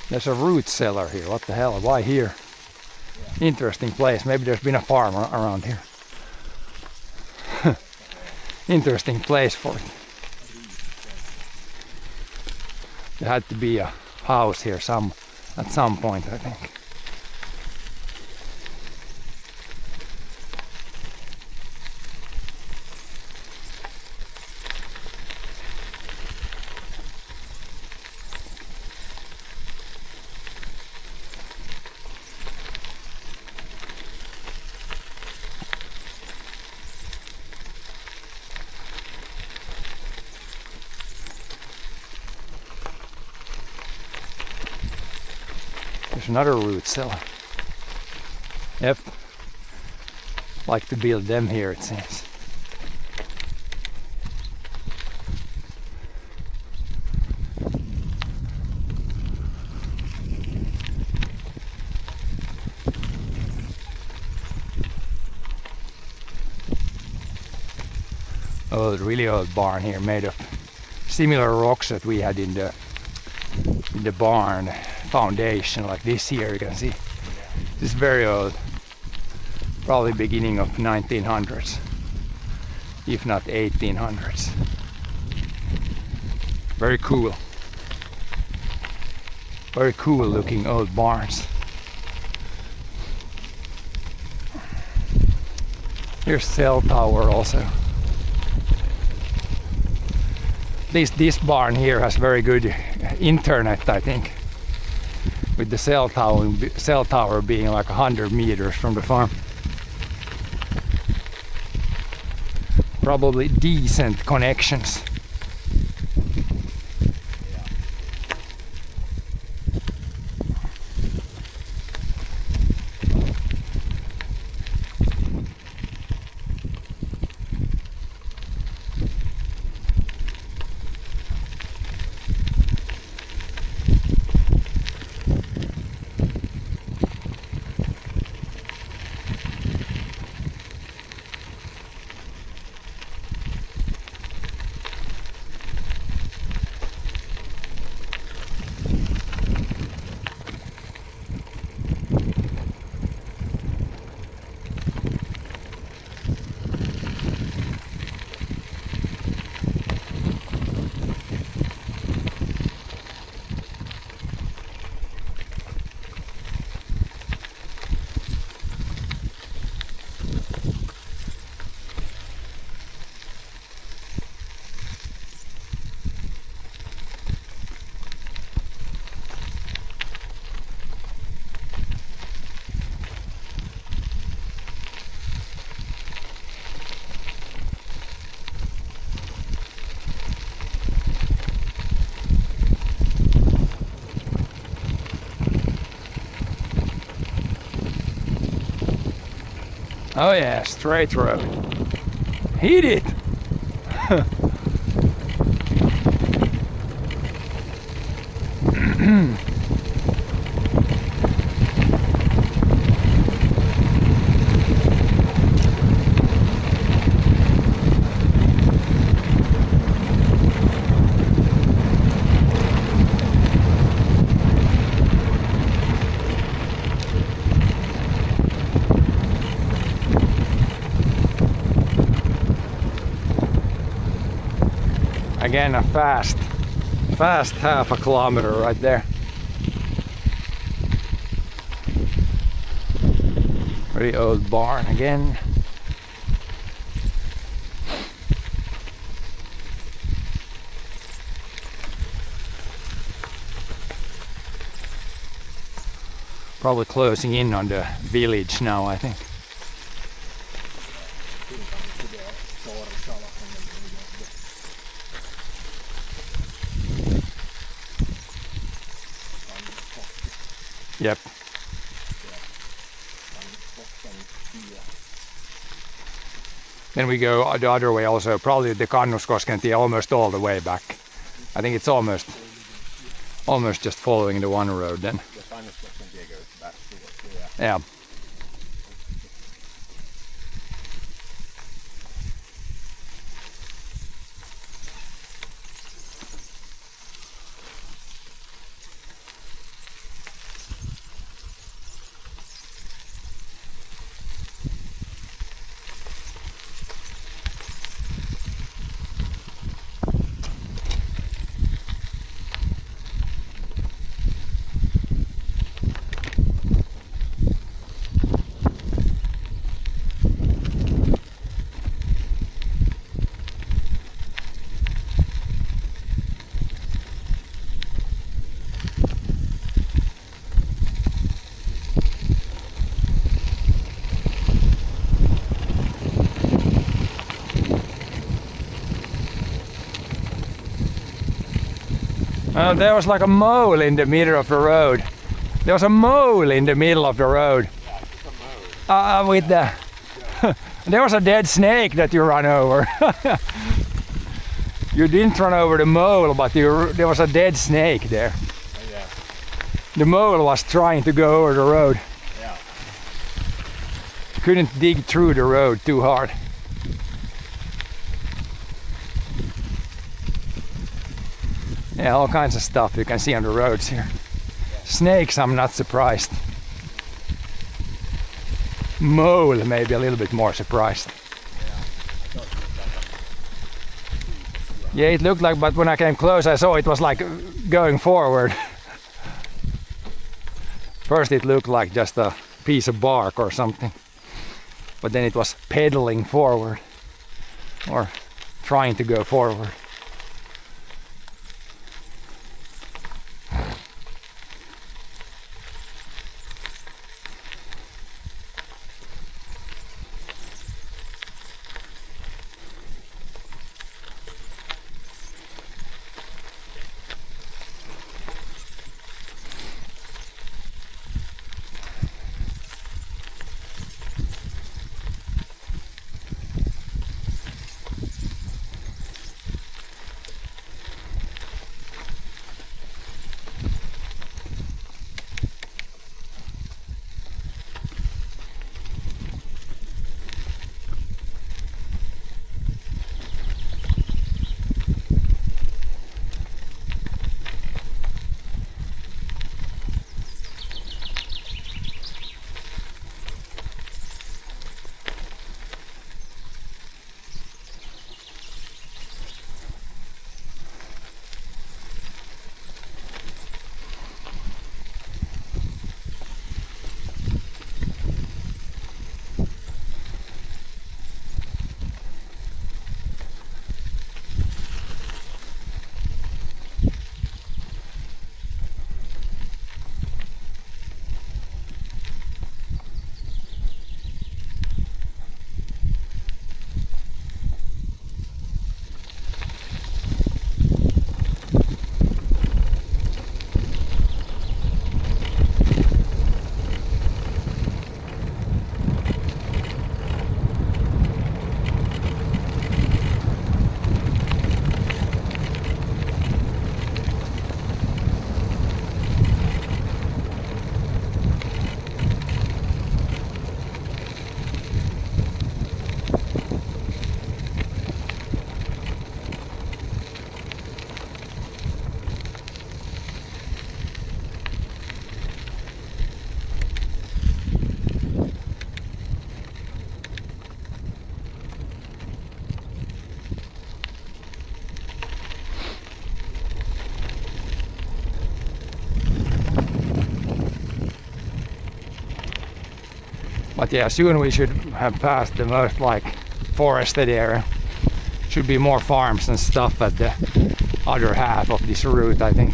There's a root cellar here. What the hell? Why here? Yeah. Interesting place. Maybe there's been a farm around here. interesting place for it. There had to be a house here at some point, I think. There's another root cellar. Yep. Like to build them here, it seems. Old, really old barn here, made of similar rocks that we had in the barn foundation, like this here you can see. This is very old, probably beginning of 1900s, if not 1800s. Very cool. Very cool looking old barns. Here's cell tower also. This barn here has very good internet, I think, with the cell tower being like 100 meters from the farm. Probably decent connections. Oh yeah, straight road. Hit it! Again, a fast half a kilometer right there. Very old barn again. Probably closing in on the village now, I think. Yep. Then we go the other way also, probably the Kannuskosken tie almost all the way back. I think it's almost just following the one road then. Yeah. There was like a mole in the middle of the road. There was a mole in the middle of the road. Yeah, it's a mode. With the there was a dead snake that you ran over. You didn't run over the mole, but there was a dead snake there. Yeah. The mole was trying to go over the road. Yeah. Couldn't dig through the road too hard. Yeah, all kinds of stuff you can see on the roads here. Snakes, I'm not surprised. Mole, maybe a little bit more surprised. Yeah, it looked like, but when I came close, I saw it was like going forward. First, it looked like just a piece of bark or something, but then it was pedaling forward or trying to go forward. But yeah, soon we should have passed the most like forested area. Should be more farms and stuff at the other half of this route, I think.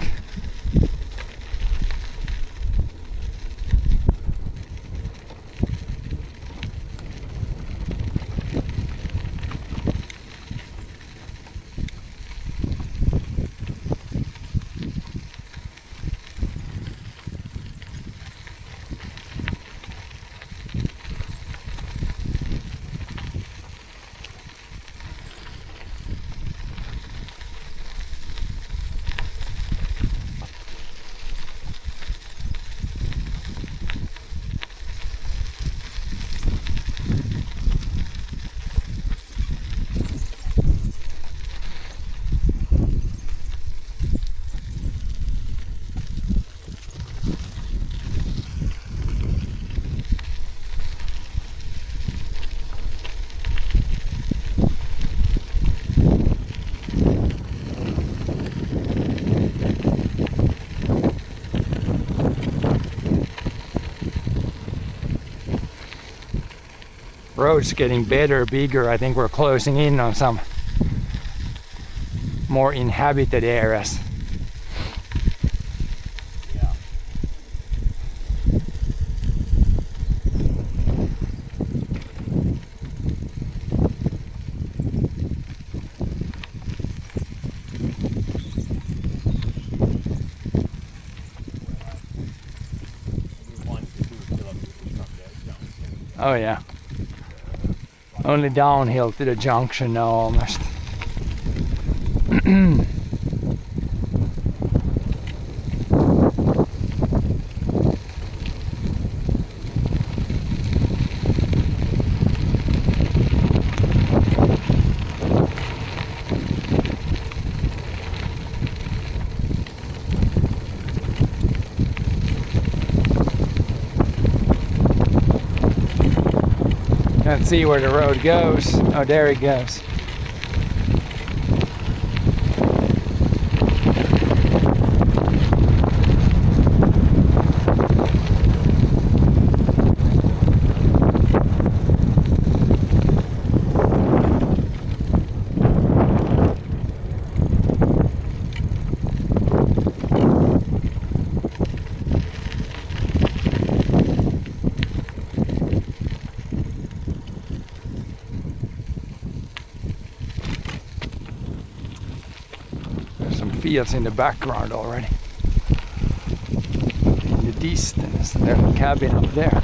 Road's getting better, bigger. I think we're closing in on some more inhabited areas. Oh yeah. Only downhill to the junction now almost. Can't see where the road goes. Oh, there it goes. Fields in the background already. In the distance, there's a cabin up there.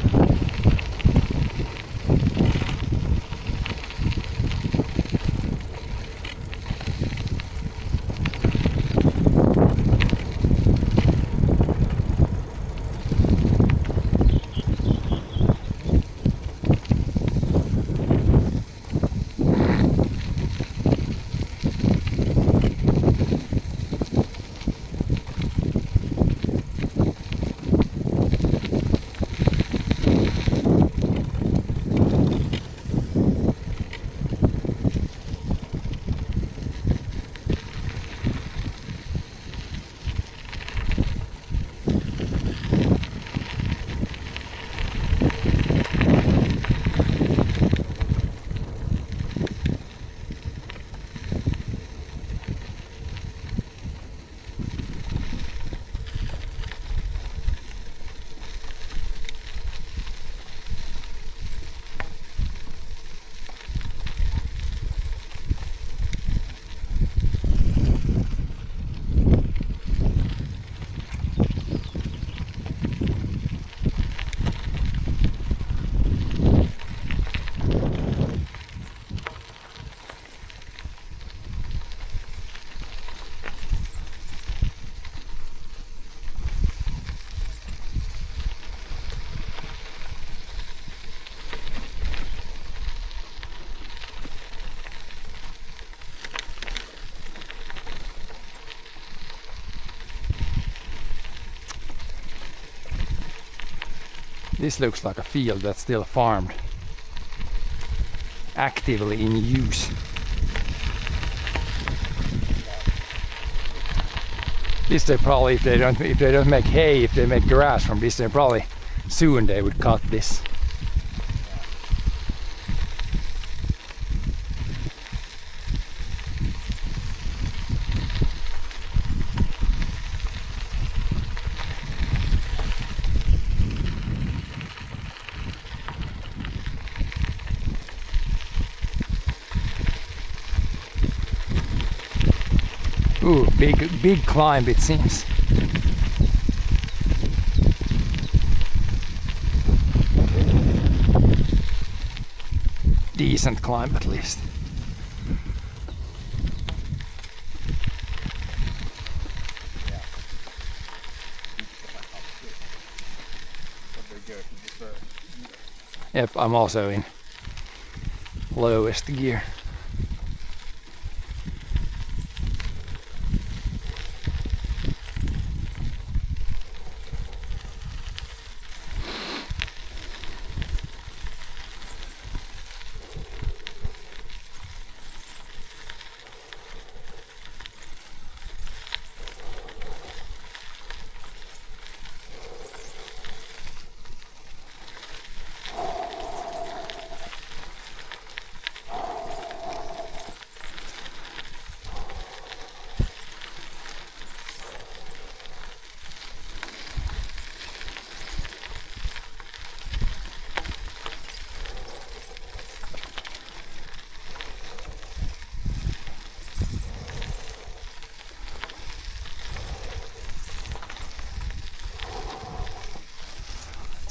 This looks like a field that's still farmed, actively in use. This they probably, if they don't make hay, if they make grass from this, they probably soon they would cut this. Ooh, big climb it seems. Decent climb at least. Yep, I'm also in lowest gear.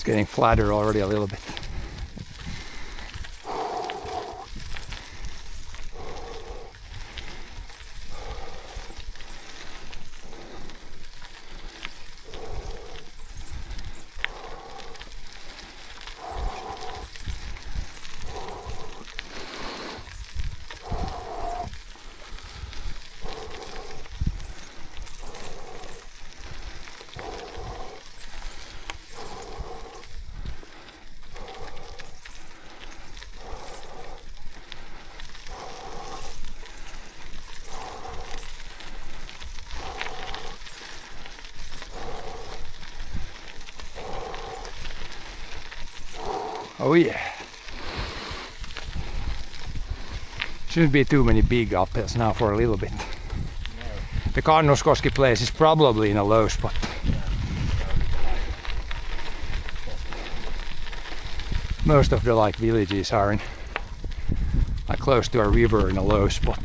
Getting flatter already a little bit. Oh yeah. Shouldn't be too many big uphills now for a little bit. The Kannuskoski place is probably in a low spot. Most of the like villages are in like close to a river in a low spot.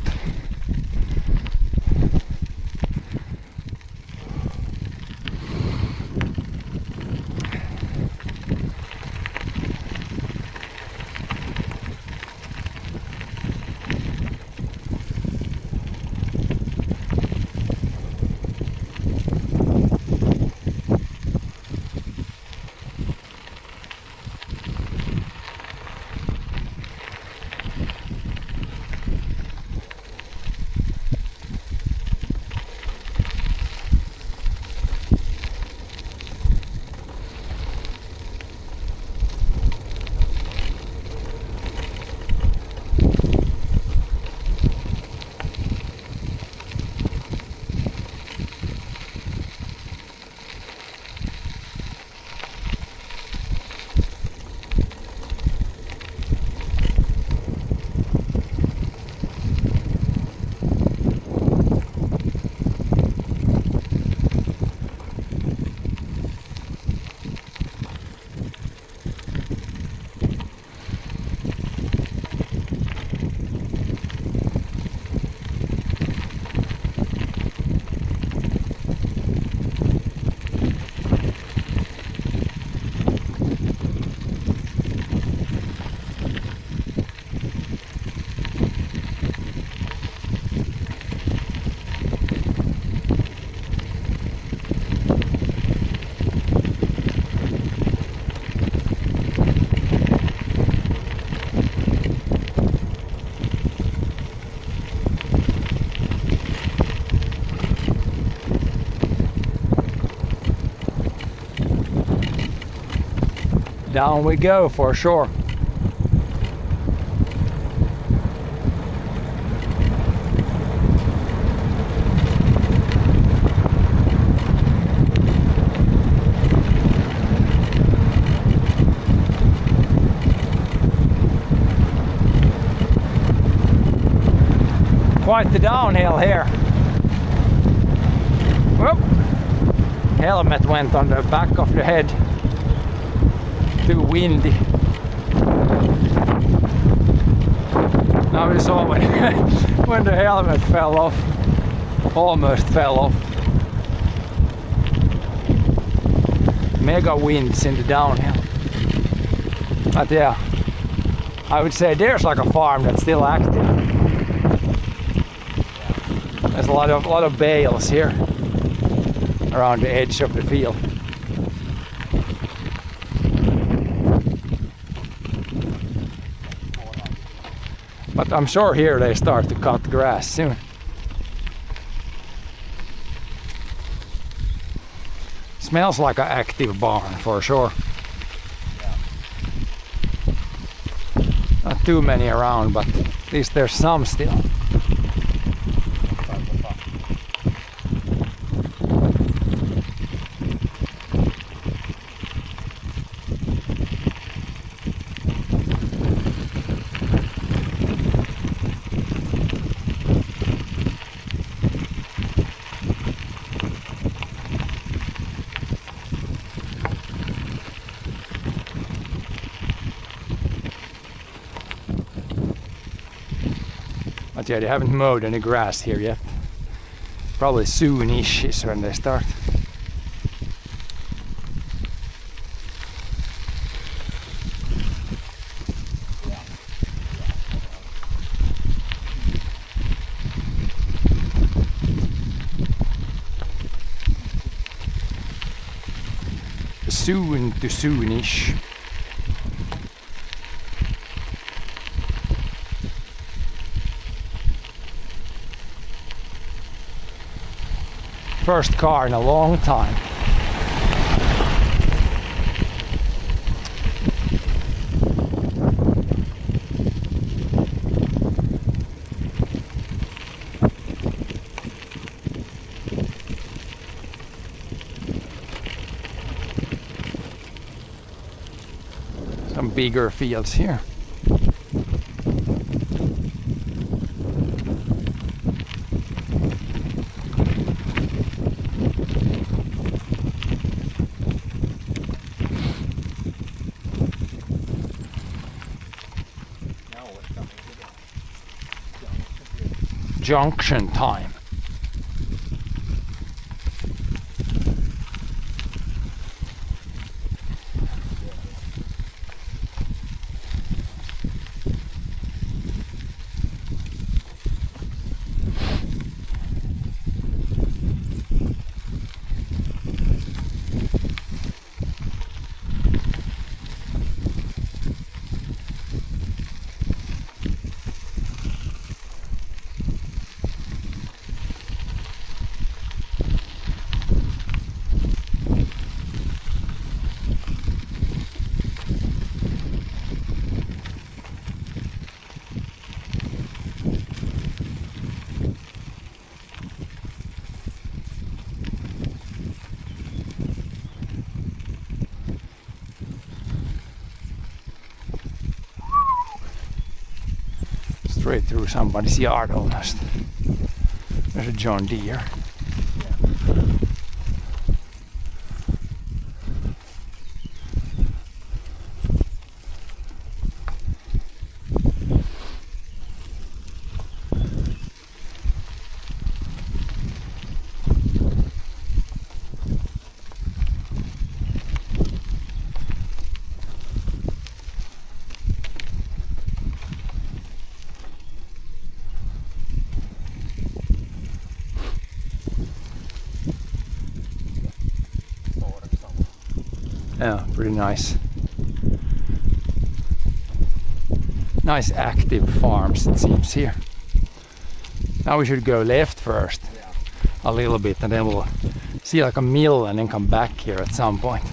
Down we go for sure. Quite the downhill here. Whoop. Helmet went on the back of the head. Too windy. Now we saw when the helmet fell off, almost fell off. Mega winds in the downhill. But yeah, I would say there's like a farm that's still active. There's a lot of bales here around the edge of the field. But I'm sure here they start to cut grass soon. Smells like an active barn for sure. Not too many around, but at least there's some still. But yeah, they haven't mowed any grass here yet. Probably soon-ish is when they start. Soon to soon-ish. First car in a long time. Some bigger fields here. Now we're coming to the Junction time. Straight through somebody's yard almost. There's a John Deere. Yeah, pretty nice. Nice active farms it seems here. Now we should go left first a little bit and then we'll see like a mill and then come back here at some point.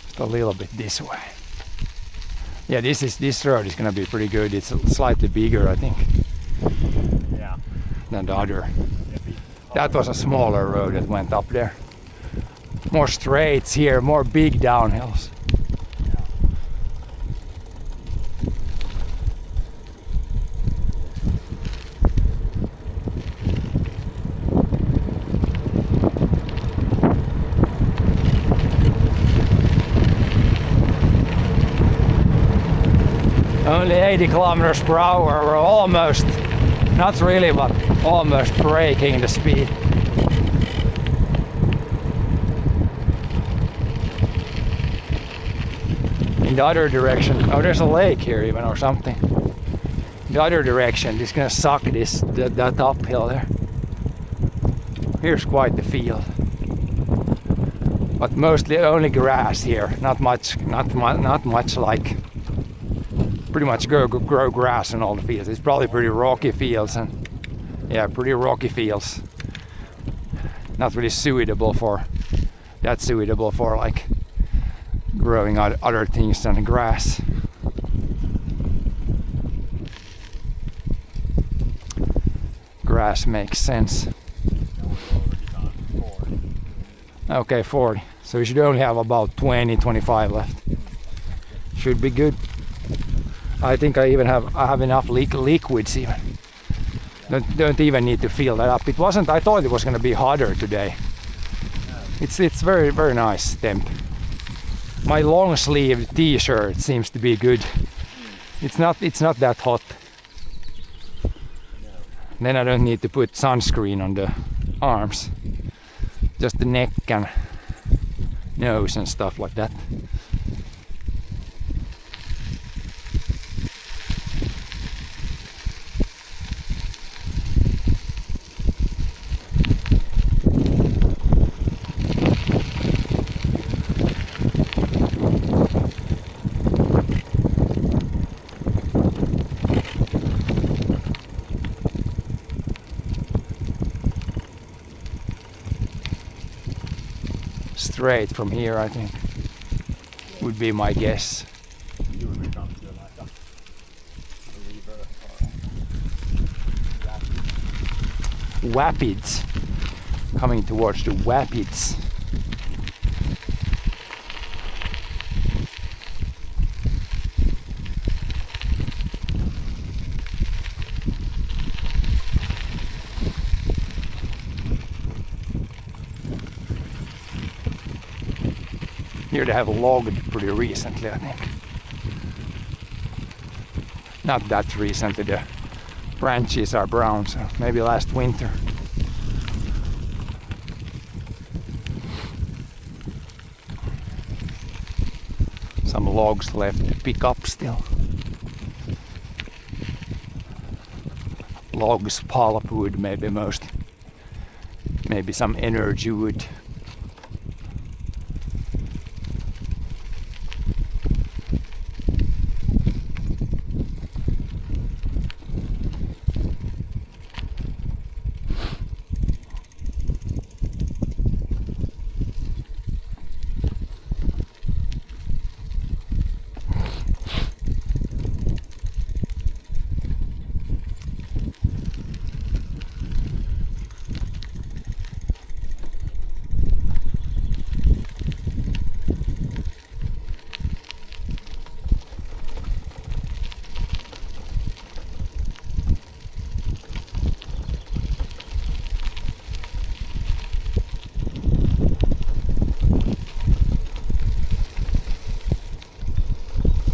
Just a little bit this way. Yeah, this road is gonna be pretty good. It's slightly bigger I think than the other. That was a smaller road that went up there. More straights here, more big downhills. Only 80 kilometers per hour, we're almost, not really, but almost breaking the speed. In the other direction, oh there's a lake here even or something. In the other direction, it's gonna suck that uphill there. Here's quite the field. But mostly only grass here, not much like, pretty much grow grass in all the fields. It's probably pretty rocky fields and yeah, pretty rocky fields. Not really suitable for like growing other things than grass. Grass makes sense. Okay, 40. So we should only have about 20-25 left. Should be good. I think I have enough liquids even. Don't even need to fill that up. It wasn't. I thought it was going to be hotter today. It's very very nice temp. My long sleeve T-shirt seems to be good. It's not that hot. Then I don't need to put sunscreen on the arms. Just the neck and nose and stuff like that. Straight from here, I think, would be my guess. Wapids, coming towards the Wapids. Here they have logged pretty recently, I think. Not that recently, the branches are brown, so maybe last winter. Some logs left to pick up still. Logs, pulpwood maybe most. Maybe some energy wood.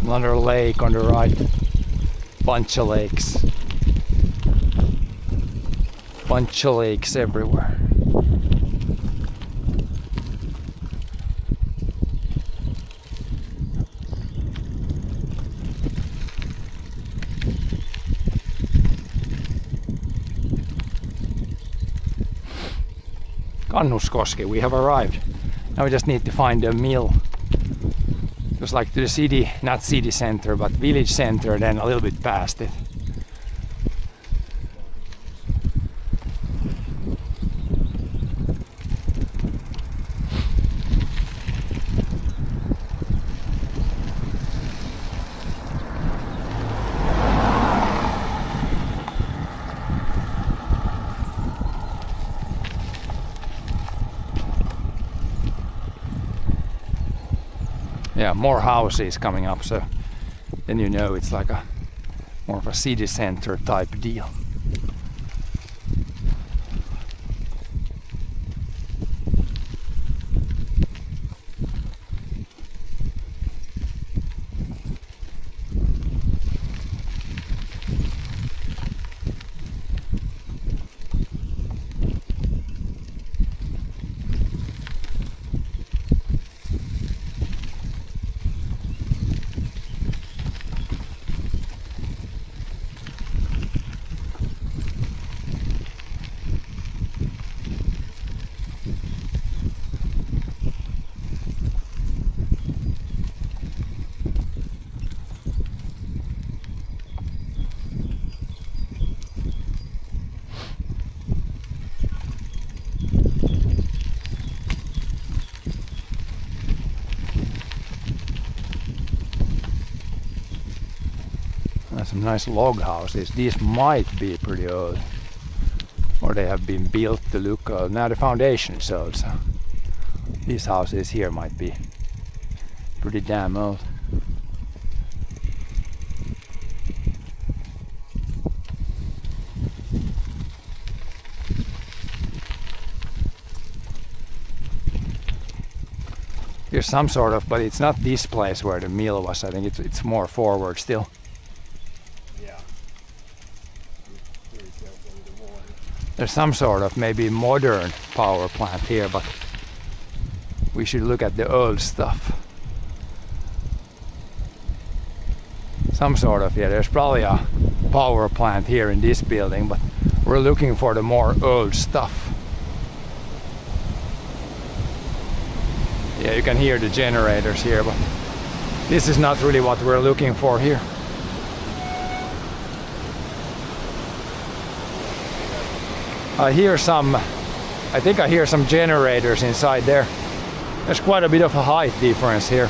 Another lake on the right. Bunch of lakes. Bunch of lakes everywhere. Kannuskoski, we have arrived. Now we just need to find a mill. Just like to the city, not city center, but village center, then a little bit past it. Yeah, more houses coming up, so then you know it's like a more of a city center type deal. Some nice log houses. These might be pretty old, or they have been built to look old. Now the foundation is old, so these houses here might be pretty damn old. Here's some sort of, but it's not this place where the mill was. I think it's more forward still. There's some sort of maybe modern power plant here, but we should look at the old stuff. Some sort of, yeah, there's probably a power plant here in this building, but we're looking for the more old stuff. Yeah, you can hear the generators here, but this is not really what we're looking for here. I think I hear some generators inside there. There's quite a bit of a height difference here.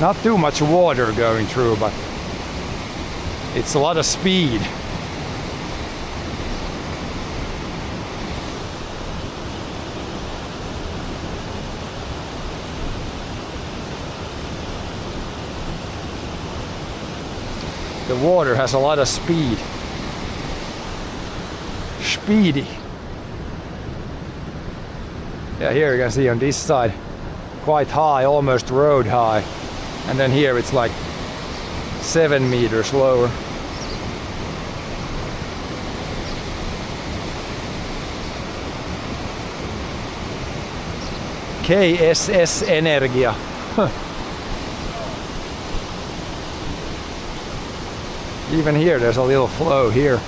Not too much water going through, but it's a lot of speed. The water has a lot of speed. Speedy. Yeah, here you can see on this side quite high, almost road high. And then here it's like 7 meters lower. KSS Energia. Huh. Even here there's a little flow here.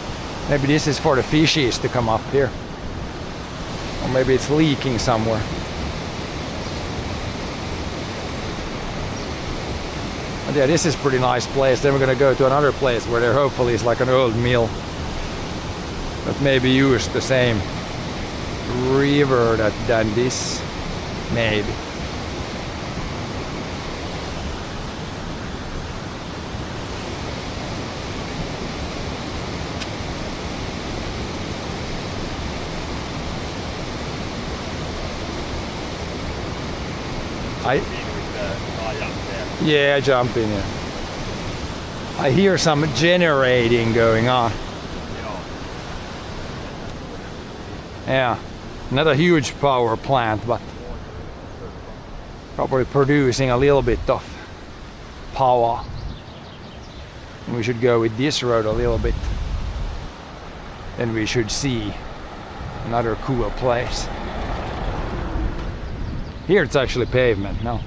Maybe this is for the fishies to come up here. Or maybe it's leaking somewhere. But yeah, this is pretty nice place. Then we're gonna go to another place where there hopefully is like an old mill that maybe used the same river than this. Maybe. Yeah, I jump in here. I hear some generating going on. Yeah, not a huge power plant, but probably producing a little bit of power. And we should go with this road a little bit. Then we should see another cool place. Here it's actually pavement, no?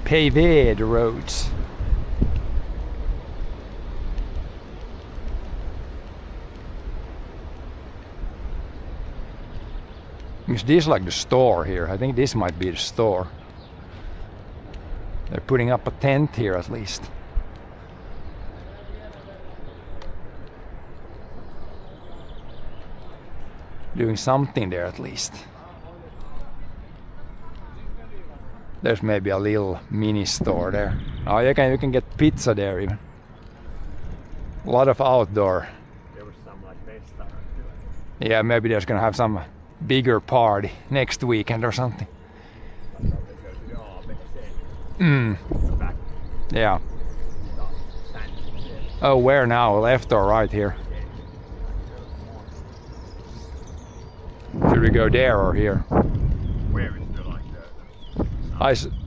Paved roads. Is this like the store here? I think this might be the store. They're putting up a tent here at least. Doing something there at least. There's maybe a little mini store there. Oh, you can get pizza there even. A lot of outdoor. There was some like restaurant. Yeah, maybe there's gonna have some bigger party next weekend or something. Back. Yeah. Oh, where now? Left or right here? Should we go there or here? Where is the like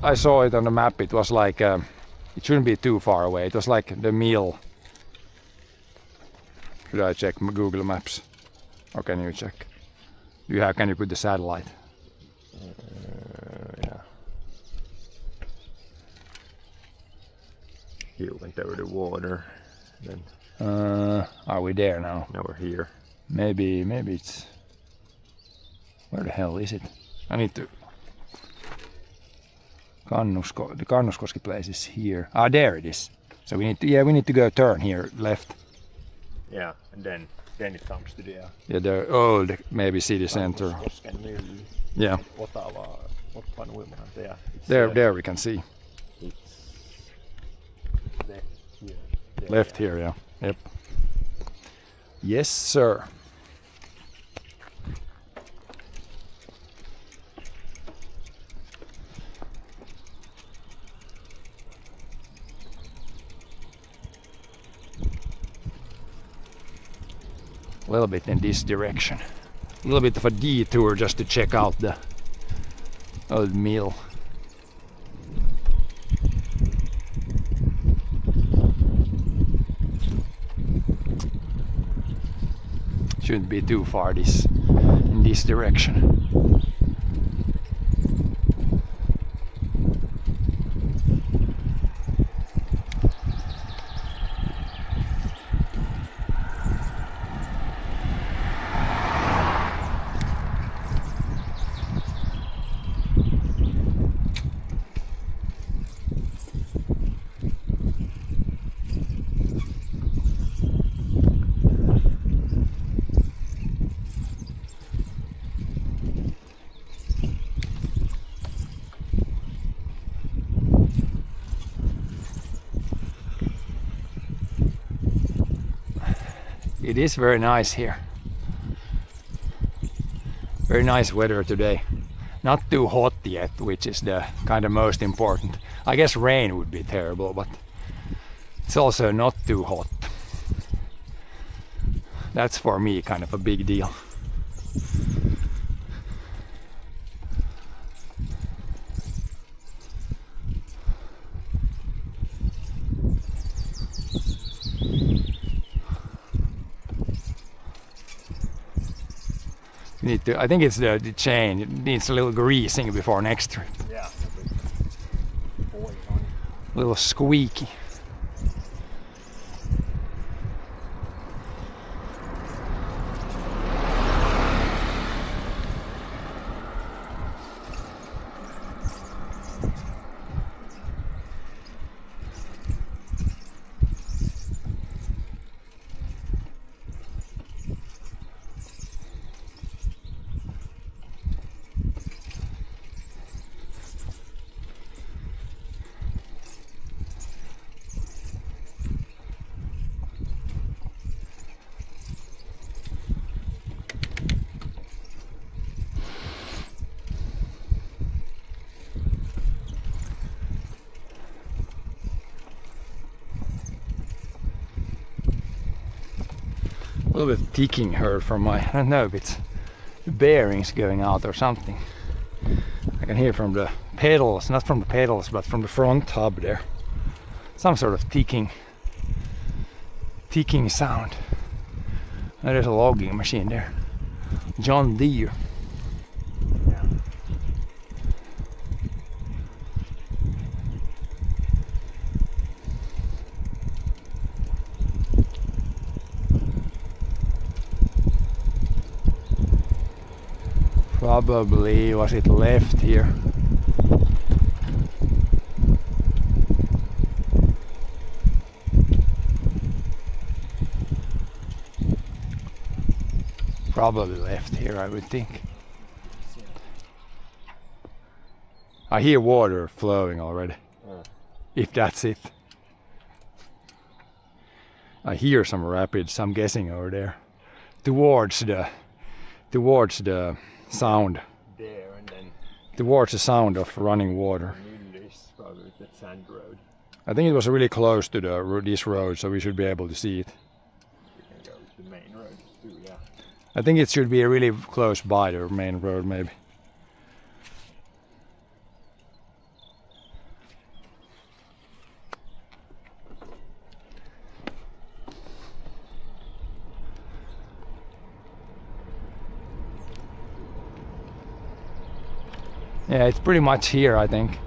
I saw it on the map. It was like it shouldn't be too far away. It was like the mill. Should I check Google Maps? Or can you check? Can you put the satellite? yeah. He went over the water. Then Are we there now? now we're here. Maybe it's. Where the hell is it? I need to. The Kannuskoski place is here. Ah, there it is. So we need to go turn here left. Yeah, and then it comes to the Yeah, the old maybe city center. Kannuskosken mill. Yeah, Otava, Otvan uimahan. Yeah. It's, there we can see. It's left here. There, Left here, yeah. Yep. Yes, sir. A little bit in this direction. A little bit of a detour just to check out the old mill. Shouldn't be too far in this direction. It is very nice here. Very nice weather today. Not too hot yet, which is the kind of most important. I guess rain would be terrible, but it's also not too hot. That's for me kind of a big deal. Need to. I think it's the chain. It needs a little greasing before next trip. Yeah. Boy on it. A little squeaky. A little bit ticking heard from my, I don't know if it's the bearings going out or something. I can hear from the pedals, not from the pedals, but from the front hub there. Some sort of ticking sound. And there's a logging machine there. John Deere. Yeah. Probably was it left here. Probably left here, I would think. I hear water flowing already. If that's it. I hear some rapids, I'm guessing over there. Towards the sound. There and then Towards the sound of running water. Mylly's probably the sand road. I think it was really close to this road, so we should be able to see it. We can go to the main road too, yeah. I think it should be really close by the main road, maybe. Yeah, it's pretty much here, I think.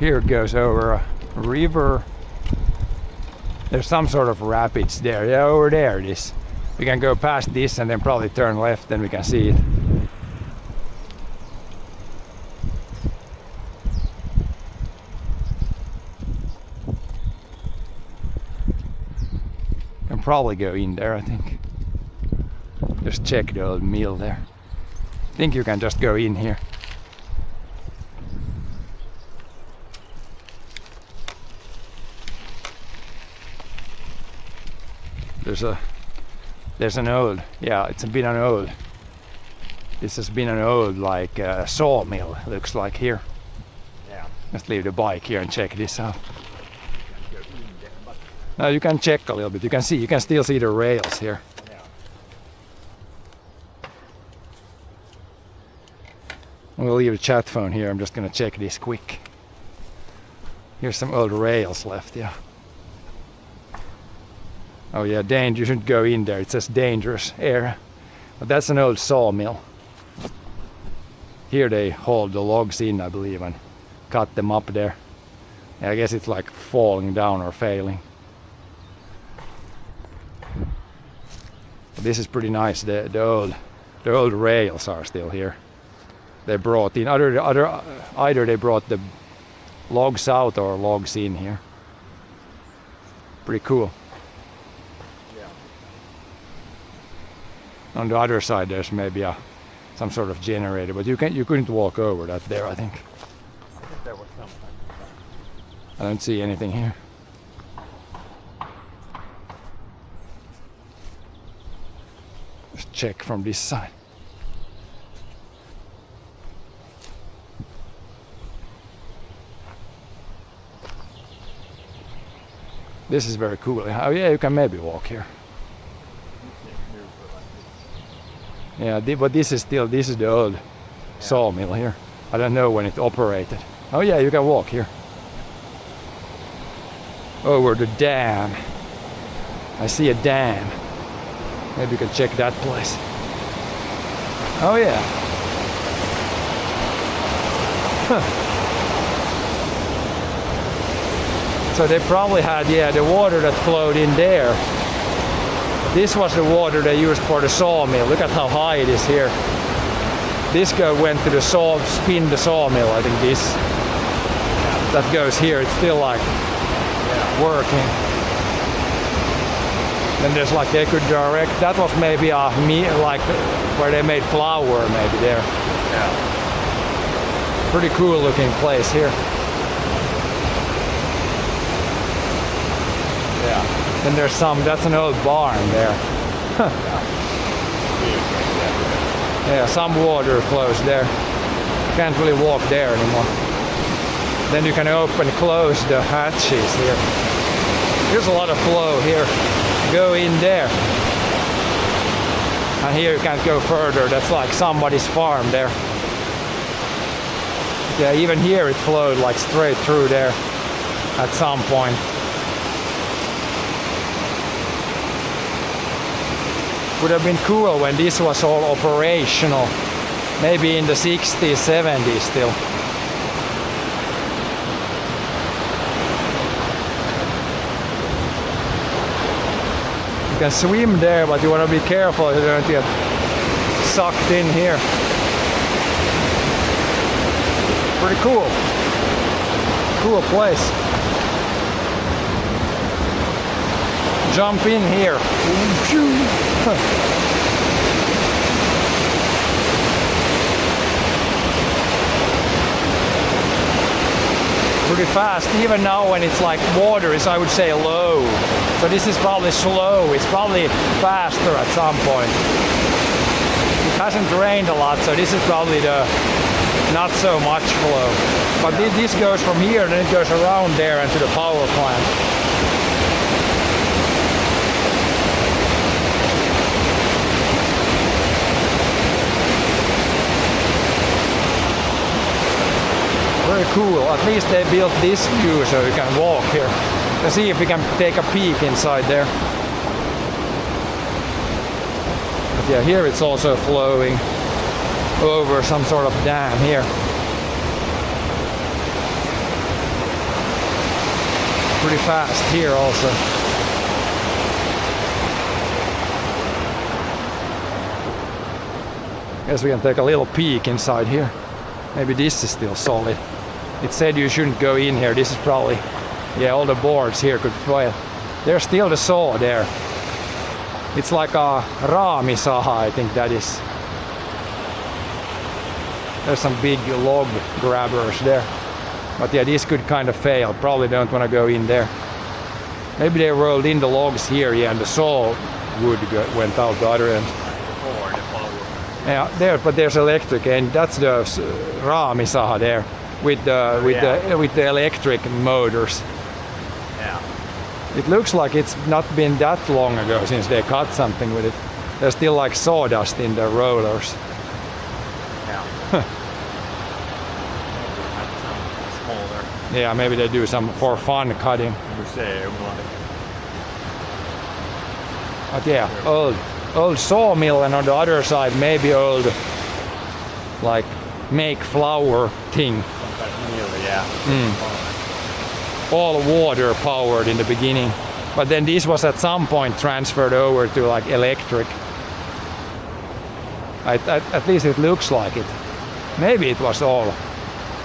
Here it goes over a river. There's some sort of rapids there. Yeah, over there it is. We can go past this and then probably turn left, then we can see it. Can probably go in there, I think. Just check the old mill there. I think you can just go in here. There's an old, yeah, it's been an old. This has been an old like sawmill, looks like here. Yeah. Let's leave the bike here and check this out. Go in there, but Now you can check a little bit. You can still see the rails here. yeah. We'll leave the chat phone here. I'm just gonna check this quick. Here's some old rails left, yeah. Oh yeah, you shouldn't go in there. It says dangerous area. But that's an old sawmill. Here they hauled the logs in, I believe, and cut them up there. Yeah, I guess it's like falling down or failing. But this is pretty nice. The old rails are still here. They brought in either they brought the logs out or logs in here. Pretty cool. Yeah. On the other side there's maybe some sort of generator, but you couldn't walk over that there, I think. I think there was something. I don't see anything here. Let's check from this side. This is very cool. Oh yeah, you can maybe walk here. Yeah, but this is the old sawmill here. I don't know when it operated. Oh yeah, you can walk here. Over the dam. I see a dam. Maybe you can check that place. Oh yeah. So they probably had, yeah, the water that flowed in there. This was the water they used for the sawmill. Look at how high it is here. This went to the spin the sawmill, I think this. That goes here, it's still like working. Then there's like they could direct, that was maybe like where they made flour maybe there. Yeah. Pretty cool looking place here. Yeah. Then there's that's an old barn there. Yeah, some water flows there. Can't really walk there anymore. Then you can open and close the hatches here. There's a lot of flow here. Go in there. And here you can't go further. That's like somebody's farm there. Yeah, even here it flowed like straight through there at some point. Would have been cool when this was all operational. Maybe in the 60s, 70s still. You can swim there, but you want to be careful you don't get sucked in here. Pretty cool. Cool place. Jump in here. Pretty fast, even now when it's like water is, I would say, low. So this is probably slow, it's probably faster at some point. It hasn't rained a lot, so this is probably the not so much flow. But this goes from here, then it goes around there and to the power plant. Very cool. At least they built this view so you can walk here. Let's see if we can take a peek inside there. But yeah, here it's also flowing over some sort of dam here. Pretty fast here also. Guess we can take a little peek inside here. Maybe this is still solid. It said you shouldn't go in here. This is probably, yeah, all the boards here could fail. There's still the saw there. It's like a raamisaha, I think that is. There's some big log grabbers there. But yeah, this could kind of fail. Probably don't want to go in there. Maybe they rolled in the logs here, yeah, and the saw wood went out the other end. Yeah, there, but there's electric, and that's the raamisaha there with the electric motors. Yeah. It looks like it's not been that long ago since they cut something with it. There's still like sawdust in the rollers. Yeah. Smaller. Yeah, maybe they do some for fun cutting. But yeah, old sawmill, and on the other side maybe old like make flour thing. All water powered in the beginning, but then this was at some point transferred over to like electric. At least it looks like it. Maybe it was all.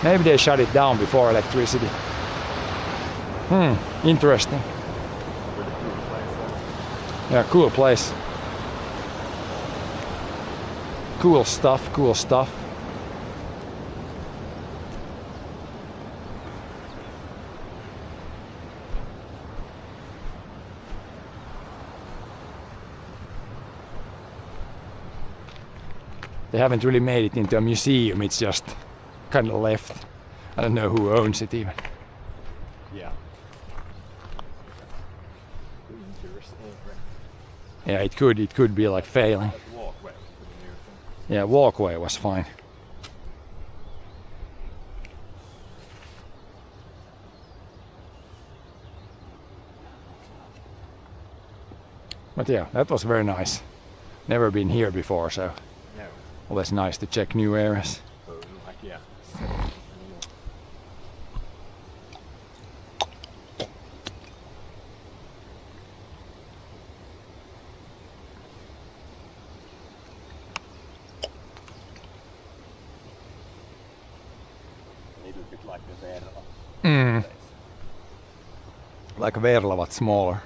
Maybe they shut it down before electricity. Interesting. Yeah, cool place. Cool stuff, cool stuff. They haven't really made it into a museum, it's just kind of left. I don't know who owns it even. Yeah. Yeah, it could be like failing. Yeah, walkway was fine. But yeah, that was very nice. never been here before, so No. always nice to check new areas. So like yeah. I don't know. A little bit like the Verla. Mm. Like Verla, but smaller.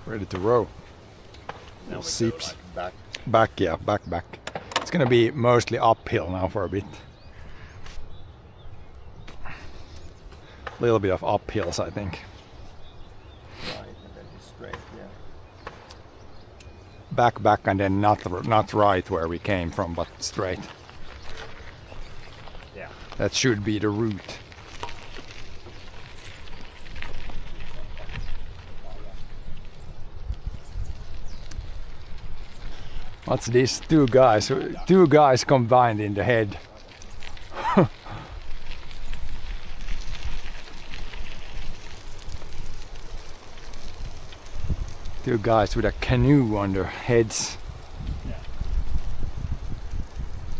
Ready to row. Now we go Seeps. like back. Back, yeah, back. It's gonna be mostly uphill now for a bit. Little bit of uphills, I think. Right, and then straight, yeah. Back, and then not right where we came from, but straight. Yeah. That should be the route. What's this? Two guys combined in the head. Two guys with a canoe on their heads. Yeah.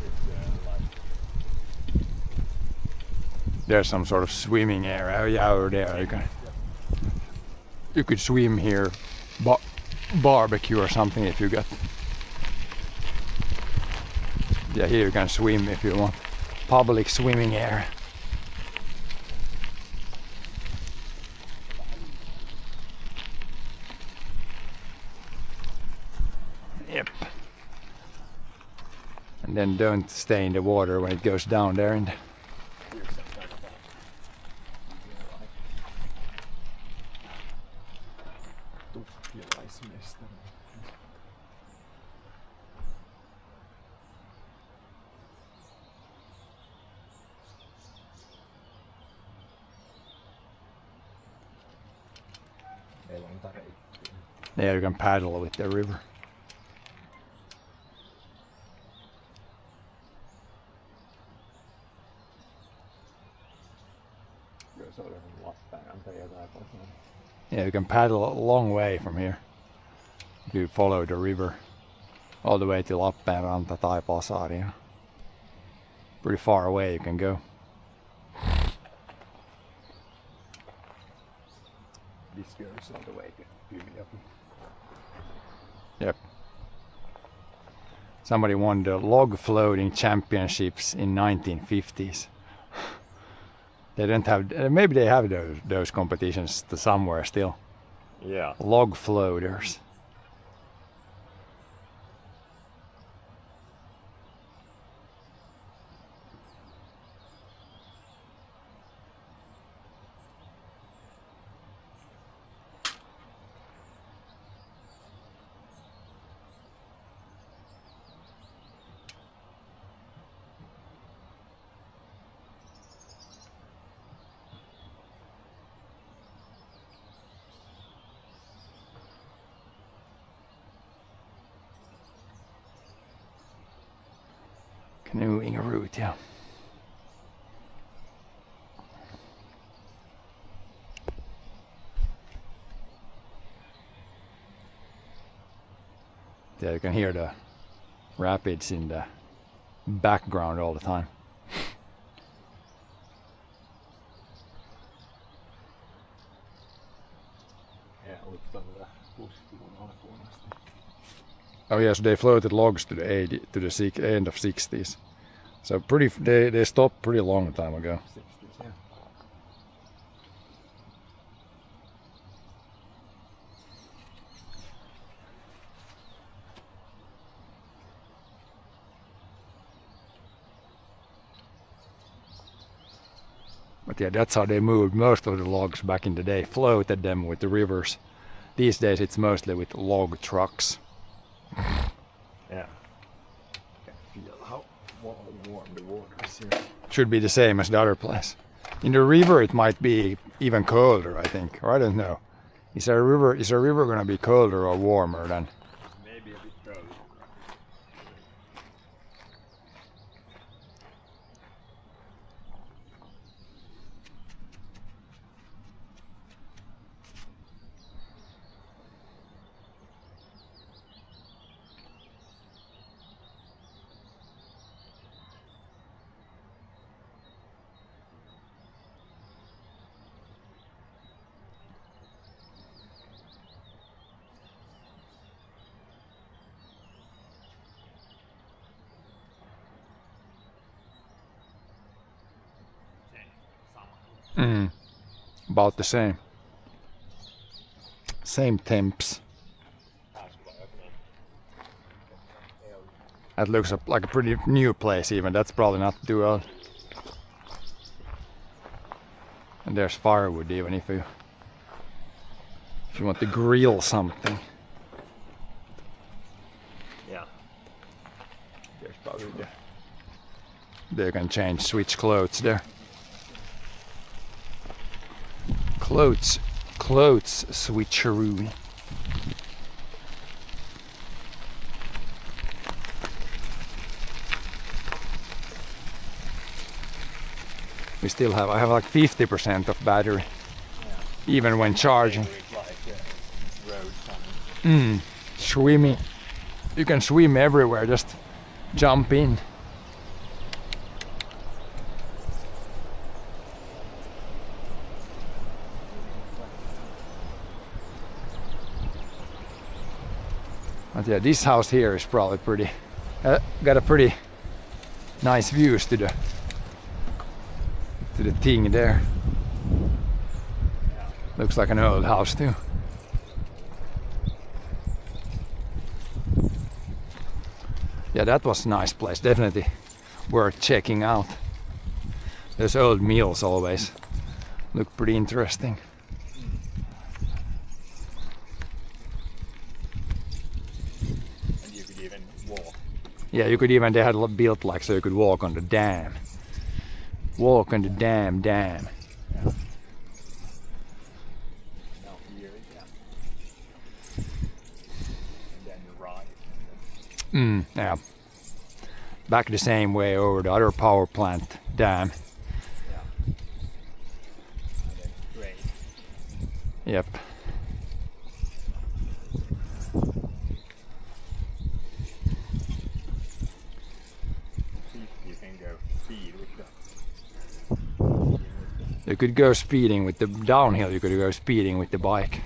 It's like There's some sort of swimming area yeah, over there. You could swim here, barbecue or something if you got. Yeah, here you can swim if you want. Public swimming area. Yep. And then don't stay in the water when it goes down there. And Tuhkilaismestari. Meillä on tareittia. there you can paddle with the river. Jos oli Lappeenranta jotain pois. Yeah, you can paddle a long way from here if you follow the river all the way to Lappeenranta tai Pasaria. Pretty far away you can go. This goes all the way to Kymijokki. Yep. Somebody won the log floating championships in 1950s. They don't have. Maybe they have those competitions somewhere still. Yeah. Log floaters. Canoeing route, yeah. Yeah, you can hear the rapids in the background all the time. Ja ottaa tätä puskilun alkuun asti. Oh yeah, so they floated logs to the end of 60s. So they stopped pretty long time ago. 60s, yeah. But yeah, that's how they moved most of the logs back in the day. Floated them with the rivers. These days it's mostly with log trucks. Yeah. Can feel how warm the water is here. Should be the same as the other place. In the river it might be even colder, I think, or I don't know. Is a river gonna be colder or warmer than? Maybe a bit cold. About the same. Same temps. That looks like a pretty new place even. That's probably not too old. And there's firewood even if you want to grill something. Yeah. There's probably the They can switch clothes there. Clothes switcheroo. I have like 50% of battery, even when charging. Swimming. You can swim everywhere, just jump in. But yeah, this house here is probably pretty, got a pretty nice views to the thing there. Looks like an old house too. Yeah, that was a nice place, definitely worth checking out. Those old mills always look pretty interesting. and you could even walk. Yeah, you could even, they had built like so you could walk on the dam. Walk on the dam. Now here, yeah. And then you're right. Yeah. Back the same way over the other power plant dam. Yeah. And then straight. Yep. You can go speed with the You could go speeding with the downhill, you could go speeding with the bike.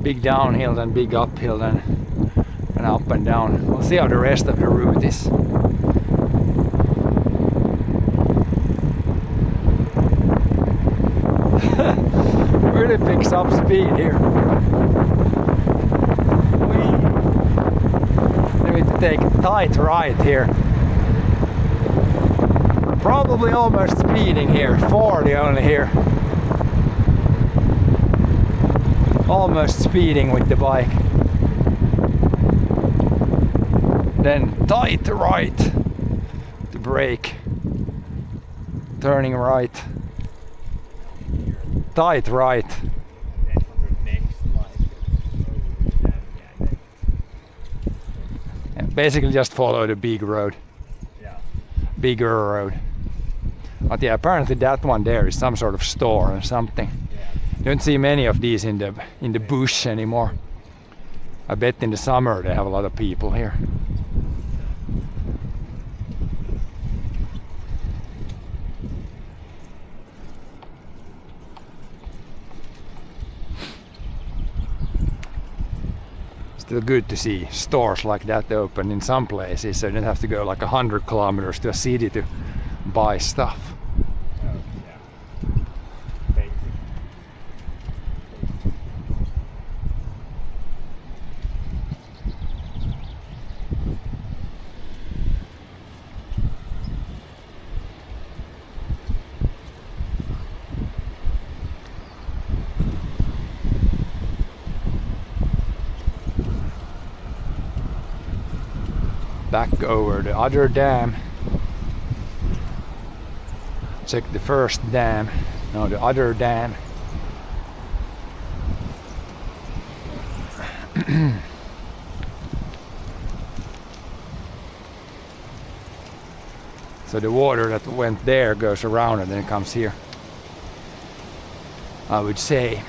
Big downhill, then big uphill, then and up and down. We'll see how the rest of the route is. Really picks up speed here. We need to take a tight right here. Probably almost speeding here, 40 only here. Almost speeding with the bike. Then tight right to brake. Turning right. Tight right. then for the next And basically just follow the big road. yeah. bigger road. But yeah, apparently that one there is some sort of store or something. You don't see many of these in the bush anymore. I bet in the summer they have a lot of people here. Still good to see stores like that open in some places, so you don't have to go like 100 kilometers to a city to buy stuff. Back over the other dam. Check the first dam. No, the other dam. So the water that went there goes around and then it comes here, I would say.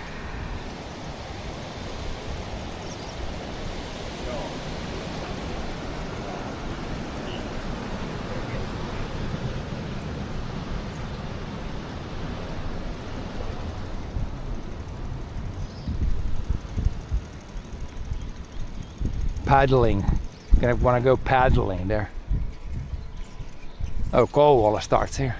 Paddling. Gonna wanna go paddling there. Oh, Kouvola starts here.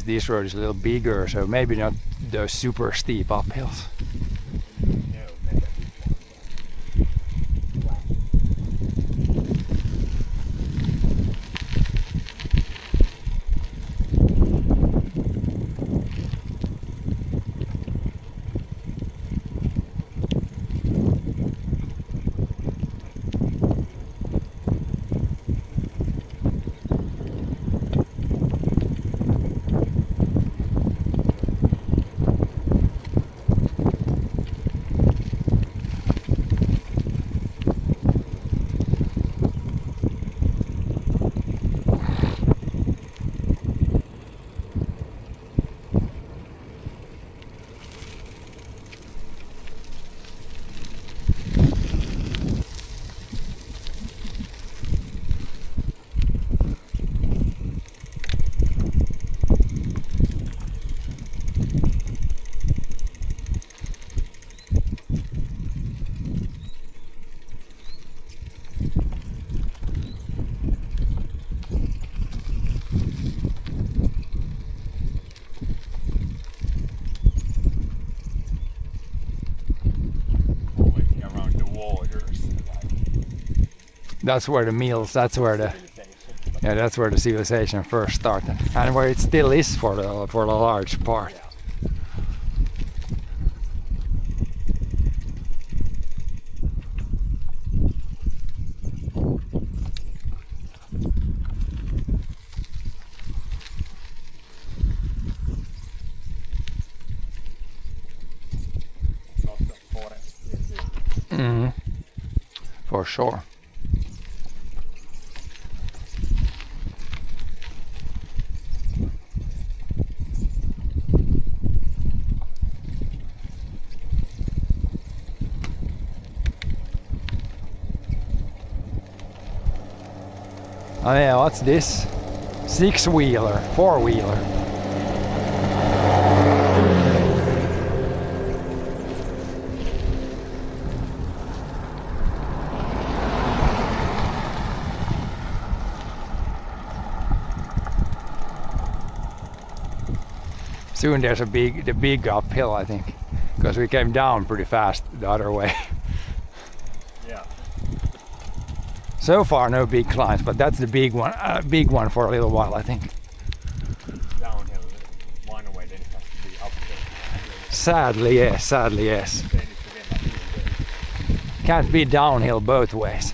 This road is a little bigger, so maybe not those super steep uphills. That's where the mills, that's where the civilization first started, and where it still is for the large part. For sure. Oh yeah, what's this? 6-wheeler, 4-wheeler. Soon there's the big uphill, I think, because we came down pretty fast the other way. Yeah. So far, no big climbs, but that's the big one for a little while, I think. Downhill, one way, then it has to be uphill. Sadly, yes. Sadly, yes. Then it's again uphill. Can't be downhill both ways.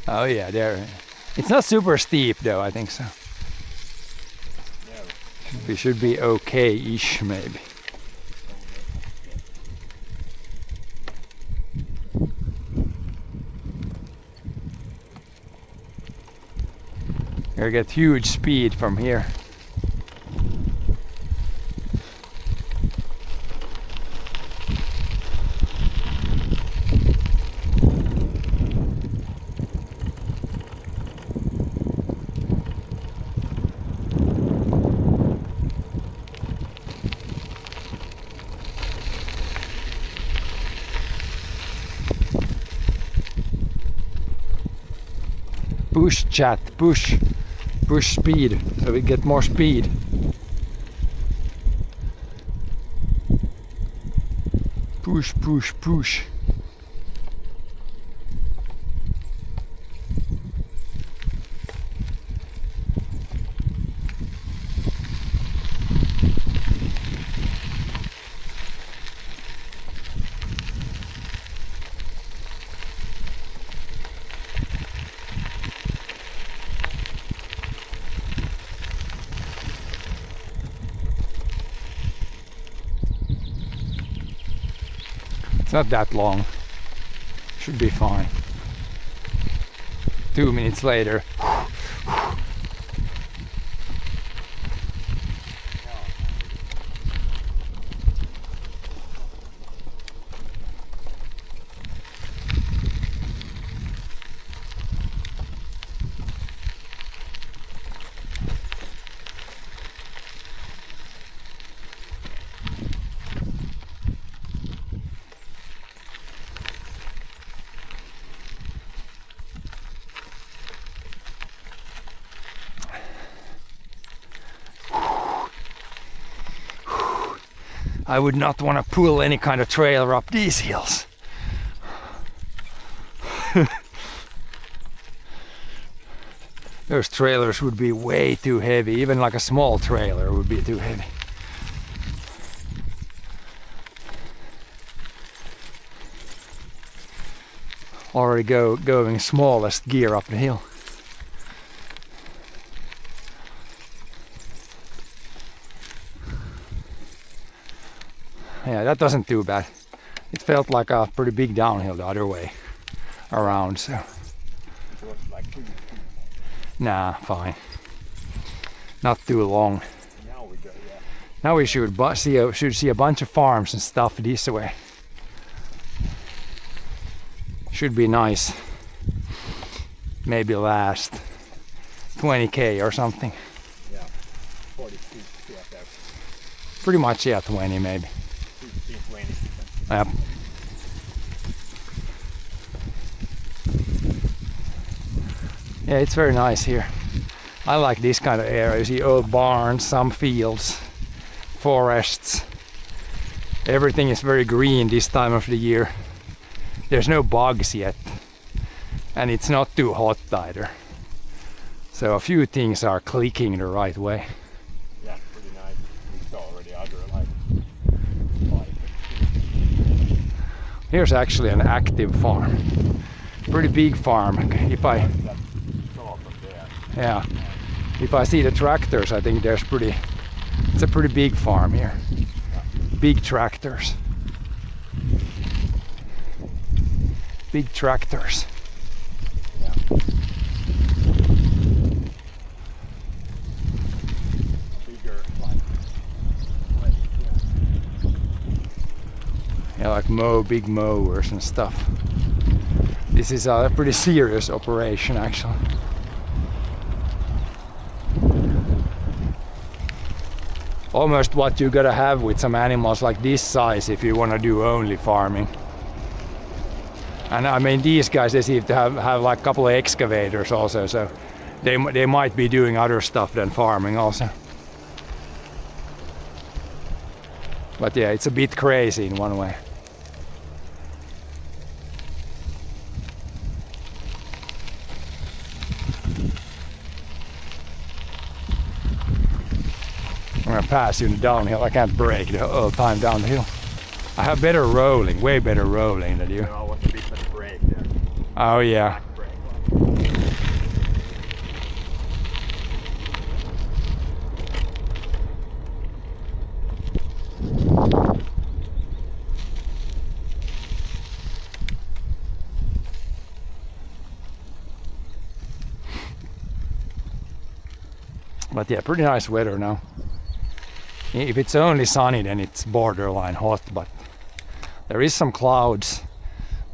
Oh yeah, there. It's not super steep though, I think so. Yeah. We should be okay-ish maybe. You get huge speed from here. Push chat, push speed, so we get more speed. Push. It's not that long. Should be fine. 2 minutes later. I would not want to pull any kind of trailer up these hills. Those trailers would be way too heavy. Even like a small trailer would be too heavy. Already going smallest gear up the hill. Yeah, that wasn't too bad. It felt like a pretty big downhill the other way around, so. It was like 2 feet. Nah, fine. Not too long. Now we go, yeah. Now we should see a bunch of farms and stuff this way. Should be nice. Maybe last 20k or something. Yeah. 40 feet, yeah, there. Pretty much, yeah, 20 maybe. 15, 20. Yep. Yeah, it's very nice here. I like this kind of area. You see old barns, some fields, forests. Everything is very green this time of the year. There's no bugs yet. And it's not too hot either. So a few things are clicking the right way. Yeah, pretty nice. We saw already other like 5. Here's actually an active farm. Pretty big farm. If I, That saw from there. yeah. If I see the tractors, I think it's a pretty big farm here. Big tractors. Big tractors. Yeah. Bigger, Yeah, like big mowers and stuff. This is a pretty serious operation actually. Almost what you gotta have with some animals like this size if you wanna do only farming. And I mean, these guys, they seem to have like a couple of excavators also, so they might be doing other stuff than farming also. But yeah, it's a bit crazy in one way. I'm gonna pass you in the downhill. I can't brake the whole time down the hill. I have better rolling, way better rolling than you. I want a bit better brake there. Oh yeah. Brake. But yeah, pretty nice weather now. If it's only sunny, then it's borderline hot, but there is some clouds.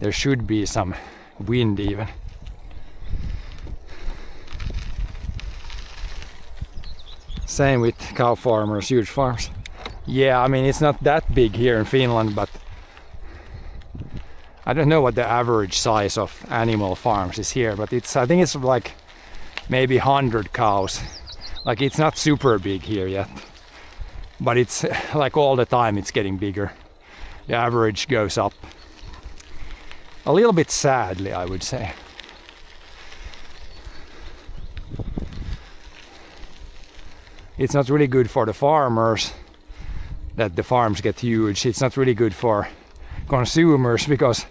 There should be some wind even. Same with cow farmers, huge farms. Yeah, I mean, it's not that big here in Finland, but I don't know what the average size of animal farms is here, but I think it's like maybe 100 cows. Like, it's not super big here yet, but it's like all the time it's getting bigger. The average goes up. A little bit sadly, I would say. It's not really good for the farmers that the farms get huge. It's not really good for consumers because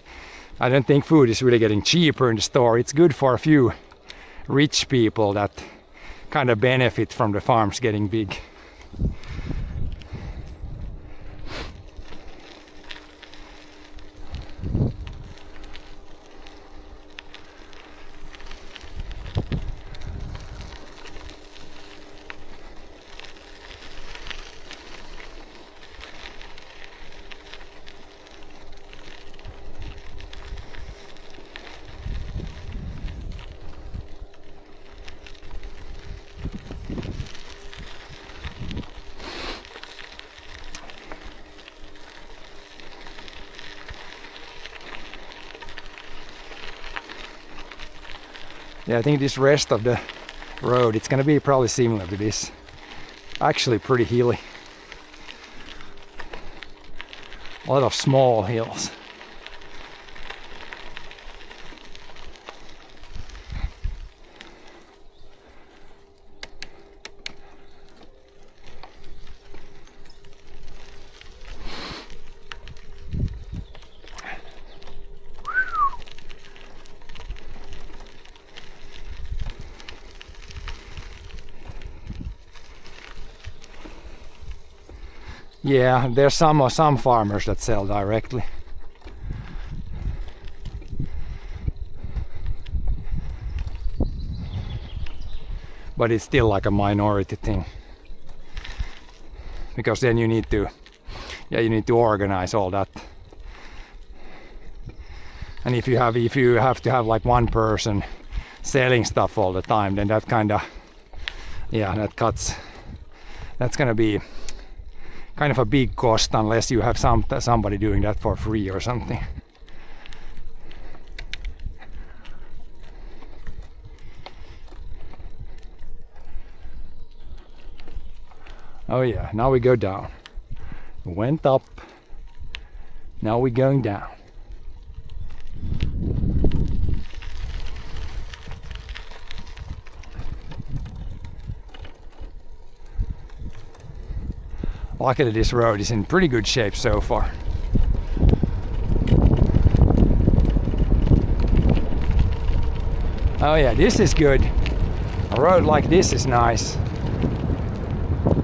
I don't think food is really getting cheaper in the store. It's good for a few rich people that kind of benefit from the farms getting big. Yeah, I think this rest of the road, it's gonna be probably similar to this. Actually pretty hilly. A lot of small hills. Yeah, there's some farmers that sell directly. But it's still like a minority thing. Because then you need to organize all that. And if you have to have like one person selling stuff all the time, then that kind of, yeah, that's gonna be kind of a big cost unless you have somebody doing that for free or something. Oh yeah, now we go down. We went up, now we're going down. Luckily this road is in pretty good shape so far. Oh yeah, this is good. A road like this is nice.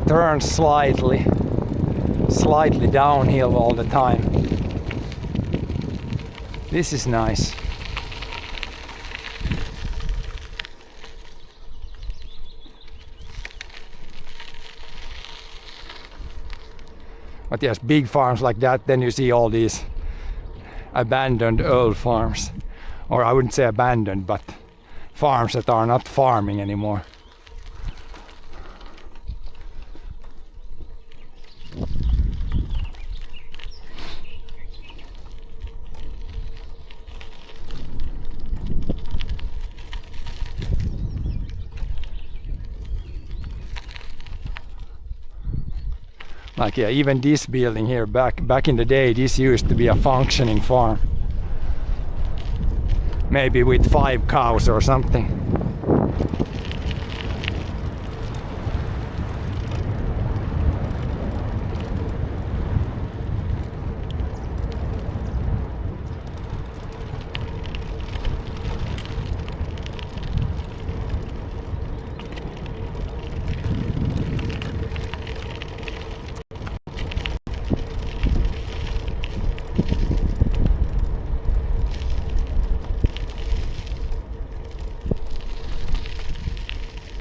Turns slightly downhill all the time. This is nice. But yes, big farms like that, then you see all these abandoned old farms. Or I wouldn't say abandoned, but farms that are not farming anymore. Like yeah, even this building here, back in the day, this used to be a functioning farm. Maybe with 5 cows or something.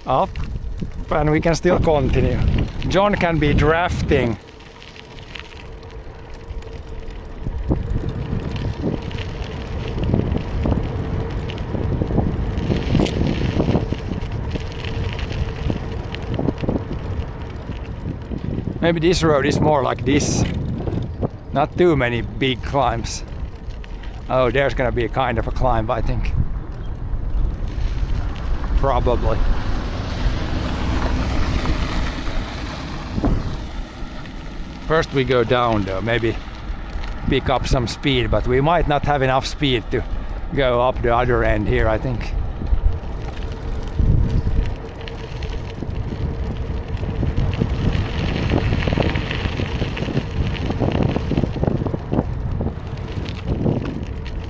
Up, and we can still continue. John can be drafting. Maybe this road is more like this. Not too many big climbs. Oh, there's gonna be a kind of a climb, I think. Probably. First we go down though, maybe pick up some speed, but we might not have enough speed to go up the other end here, I think.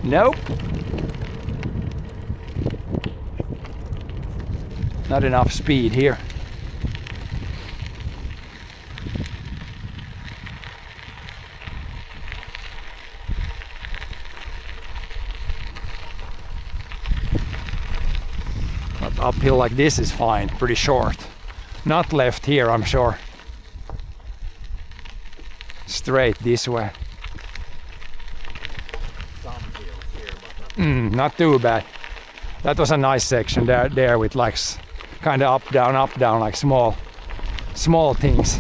Nope. Not enough speed here. But uphill like this is fine, pretty short. Not left here, I'm sure. Straight this way. Not too bad. That was a nice section there with like kind of up down, like small things.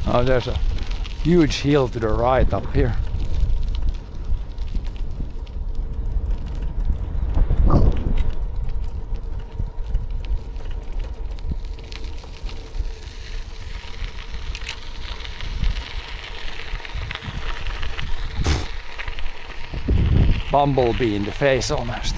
Oh, there's a huge hill to the right up here. Bumblebee in the face almost.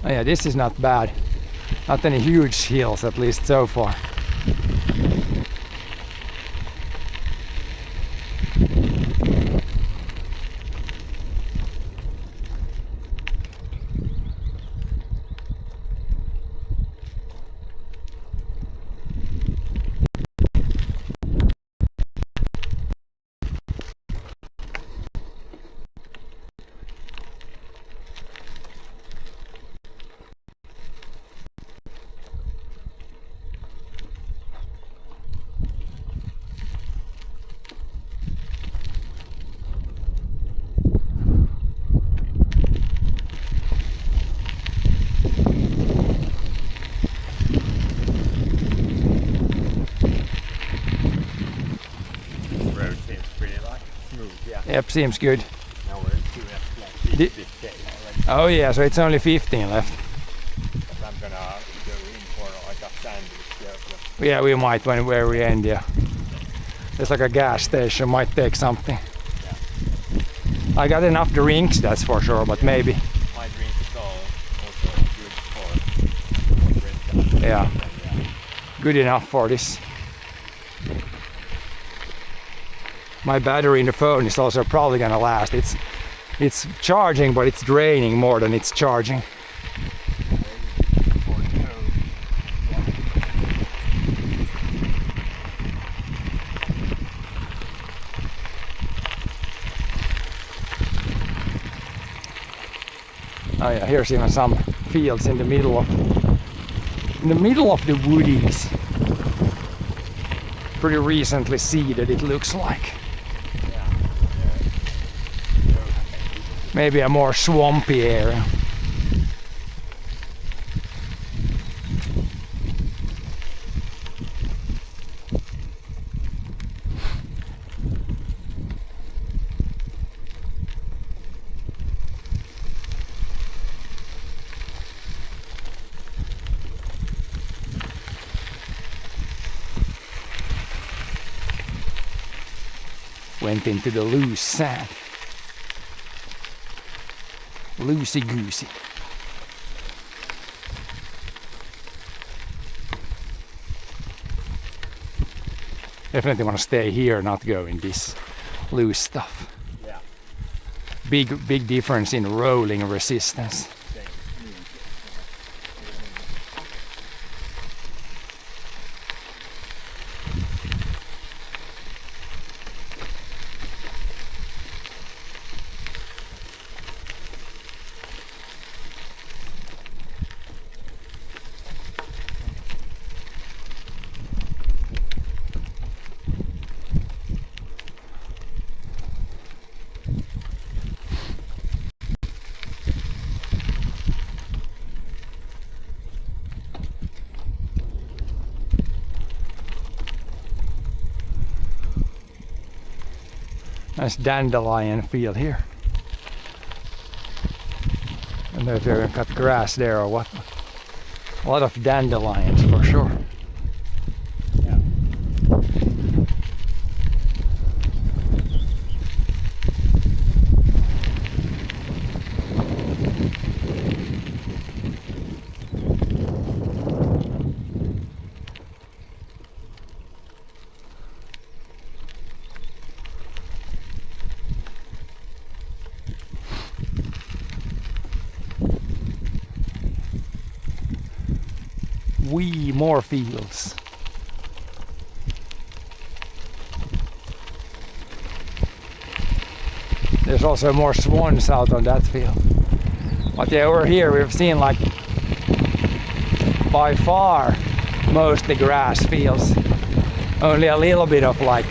Oh yeah, this is not bad. Not any huge hills, at least so far. Yep, seems good. Now we're in 2 Di- 50K already. Oh yeah, so it's only 15 left. But I'm gonna go in for like a sandwich there. So Yeah, we might when where we end, yeah. There's like a gas station, might take something. I got enough drinks, that's for sure, but maybe. my drink is also good for drink. Yeah. Good enough for this. My battery in the phone is also probably gonna last. It's charging, but it's draining more than it's charging. Oh yeah, here's even some fields in the middle of the woodies. Pretty recently seeded, it looks like. Maybe a more swampy area. Went into the loose sand. Loosey goosey. Definitely want to stay here, not go in this loose stuff. Yeah. Big difference in rolling resistance. Nice dandelion field here. I don't know if they're cut grass there or what. A lot of dandelions for sure. Yeah. More fields. There's also more swans out on that field. But yeah, over here we've seen like by far mostly grass fields. Only a little bit of like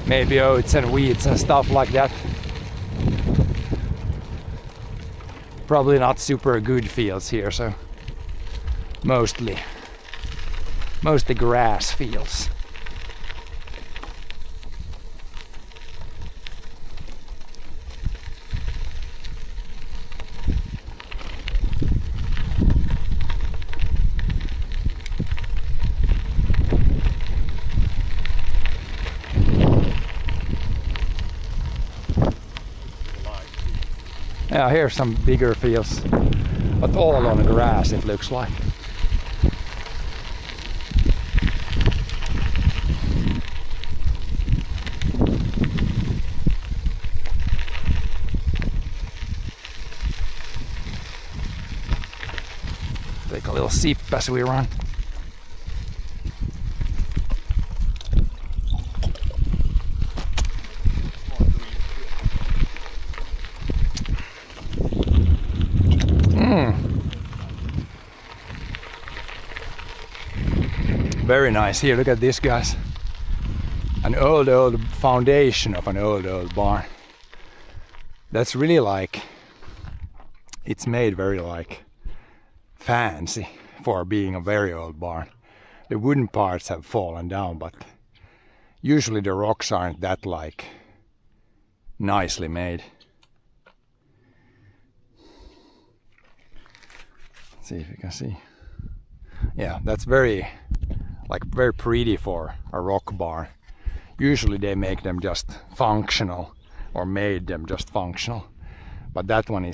maybe oats and weeds and stuff like that. Probably not super good fields here, so mostly grass fields. Yeah, here's some bigger fields, but all on grass it looks like. Take a little sip as we run. Very nice. Here, look at this, guys. An old foundation of an old barn. That's really like, it's made very like fancy for being a very old barn. The wooden parts have fallen down, but usually the rocks aren't that like nicely made. Let's see if you can see. Yeah, that's very pretty for a rock barn. Usually they make them just functional, or made them just functional. But that one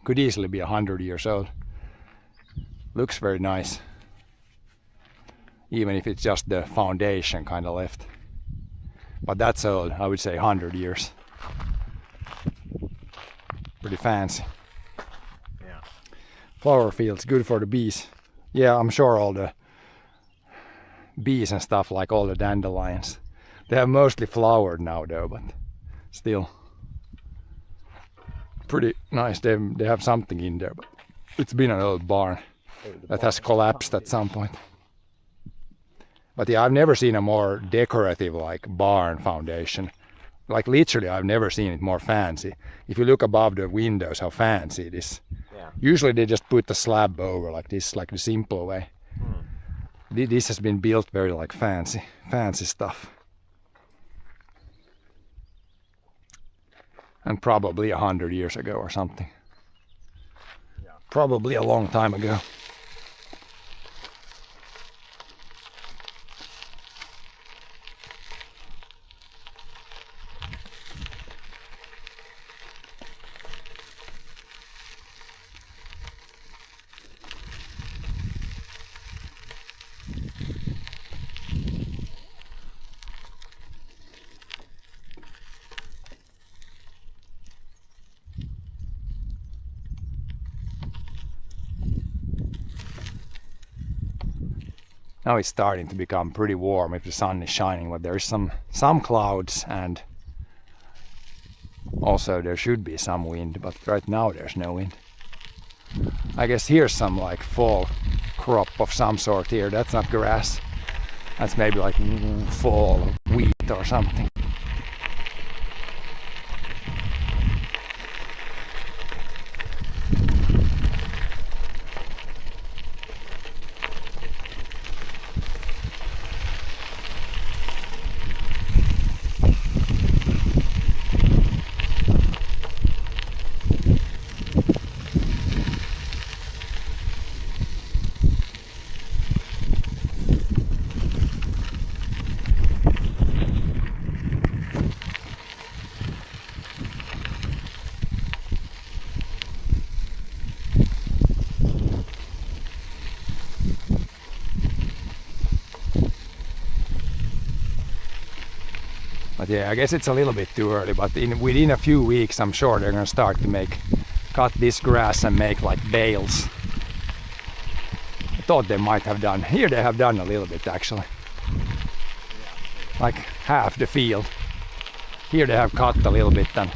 could easily be 100 years old. Looks very nice. Even if it's just the foundation kind of left. But that's old, I would say 100 years. Pretty fancy. Yeah. Flower fields, good for the bees. Yeah, I'm sure all the bees and stuff, like all the dandelions, they have mostly flowered now though, but still pretty nice. They have something in there, but it's been an old barn that has collapsed at some point. But yeah, I've never seen a more decorative like barn foundation. Like literally, I've never seen it more fancy. If you look above the windows, how fancy it is. Yeah. Usually they just put the slab over like this, like the simple way. This has been built very like fancy stuff. And probably 100 years ago or something. Yeah. Probably a long time ago. Now it's starting to become pretty warm if the sun is shining, but there's some clouds, and also there should be some wind, but right now there's no wind. I guess here's some like fall crop of some sort here. That's not grass. That's maybe like fall wheat or something. But yeah, I guess it's a little bit too early, but within a few weeks I'm sure they're gonna start to cut this grass and make like bales. I thought they might have done, here they have done a little bit actually. Like half the field. Here they have cut a little bit, and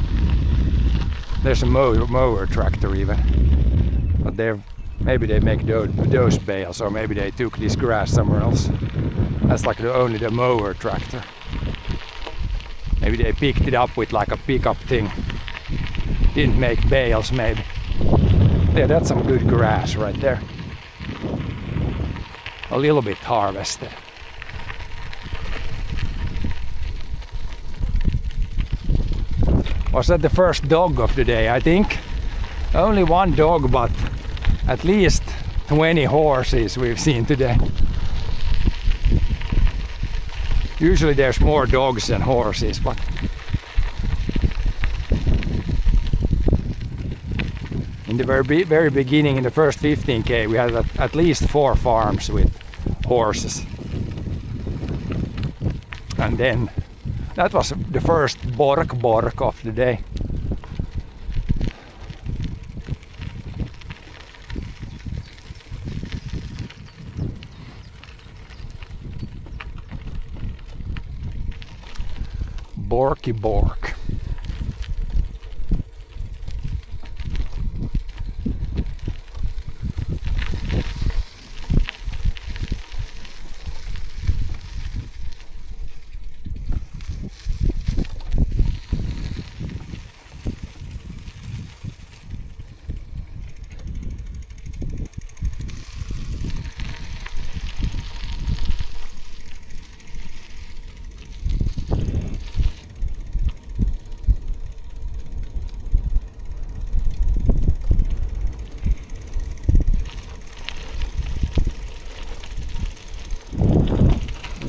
there's a mower tractor even. But maybe they make those bales, or maybe they took this grass somewhere else. That's like only the mower tractor. Maybe they picked it up with like a pickup thing. Didn't make bales maybe. Yeah, that's some good grass right there. A little bit harvested. Was that the first dog of the day? I think only one dog, but at least 20 horses we've seen today. Usually there's more dogs than horses, but in the very beginning, in the first 15k, we had at least 4 farms with horses. And then that was the first bork of the day. Borky bork.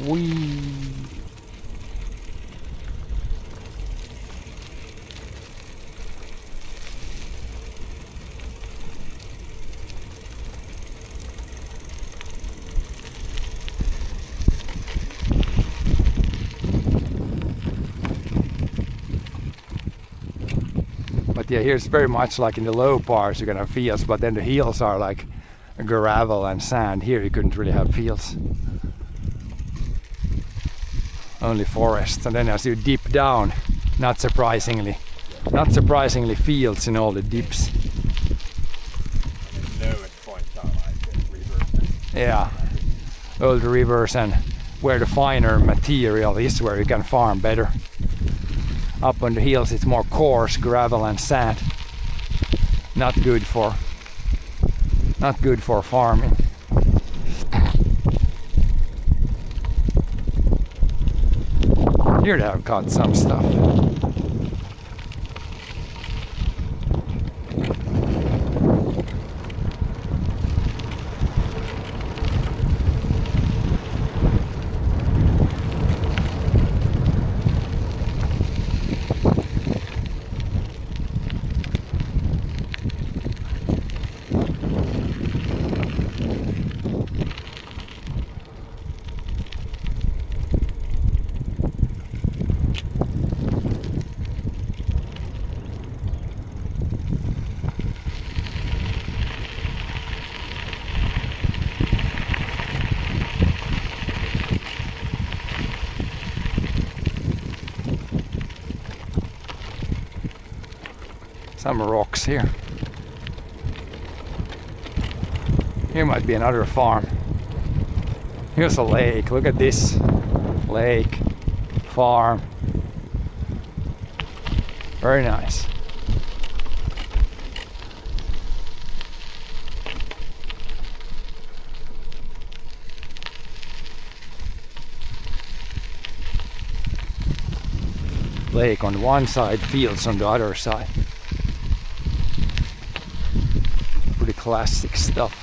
Wee. But yeah, here's very much like in the low parts you're gonna have fields, but then the hills are like gravel and sand. Here you couldn't really have fields. Only forests, and then as you dip down, not surprisingly fields in all the dips. And the lowest points are like rivers. Yeah, old rivers, and where the finer material is, where you can farm better. Up on the hills it's more coarse gravel and sand. Not good for farming. Here they have caught some stuff. Some rocks here. Here might be another farm. Here's a lake. Look at this. Lake. Farm. Very nice. Lake on one side, fields on the other side. Pretty classic stuff.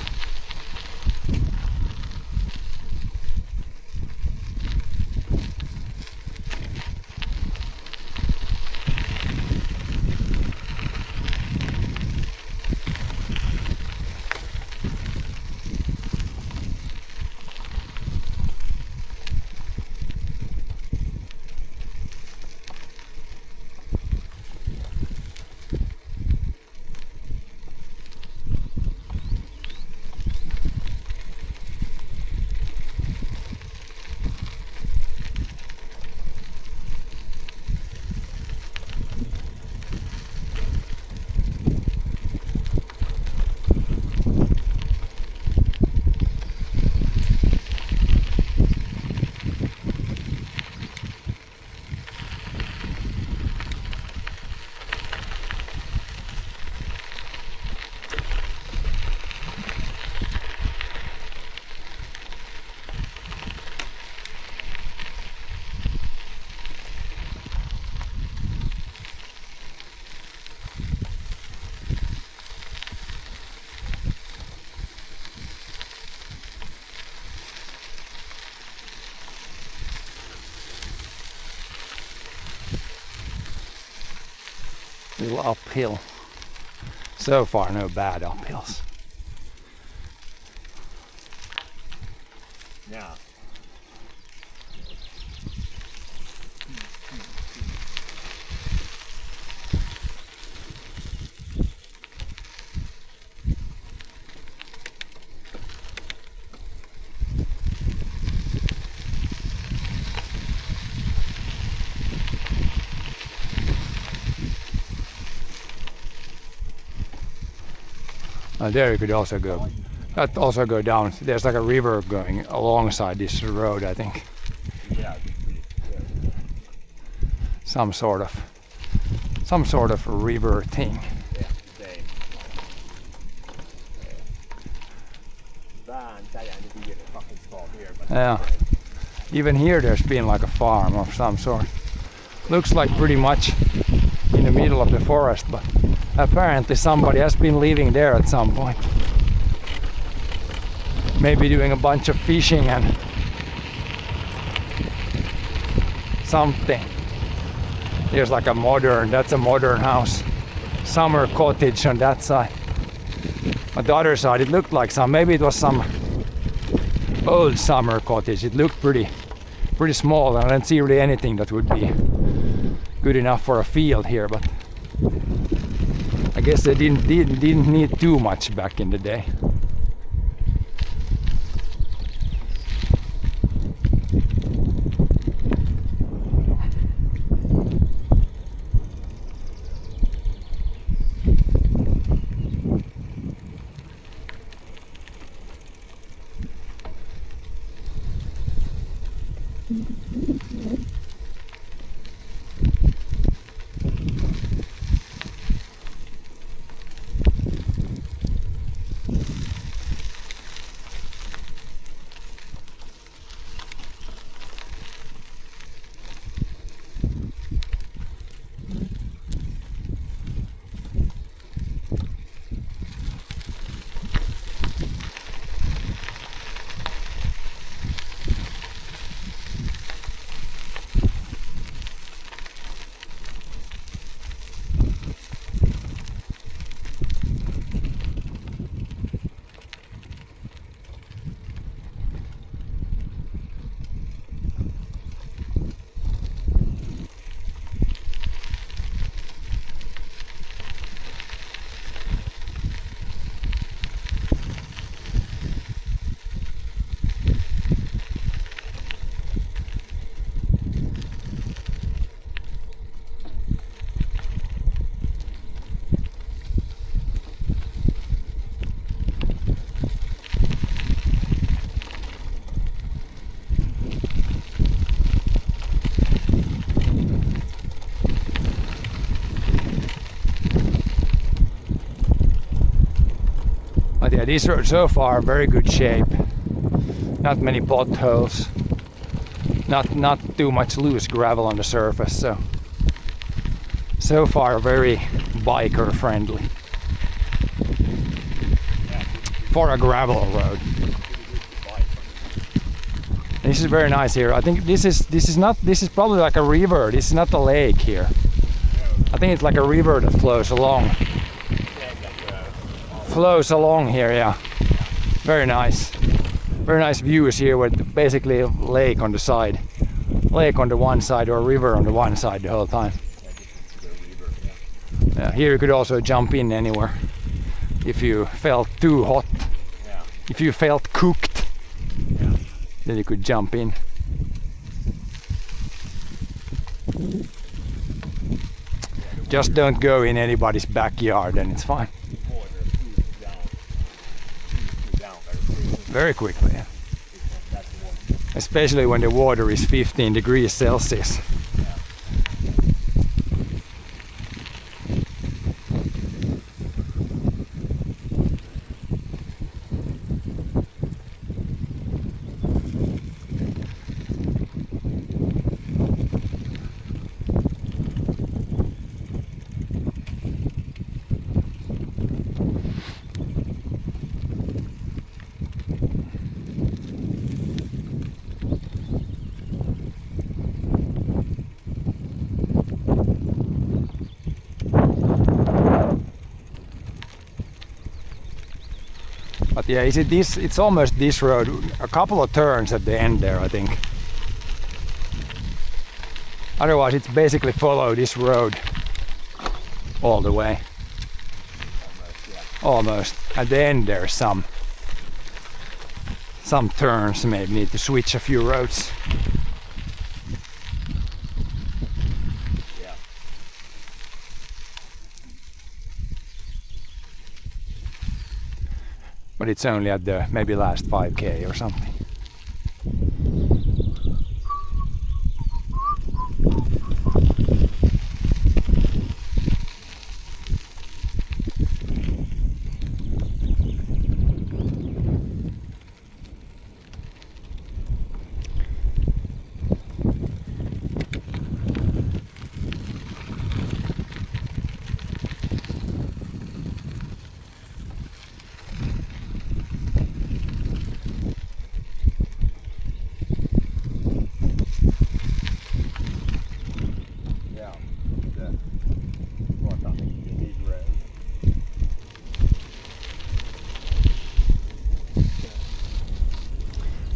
Little uphill. So far, no bad uphills. Yeah. There you could also go. That also go down. There's like a river going alongside this road, I think. Yeah. Some sort of river thing. Yeah, same. Vääntäjä nyt in a fucking spot here, but Yeah. Even here there's been like a farm of some sort. Looks like pretty much in the middle of the forest, but apparently somebody has been living there at some point. Maybe doing a bunch of fishing and something. There's like a modern, that's a modern house. Summer cottage on that side. On the other side it looked like some, maybe it was some old summer cottage. It looked pretty small, and I didn't see really anything that would be good enough for a field here, but I guess they didn't need too much back in the day. But yeah, these roads so far are very good shape. Not many potholes. Not too much loose gravel on the surface, so far very biker friendly for a gravel road. This is very nice here. I think this is probably like a river. This is not a lake here. I think it's like a river that flows along. Here, yeah. Very nice. Very nice views here with basically a lake on the side. Lake on the one side or a river on the one side the whole time. Yeah, here you could also jump in anywhere if you felt too hot. If you felt cooked, then you could jump in. Just don't go in anybody's backyard and it's fine. Very quickly, yeah. Especially when the water is 15 degrees Celsius. But yeah, is it this? It's almost this road. A couple of turns at the end there, I think. Otherwise, it's basically follow this road all the way. Almost. At the end, there's some turns. Maybe need to switch a few roads. But it's only at the maybe last 5k or something.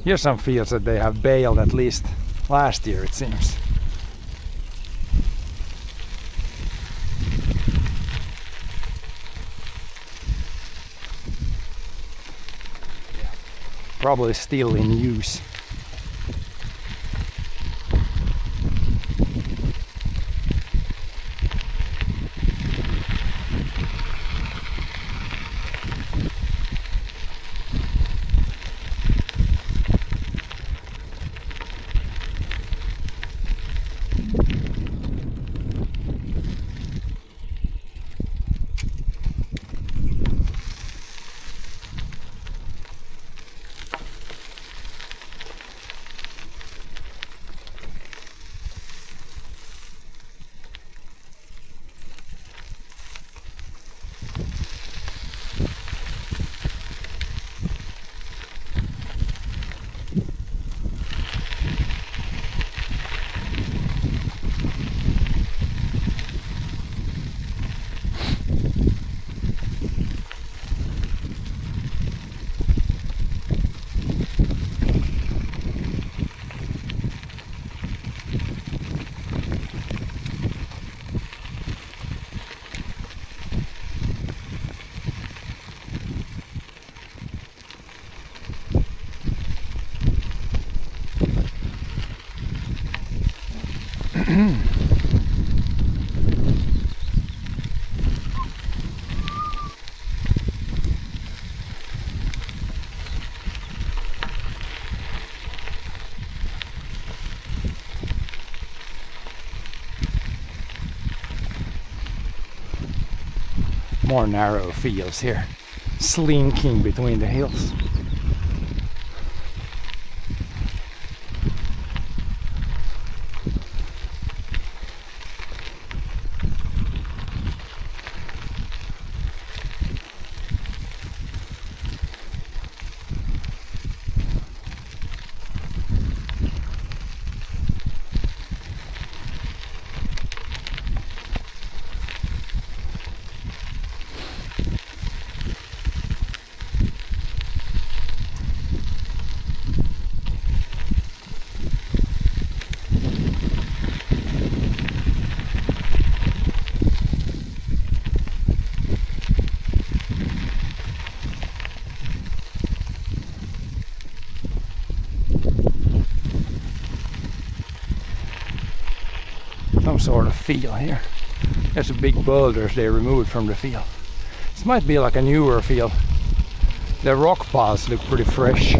Here's some fields that they have baled at least last year, it seems. Probably still in use. More narrow fields here, slinking between the hills. Some sort of field here. There's a big boulders they removed from the field. This might be like a newer field. The rock piles look pretty fresh.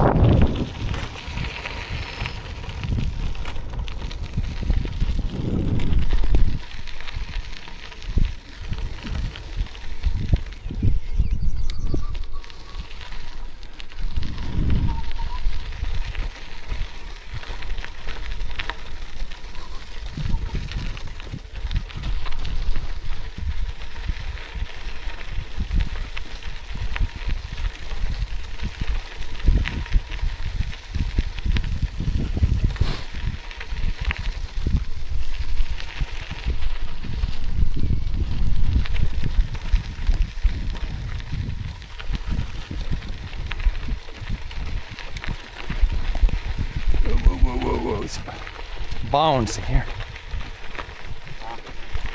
It's bouncy here.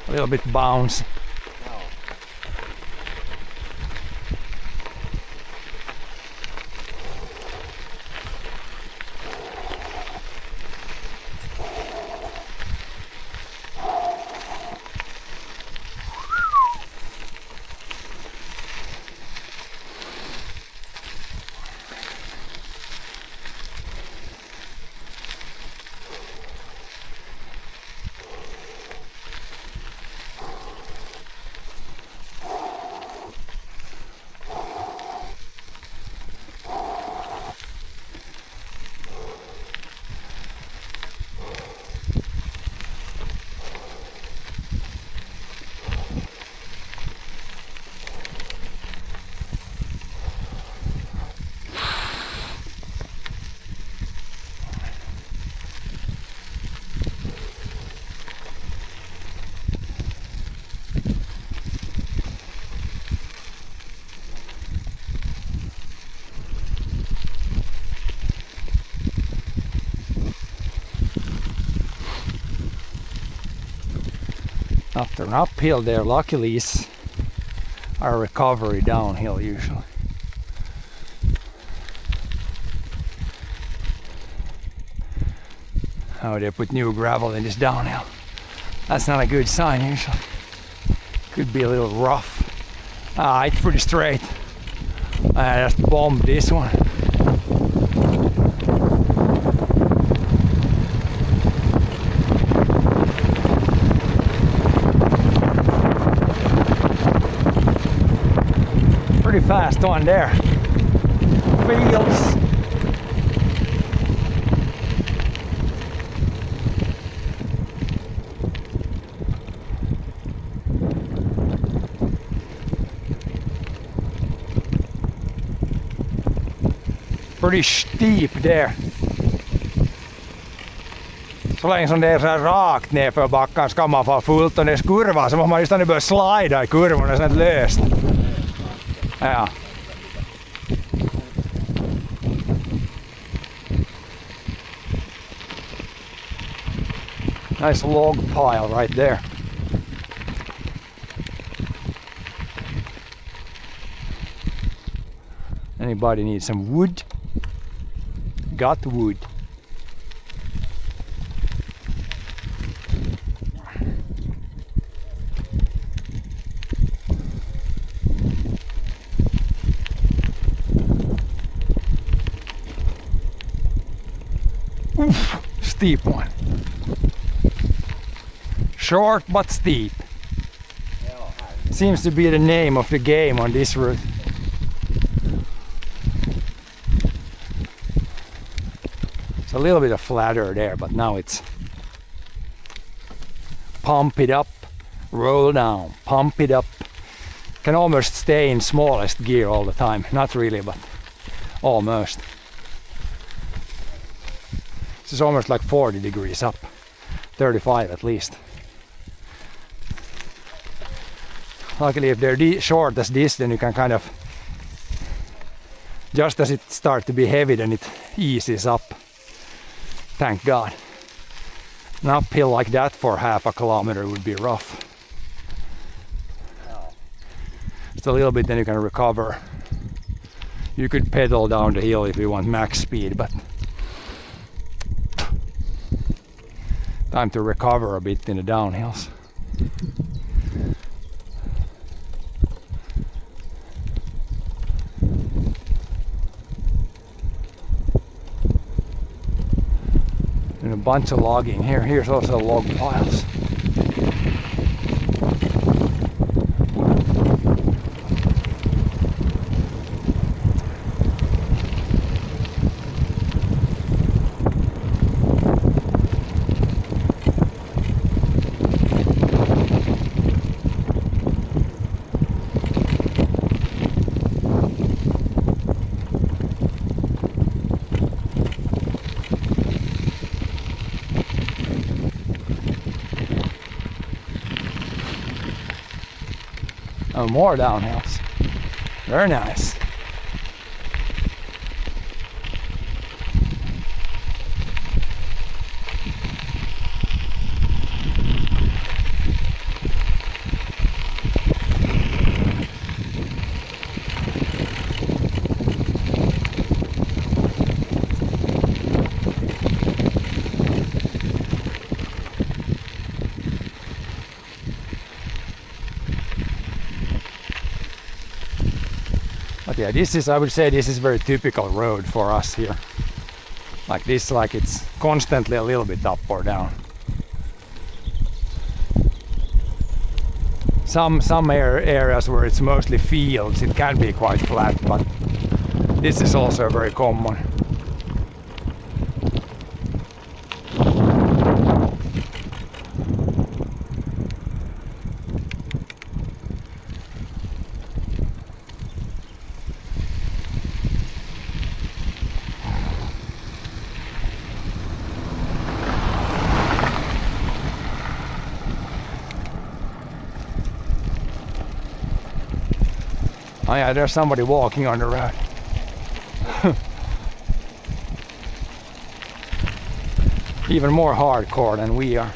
A little bit bouncy. After an uphill there, luckily is our recovery downhill usually. Oh, they put new gravel in this downhill. That's not a good sign usually. Could be a little rough. Ah, it's pretty straight. I just bombed this one. Pretty fast one there. Fields. Pretty steep där. Så länge som det är så här rakt ner för backen ska man få fullt och det kurvar så måste man just när det börjar slida i kurvorna så är det löst. Ja. Nice log pile right there. Anybody need some wood? Got wood. Oof, steep one. Short but steep. Seems to be the name of the game on this route. It's a little bit of flatter there, but now it's pump it up, roll down, pump it up. Can almost stay in smallest gear all the time. Not really, but almost. This is almost like 40 degrees up, 35 at least. Luckily, if they're short as this, then you can kind of, just as it starts to be heavy, then it eases up. Thank God. An uphill like that for half a kilometer would be rough. Just a little bit, then you can recover. You could pedal down the hill if you want max speed, but time to recover a bit in the downhills. And a bunch of logging here. Here's also log piles. Oh, more downhills. Very nice. But yeah, this is, I would say this is very typical road for us here. Like this, like it's constantly a little bit up or down. Some areas where it's mostly fields, it can be quite flat, but this is also very common. Oh yeah, there's somebody walking on the road. Even more hardcore than we are.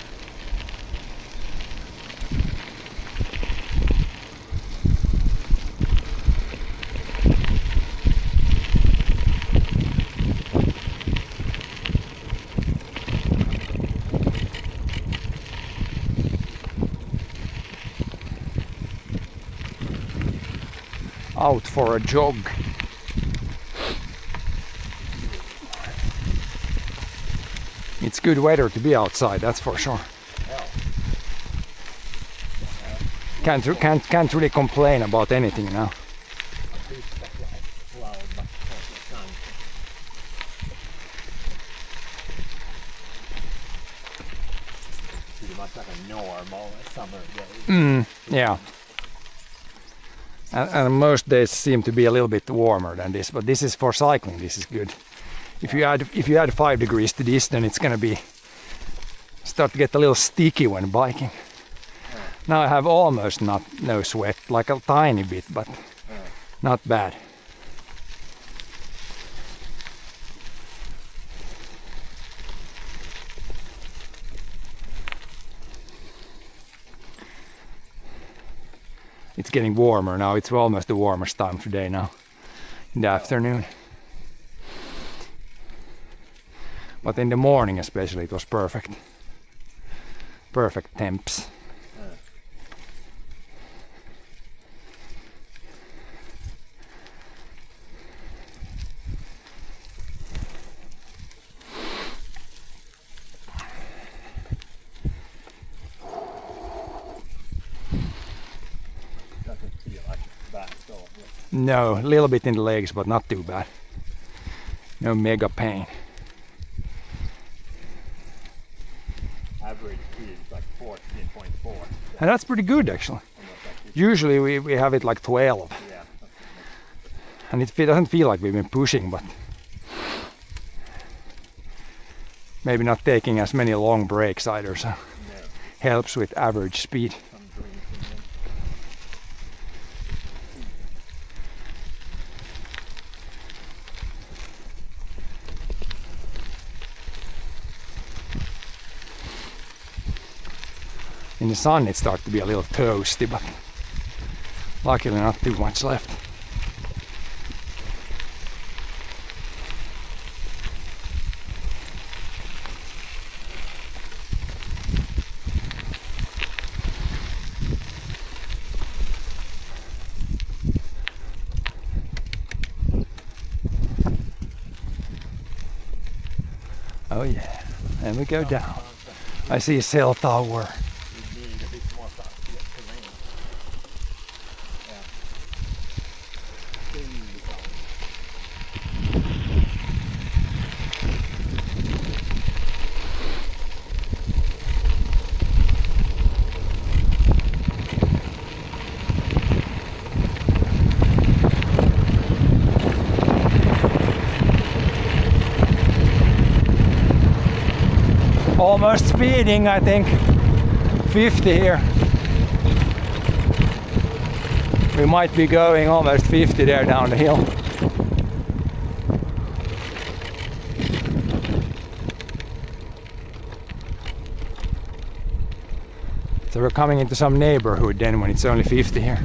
out for a jog. It's good weather to be outside, that's for sure. Can't really complain about anything now. Pretty much like a normal summer day. Yeah. And most days seem to be a little bit warmer than this, but this is for cycling, this is good. If you add 5 degrees to this, then it's gonna be start to get a little sticky when biking. Now I have almost no sweat, like a tiny bit, but not bad. It's getting warmer now. It's almost the warmest time of the day now, in the afternoon. But in the morning especially it was perfect. Perfect temps. Doesn't feel like it's bad at all. No, a little bit in the legs, but not too bad. No mega pain. Average speed is like 14.4. And that's pretty good actually. Usually we have it like 12. Yeah. And it doesn't feel like we've been pushing, but maybe not taking as many long breaks either, so No. helps with average speed. Some drinking. In the sun it starts to be a little toasty, but luckily not too much left. Oh yeah, and we go down. I see a cell tower. We need a bit more stuff to get terrain. Almost speeding, I think. 50 here. We might be going almost 50 there down the hill. So we're coming into some neighborhood then when it's only 50 here.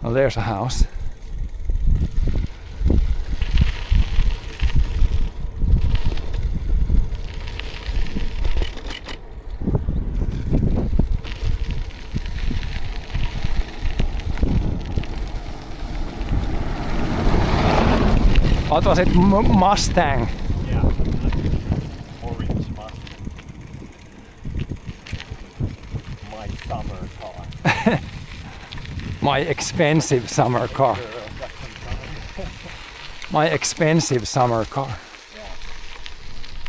Well, there's a house. What was it? Mustang? Yeah. Orange Mustang. My summer car. My expensive summer car. My expensive summer car.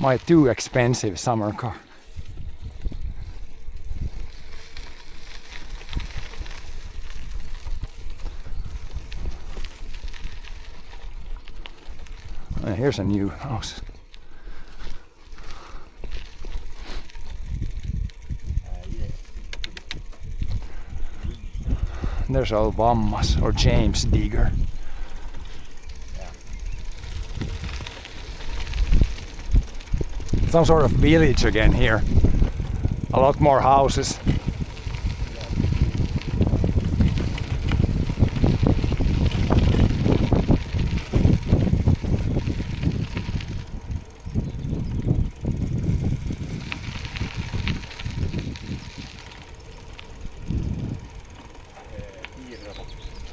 My too expensive summer car. Here's a new house. There's Obama's or James Digger. Some sort of village again here. A lot more houses.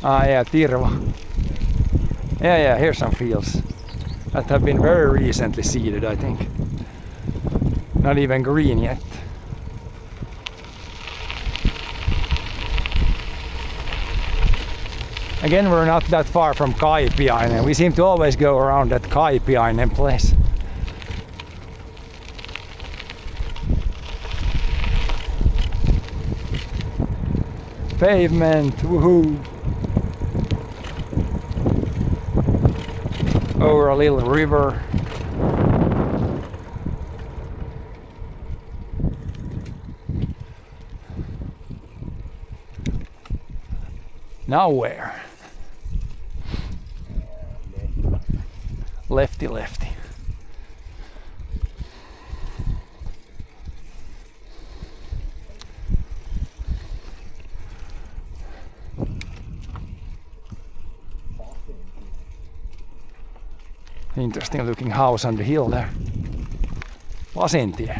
Ah, yeah, Tirva. Yeah, here's some fields that have been very recently seeded, I think. Not even green yet. Again, we're not that far from Kaipiainen. We seem to always go around that Kaipiainen place. Pavement, woohoo! Over a little river. Now where? Lefty, lefty. Interesting looking house on the hill there. Pasintie.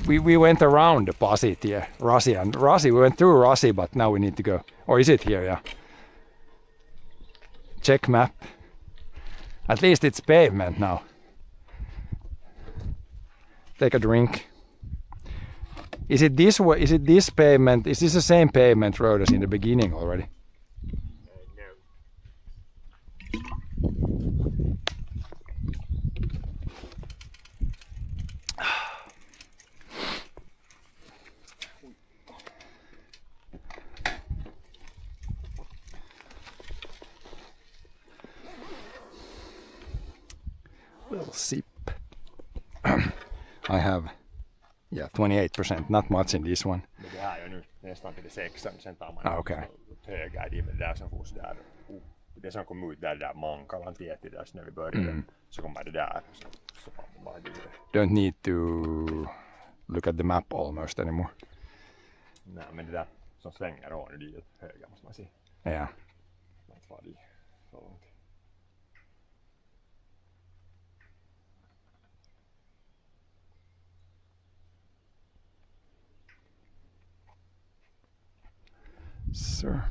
We went around the Pasitie, Rasi, and Rasi, we went through Rasi, but now we need to go. Or is it here? Yeah. Check map. At least it's pavement now. Take a drink. Is it this way? Is it this pavement? Is this the same pavement road as in the beginning already? Little sip. I have, 28%, not much in this one. Men det här är nu nästan till det 6, sen tar man Okej. höger dit, men det där som finns där. Det som kom ut där Mankalan tietty där när vi började, så kommer det där. Så får man bara dit. Don't need to look at the map almost anymore. Nej, men det där som svänger av nu dit höger måste man se. Yeah. Man får dit så långt. Sir.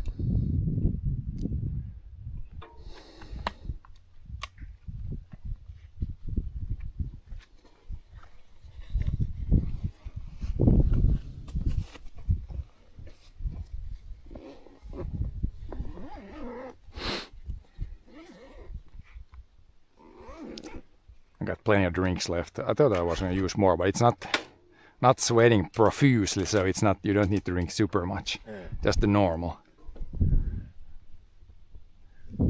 I got plenty of drinks left. I thought I was going to use more, but it's not sweating profusely, so it's not, you don't need to drink super much. Just the normal.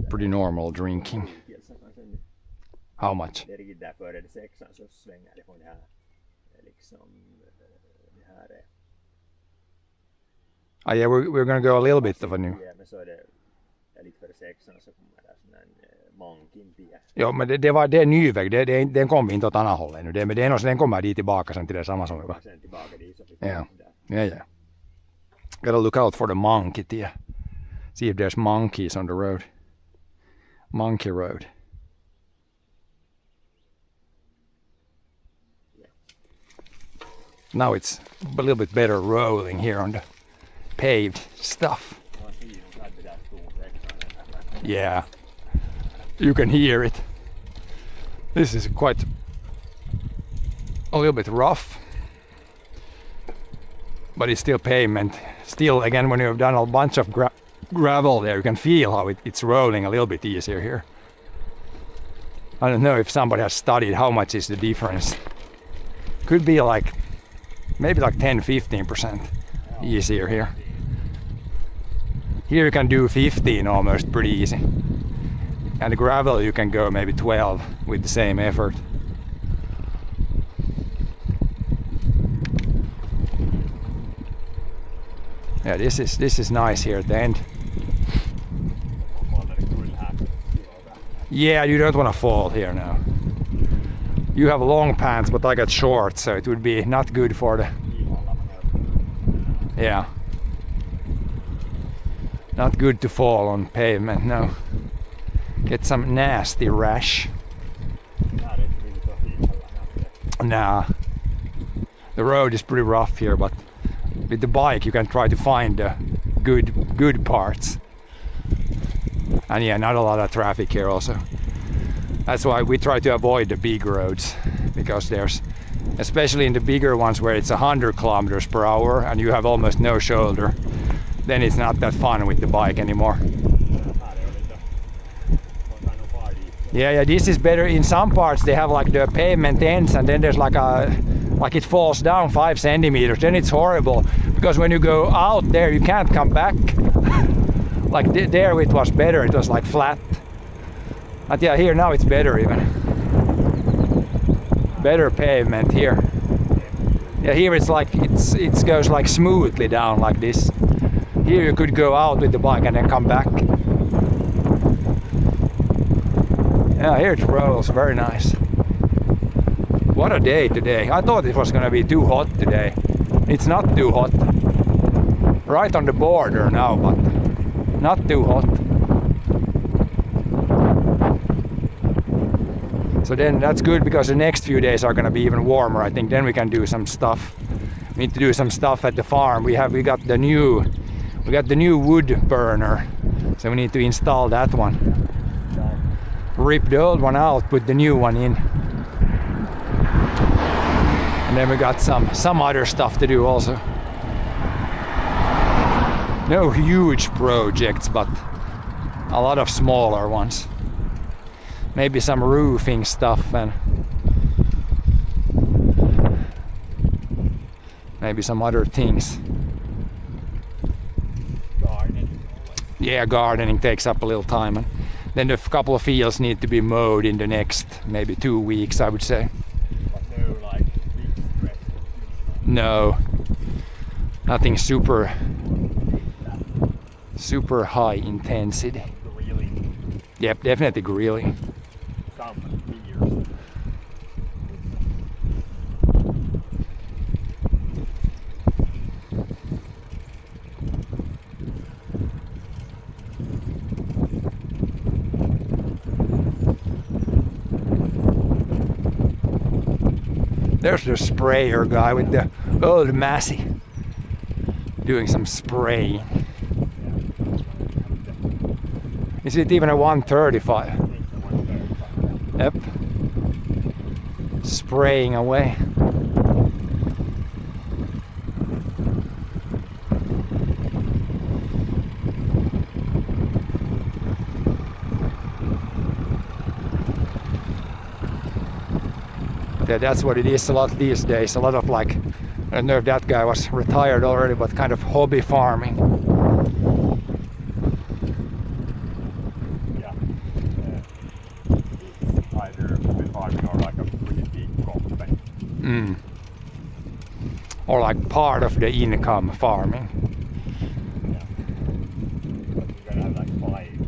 Pretty normal drinking. How much? Det är riktigt där före det 6 så svänger det från det här liksom det här är. Ah, yeah, we're gonna go a little bit of a new. Men så är det lite före 6 så kommer det sån en Mankin tie. Ja, men det är en ny väg. Den kommer inte åt andra hållet ännu. Men den kommer dit tillbaka sen till det samma som vi var. Sen tillbaka dit så fick Yeah. Yeah. Gotta look out for the monkey tie. See if there's monkeys on the road. Monkey road. Now it's a little bit better rolling here on the paved stuff. Yeah, you can hear it. This is quite a little bit rough, but it's still pavement. Still, again, when you've done a bunch of gravel there, you can feel how it's rolling a little bit easier here. I don't know if somebody has studied how much is the difference. Could be like maybe like 10-15% easier here. Here you can do 15 almost pretty easy. And the gravel you can go maybe 12 with the same effort. Yeah, this is nice here at the end. Yeah, you don't want to fall here now. You have long pants, but I got short, so it would be not good for the... Yeah. Not good to fall on pavement, no. Get some nasty rash. Nah. The road is pretty rough here, but with the bike you can try to find the good parts. And yeah, not a lot of traffic here also. That's why we try to avoid the big roads, because there's, especially in the bigger ones where it's 100 kilometers per hour and you have almost no shoulder, then it's not that fun with the bike anymore. Yeah, this is better. In some parts they have like the pavement ends and then there's like it falls down 5 centimeters. Then it's horrible, because when you go out there you can't come back. Like there it was better, it was like flat. But yeah, here now it's better even. Better pavement here. Yeah, here it's like it goes like smoothly down like this. Here you could go out with the bike and then come back. Yeah, here it rolls, very nice. What a day today. I thought it was gonna be too hot today. It's not too hot. Right on the border now, but not too hot. So then that's good, because the next few days are gonna be even warmer. I think then we can do some stuff. We need to do some stuff at the farm. We got the new wood burner, so we need to install that one. Rip the old one out, put the new one in. And then we got some other stuff to do also. No huge projects, but a lot of smaller ones. Maybe some roofing stuff and maybe some other things. Gardening. Yeah, gardening takes up a little time. And then a couple of fields need to be mowed in the next maybe 2 weeks, I would say. But no like big stress. No, nothing super high intensity. Grilling. Yep, definitely grilling. Some beers. There's the sprayer guy with the old Massey doing some spraying. Is it even a 135? Yep. Spraying away. Yeah, that's what it is a lot these days. A lot of like, I don't know if that guy was retired already, but kind of hobby farming. Yeah. It's either hobby farming or like a pretty big company. Or like part of the income farming. Yeah. But you gotta have like 5 eggs.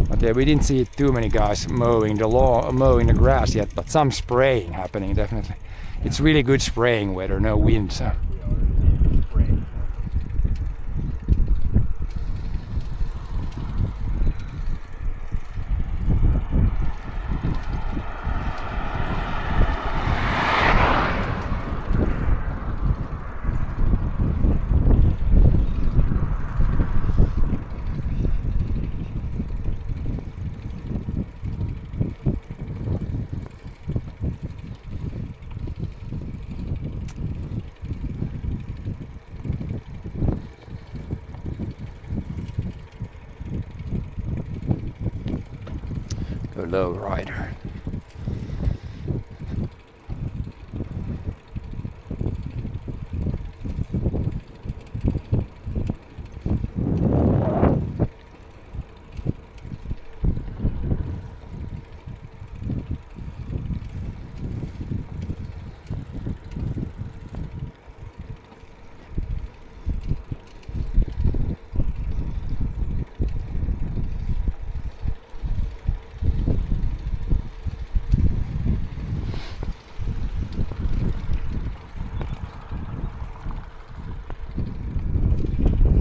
But yeah, we didn't see too many guys mowing the grass yet, but some spraying happening definitely. It's really good spraying weather, no wind, so. We already sprayed. Go low rider.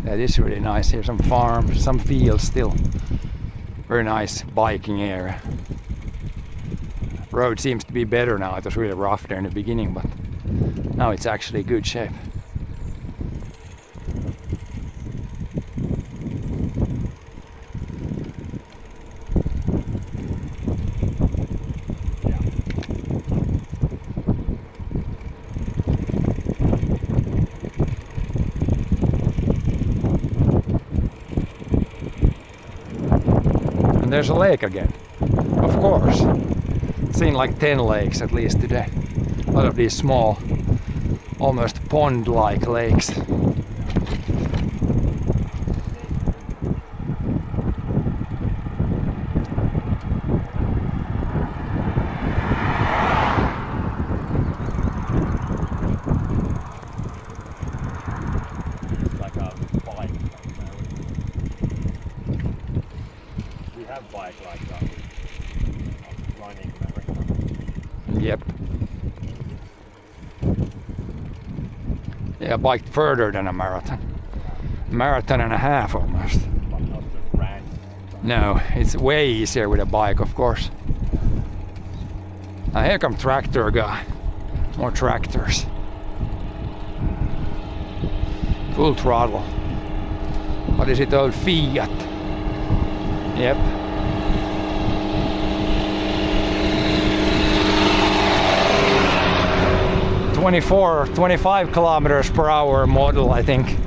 That is really nice here. Some farms, some fields still. Very nice biking area. Road seems to be better now. It was really rough there in the beginning, but now it's actually good shape. And there's a lake again, of course. Seen like 10 lakes at least today. A lot of these small, almost pond-like lakes. It's like a bike. We have bike like that. Running marathon. Yep. Yeah, biked further than a marathon. Marathon and a half almost. But not just ran. No, it's way easier with a bike, of course. Now here come tractor guy. More tractors. Full throttle. What is it, old Fiat? Yep. $25 kilometers per hour model, I think.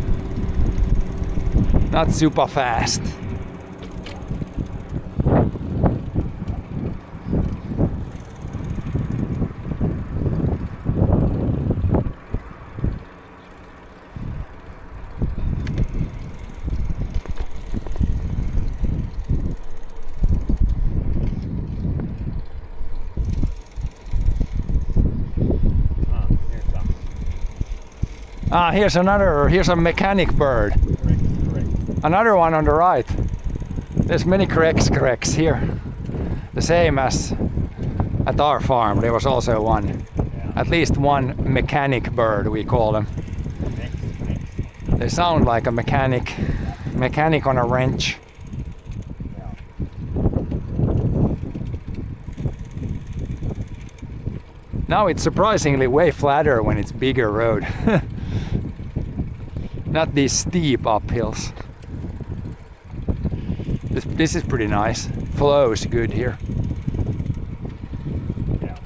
Not super fast. Here's some. Here's a mechanic bird. Correct. Another one on the right. There's many Crex here. The same as at our farm. There was also one. Yeah. At least one mechanic bird, we call them. Next. They sound like a mechanic on a wrench. Yeah. Now it's surprisingly way flatter when it's bigger road. Not these steep uphills. This is pretty nice. Flow is good here. Yeah.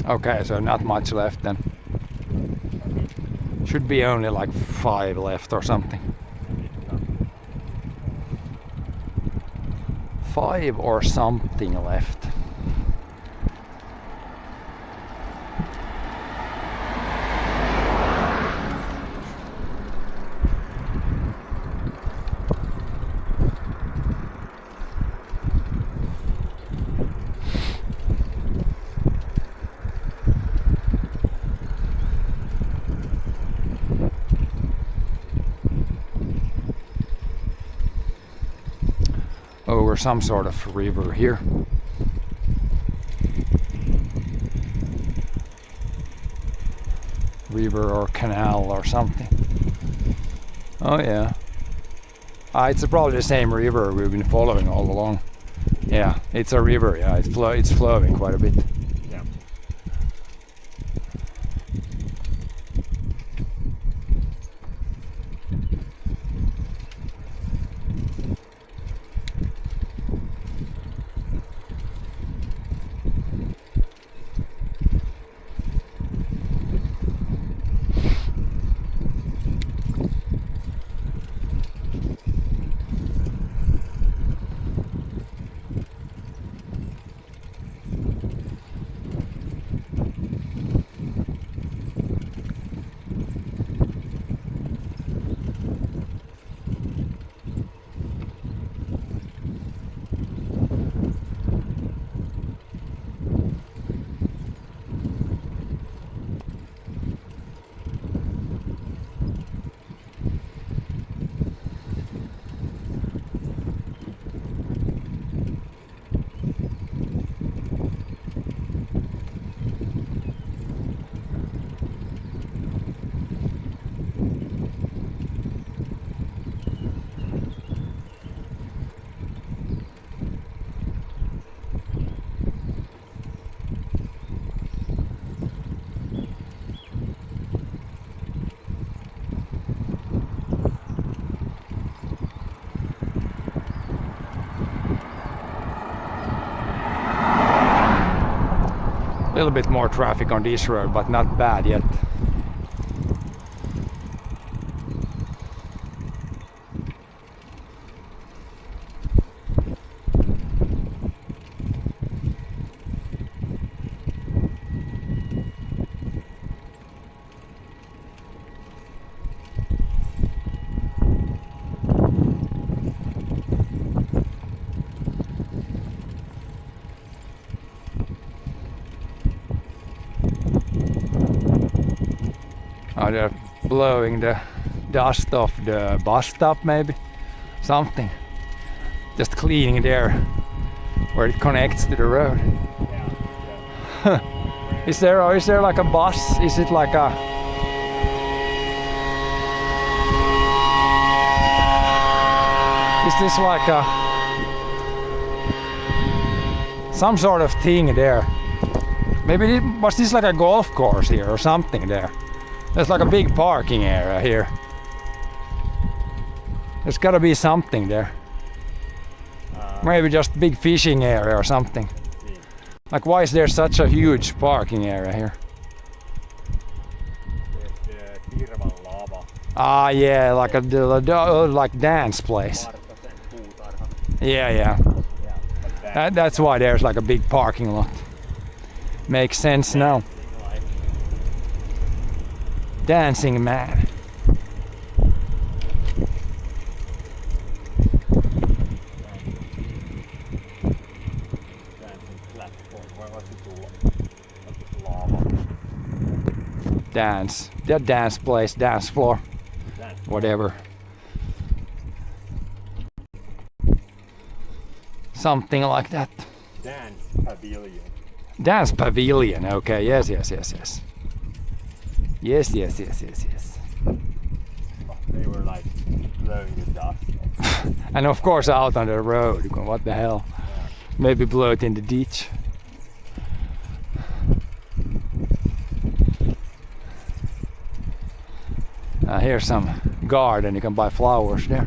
Okay, so not much left then. Should be only like 5 left or something. 5 or something left. Over some sort of river here. River or canal or something. Oh yeah. It's probably the same river we've been following all along. Yeah, it's a river. Yeah, it's flowing quite a bit. Yeah. little bit more traffic on this road, but not bad yet. Oh, they're blowing the dust off the bus stop, maybe something. Just cleaning there where it connects to the road. Is there like a bus? Is it like a Is this like a some sort of thing there? Maybe was this like a golf course here or something there? There's like a big parking area here. There's gotta be something there. Maybe just big fishing area or something. Like, why is there such a huge parking area here? Ah, yeah, like a like dance place. Yeah. That's why there's like a big parking lot. Makes sense now. Dancing man. Dance. The dance place, dance floor. Whatever. Something like that. Dance pavilion. Dance pavilion, okay, yes. Yes. They were like blowing the dust. And of course out on the road, what the hell. Maybe blow it in the ditch. Here's some garden, you can buy flowers there.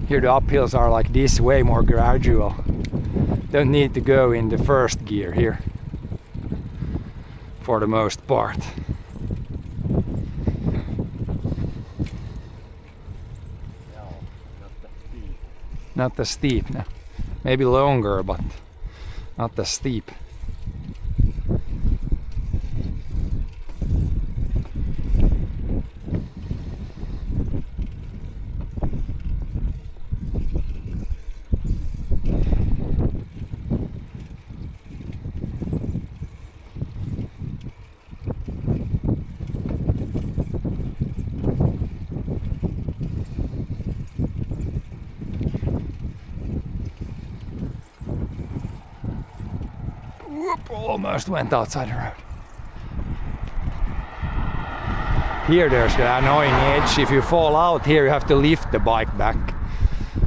Here the uphills are like this, way more gradual. Don't need to go in the first gear here, for the most part. Not the steep, no. Maybe longer, but not the steep. Almost went outside the road. Here there's the annoying edge. If you fall out here, you have to lift the bike back.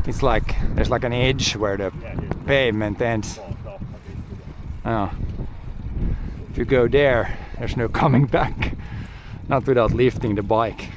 It's like there's like an edge where the pavement ends. Oh. If you go there, there's no coming back. Not without lifting the bike.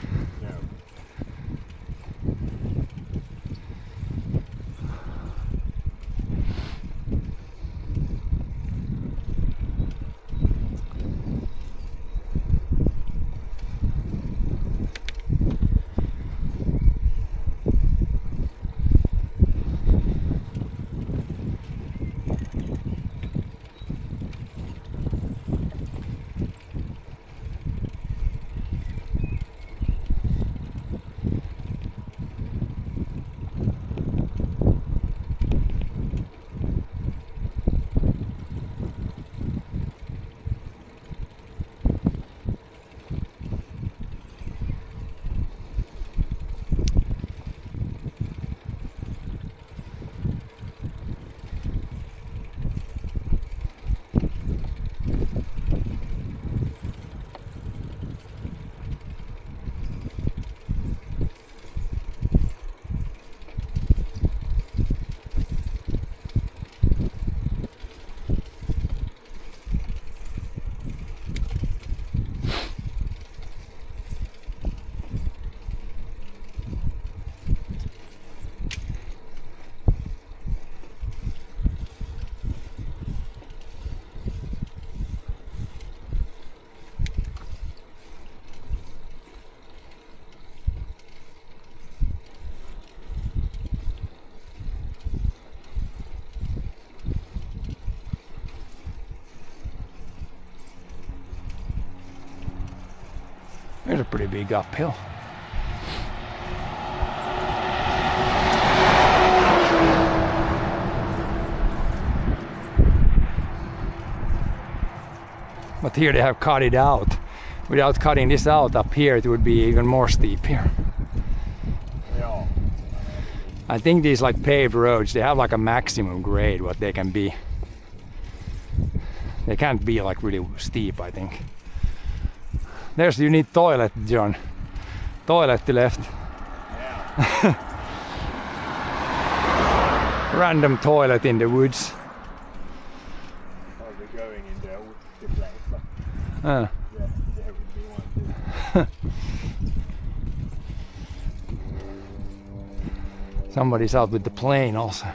Here's a pretty big uphill. But here they have cut it out. Without cutting this out up here, it would be even more steep here. Joo. I think these like paved roads, they have like a maximum grade what they can be. They can't be like really steep, I think. There's, you need toilet, John. Toilet to left. Yeah. Random toilet in the woods. Are we going in the woodsy place? But Uh, yeah, there would be one too. somebody's out with the plane also.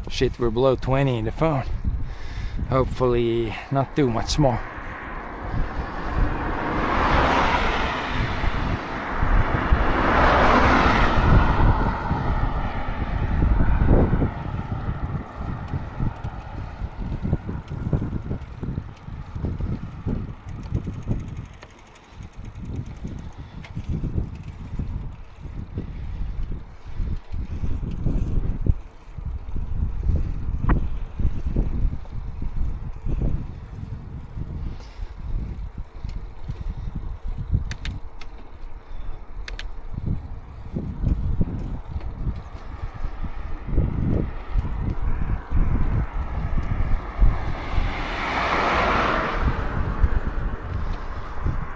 Shit, we're below 20 in the phone. Hopefully not too much more.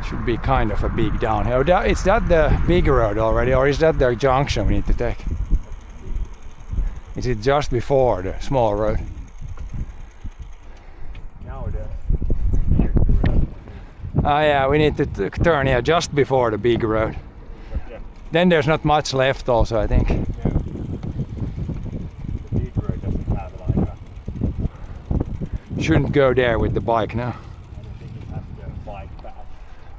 Should be kind of a big downhill. Is that the big road already, or is that the junction we need to take? Is it just before the small road? Now the road. Ah yeah, we need to turn just before the big road. But yeah, Then there's not much left also, I think. yeah. The big road doesn't have like a, Shouldn't go there with the bike now. I don't think it has the bike path.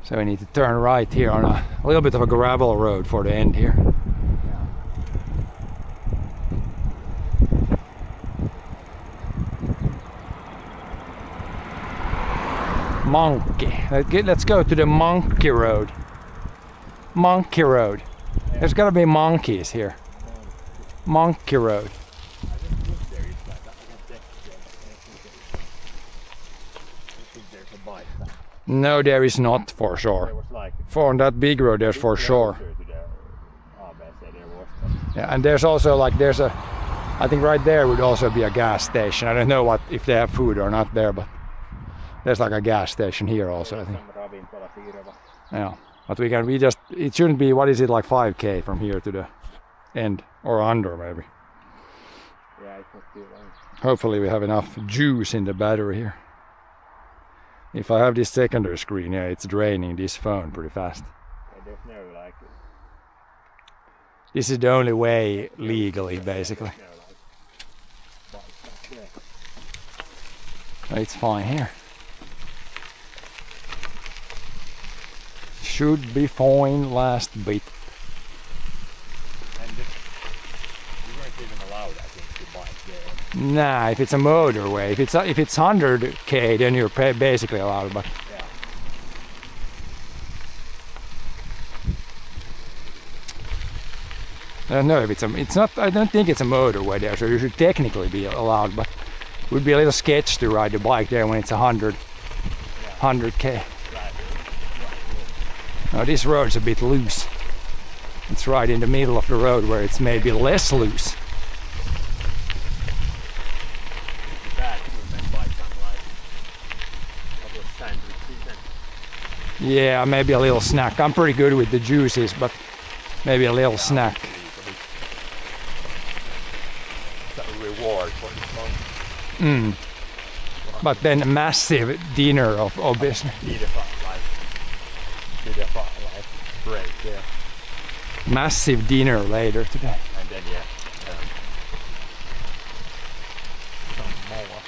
So we need to turn right here on a little bit of a gravel road for the end here. Monkey. Let's go to the Monkey Road. Monkey Road. There's gotta be monkeys here. Monkey Road. I don't think there is like that. I don't think there's a bike path. No, there is not for There sure. was like For on that big road, there's for sure. closer to the ABC there was. Yeah, and there's also like I think right there would also be a gas station. I don't know if they have food or not there, but there's like a gas station here also, I think. Some ravintola Siirova. Yeah, but it shouldn't be, what is it, like 5k from here to the end, or under maybe. Yeah, it's not too long. Hopefully we have enough juice in the battery here. If I have this secondary screen, yeah, it's draining this phone pretty fast. Yeah, there's no like. This is the only way legally, basically. No like bike path there. It's fine here. Should be fine last bit. And you weren't even allowed, I think, to bike there. Nah, if it's a motorway, if it's 100k, then you're basically allowed. But Yeah. I don't know if it's not. I don't think it's a motorway there, so you should technically be allowed. But it would be a little sketch to ride the bike there when it's 100k. Now this road's a bit loose. It's right in the middle of the road where it's maybe less loose. sandwich then. Yeah, maybe a little snack. I'm pretty good with the juices, but maybe a little snack. That's a reward for this long. But then a massive dinner of obviously. Need a break there. Massive dinner later today. And then some more.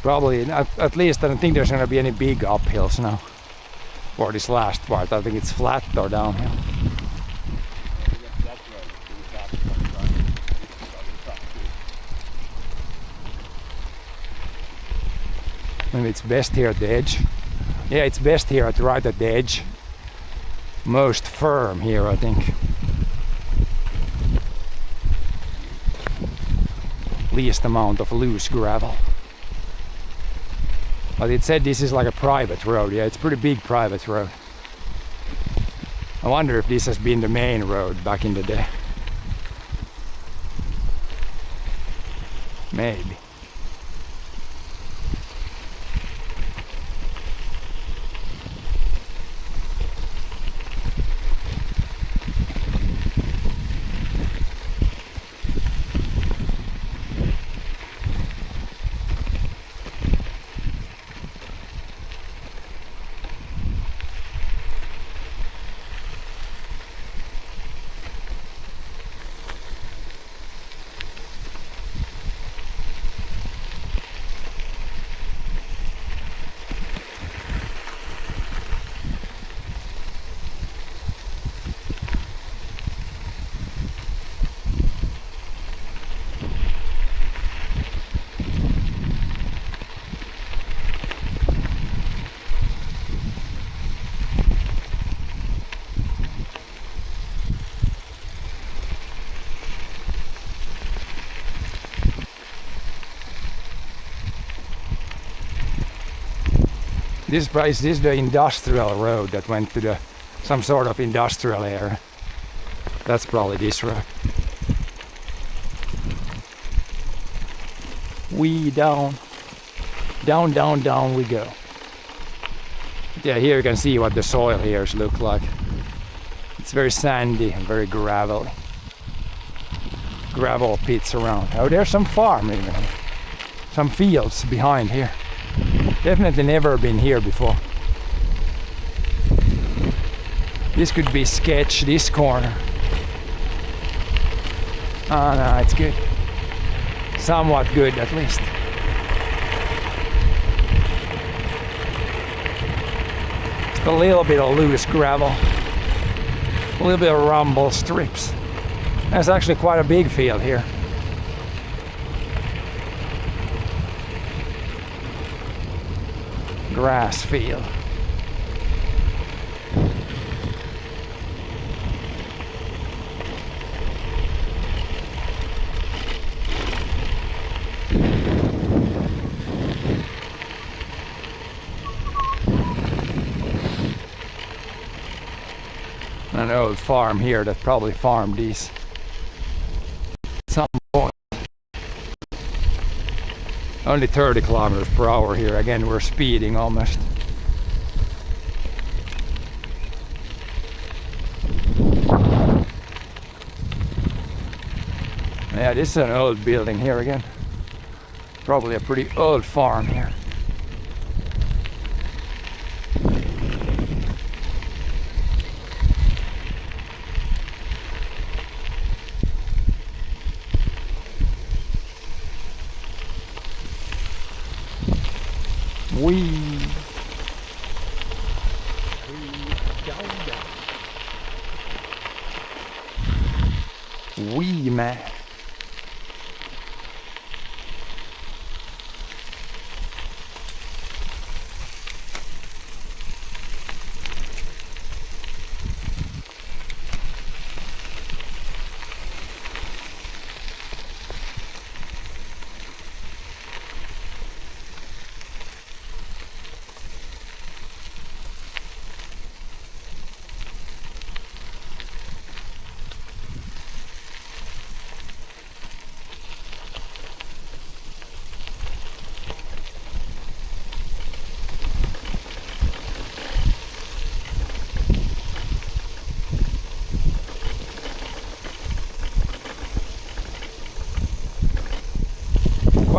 Probably, at least I don't think there's gonna be any big uphills now. For this last part, I think it's flat or downhill. Maybe it's best here at the edge. Yeah, it's best here right at the edge. Most firm here, I think. Least amount of loose gravel. But it said this is like a private road. Yeah, it's a pretty big private road. I wonder if this has been the main road back in the day. Maybe. This is the industrial road that went to some sort of industrial area. That's probably this road. We down we go. Yeah, here you can see what the soil here look like. It's very sandy and very gravelly. Gravel pits around. Oh, there's some farm even. Some fields behind here. Definitely never been here before. This could be sketch, this corner. Oh no, it's good. Somewhat good at least. A little bit of loose gravel. A little bit of rumble strips. That's actually quite a big field here. Grass field. An old farm here that probably farmed these at some point. Only 30 kilometers per hour here. Again, we're speeding almost. Yeah, this is an old building here again. Probably a pretty old farm here. Wee man.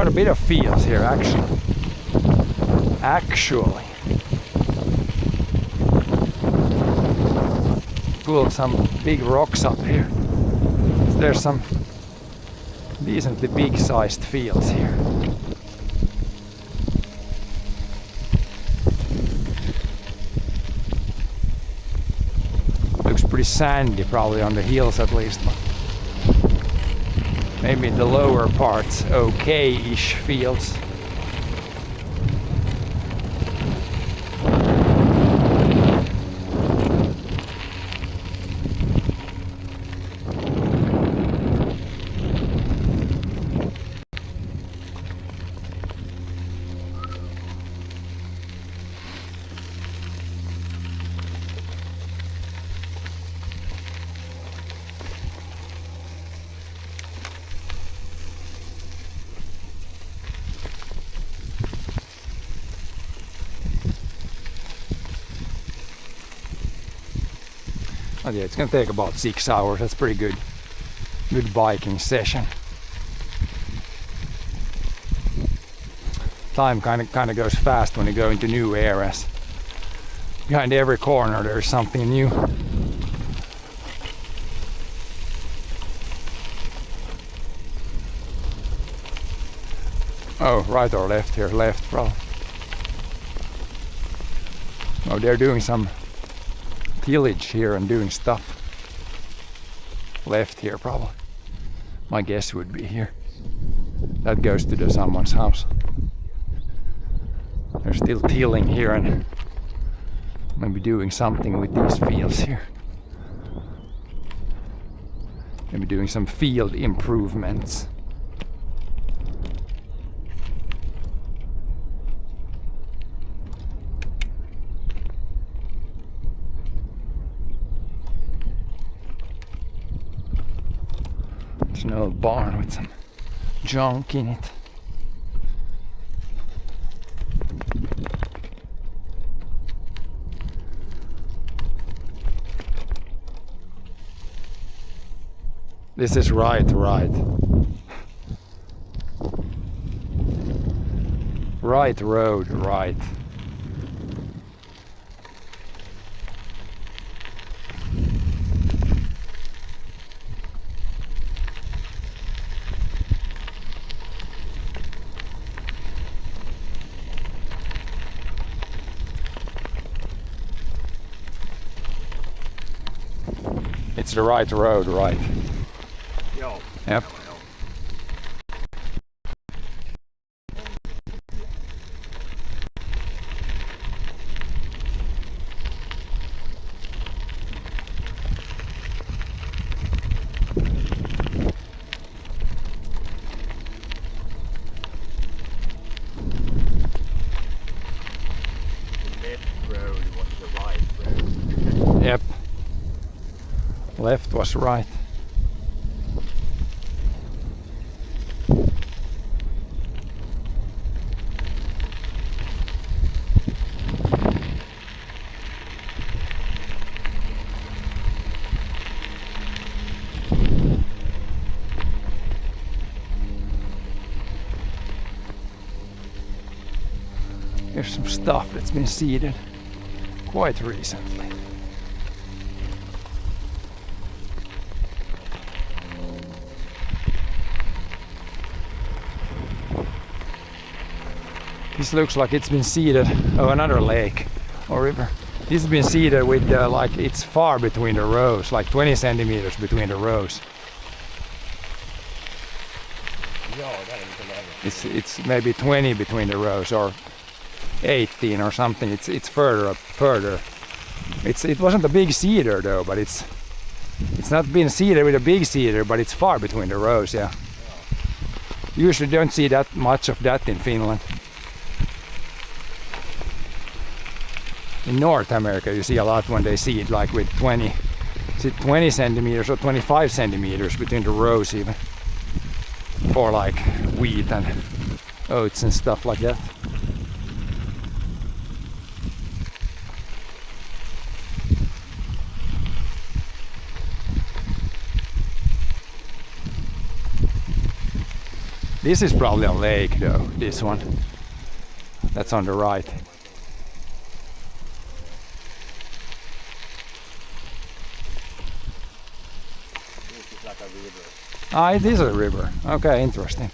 quite a bit of fields here actually. Pulled some big rocks up here. There's some decently big sized fields here. Looks pretty sandy probably on the hills at least, but maybe in the lower parts okay-ish fields. But yeah, it's gonna take about 6 hours. That's pretty good. Good biking session. Time kind of goes fast when you go into new areas. Behind every corner there's something new. Oh, right or left here? Left, probably. Oh, they're doing some tillage here and doing stuff. Left here, probably. My guess would be here. That goes to someone's house. They're still tilling here and maybe doing something with these fields here. Maybe doing some field improvements. There's an old barn with some junk in it. This is right. Right road, right. It's the right road, right. Joo. Yep. The left road was the right road. Yep. Left was right. Here's some stuff that's been seeded quite recently. This looks like it's been seeded. Oh, another lake or river. This has been seeded with like it's far between the rows, like 20 centimeters between the rows. Joo, tää on se It's maybe 20 between the rows or 18 or something. It's further up, further. It wasn't a big cedar though, but it's not been seeded with a big cedar, but it's far between the rows. Yeah. Usually don't see that much of that in Finland. In North America you see a lot when they seed like with 20 centimeters or 25 centimeters between the rows even. For like wheat and oats and stuff like that. This is probably a lake though, this one. That's on the right. This is like a river. Ah, it is a river. Okay, interesting.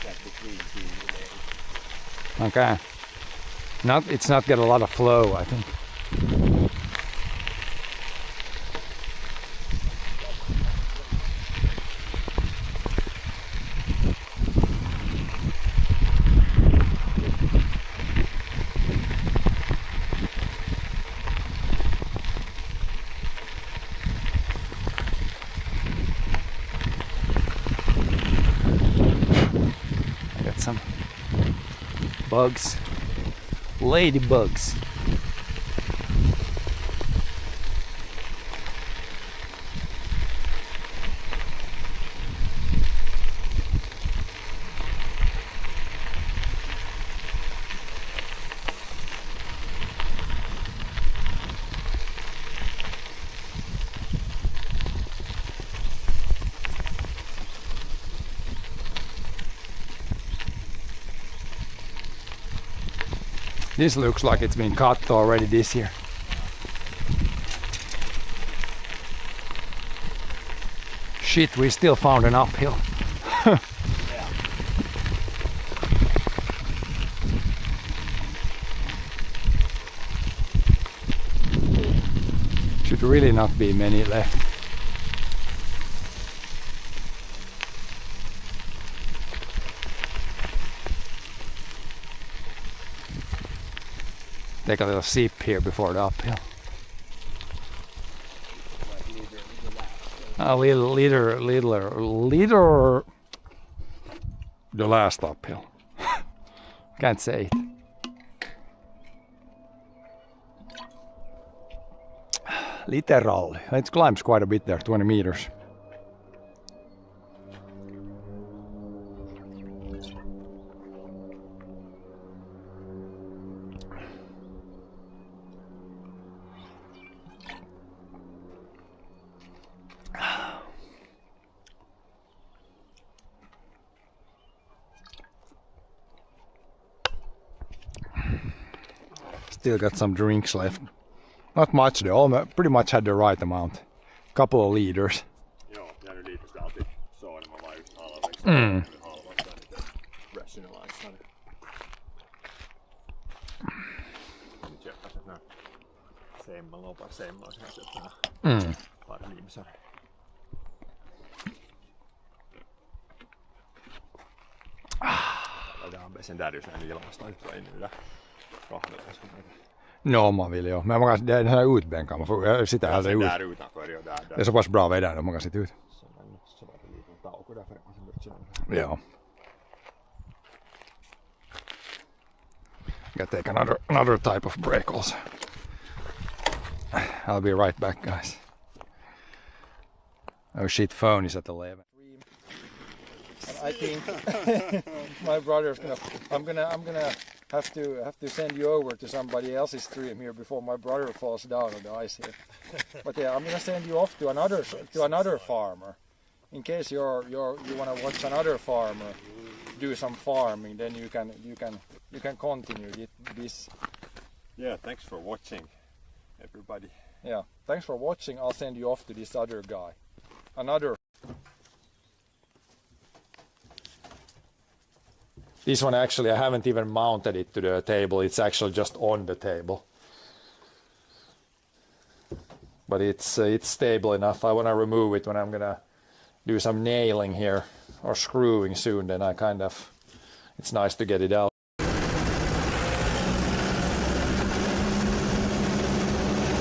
That's between two lakes. Okay. It's not got a lot of flow, I think. I got some bugs. Ladybugs. This looks like it's been cut already this year. Shit, we still found an uphill. Should really not be many left. Take a little sip here before the uphill. A little the last uphill. Can't say it. Literally. It climbs quite a bit there, 20 meters. Still got some drinks left. Not much though, pretty much had the right amount. Couple of liters. Joo, ja nyt liitosta alltid så när man var just halvvägs. Halva resten av lasten. Nyt köppas ett här semmalopa semmal så här köptänä. Pari limsar. Laitetaan sen täydys näin ilmasta nyt vai nyt kahvella. No, om man vill ja. Men man kan, den här utbänken, man får sitta här ut. Där utanför och där. Det är så pass bra väder då man kan sitta ut. Så var det lite tauko där för att man sen Ja. Gotta take another type of break also. I'll be right back, guys. Oh shit, phone is at 11. I think my brother's gonna I'm gonna have to send you over to somebody else's stream here before my brother falls down on the ice here. But yeah, I'm gonna send you off to another farmer. In case you wanna watch another farmer do some farming, then you can continue this. Yeah, thanks for watching, everybody. Yeah, thanks for watching. I'll send you off to this other guy. This one actually, I haven't even mounted it to the table. It's actually just on the table. But it's stable enough. I want to remove it when I'm gonna do some nailing here or screwing soon. Then it's nice to get it out.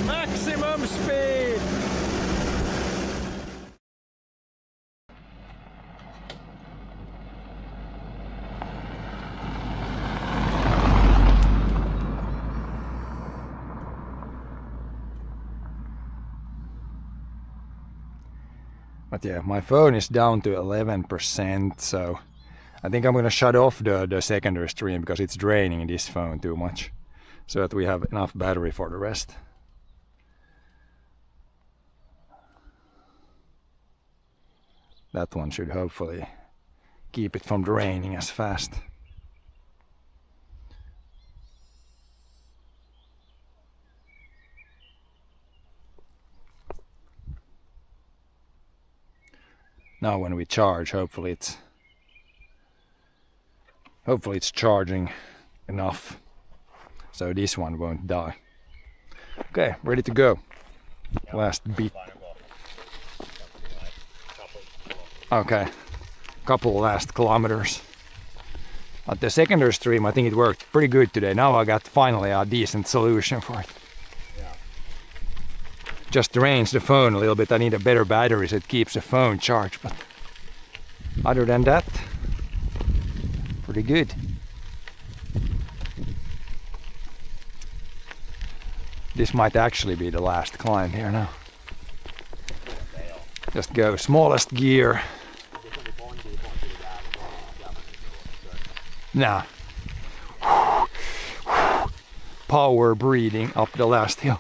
Maximum speed! But yeah, my phone is down to 11%, so I think I'm gonna shut off the secondary stream because it's draining this phone too much, so that we have enough battery for the rest. That one should hopefully keep it from draining as fast. Now when we charge, hopefully it's charging enough so this one won't die. Okay, ready to go. Last bit. Okay, couple last kilometers. At the secondary stream, I think it worked pretty good today. Now I got finally a decent solution for it. Just drains the phone a little bit. I need a better battery so it keeps the phone charged, but other than that, pretty good. This might actually be the last climb here now. Just go smallest gear. Nah. Power breathing up the last hill.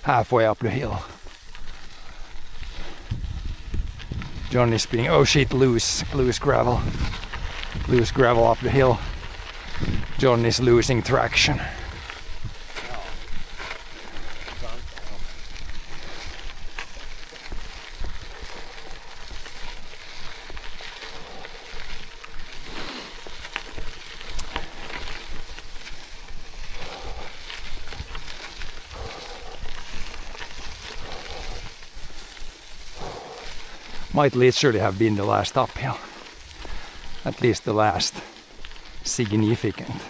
Halfway up the hill. Johnny's spinning. Oh shit, loose gravel. Loose gravel up the hill. Johnny's losing traction. Might literally have been the last uphill. At least the last significant.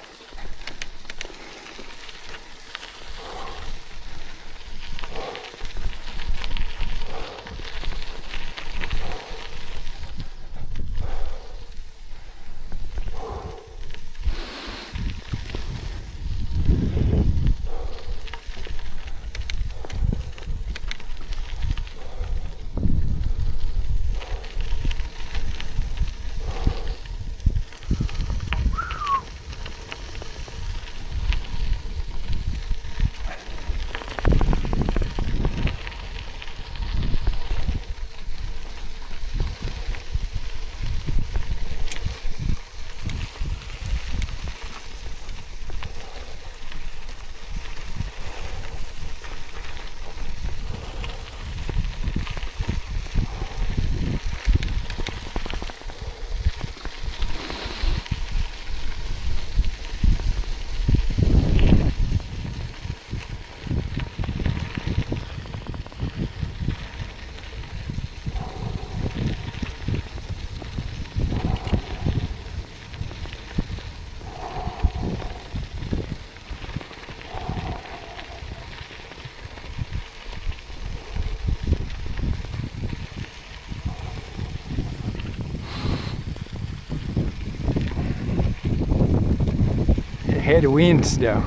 Headwinds though.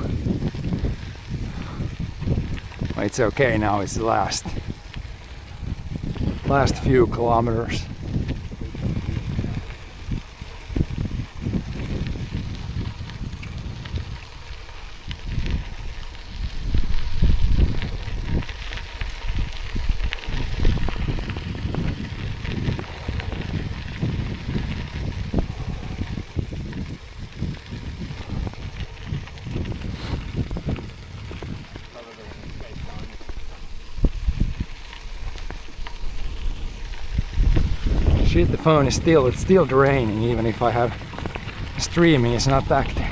It's okay now, it's the last few kilometers. Shit, the phone is still draining even if I have streaming, it's not active.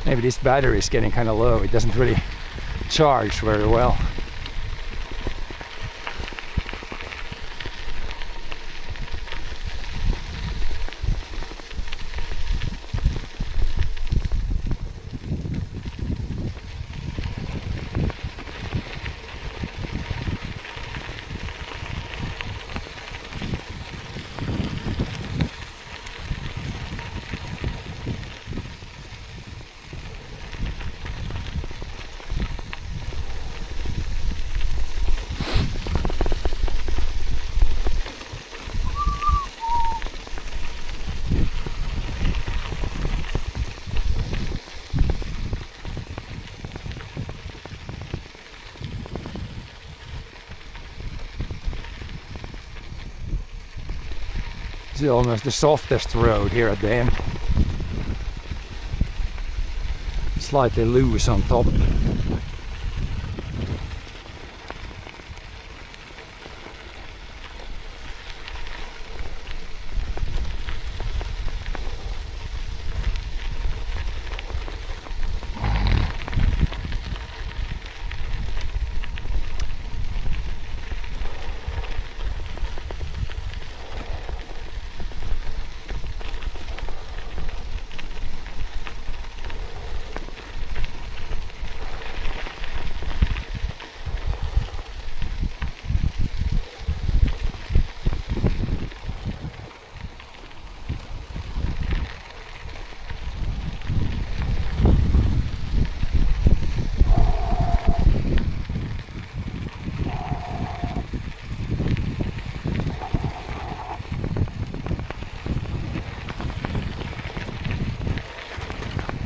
Maybe this battery is getting kind of low, it doesn't really charge very well. is almost the softest road here at the end. Slightly loose on top.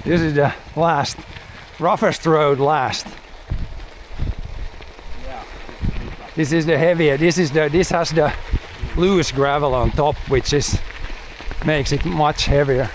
This is the last, roughest road last. This is the heavier, this has the loose gravel on top, which makes it much heavier.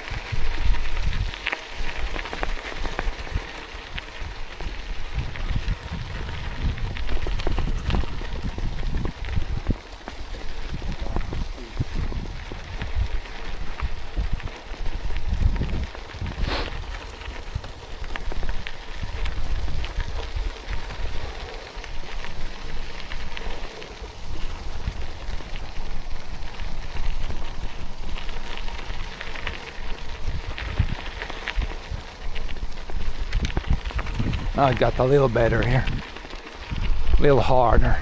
Now it got a little better here, a little harder.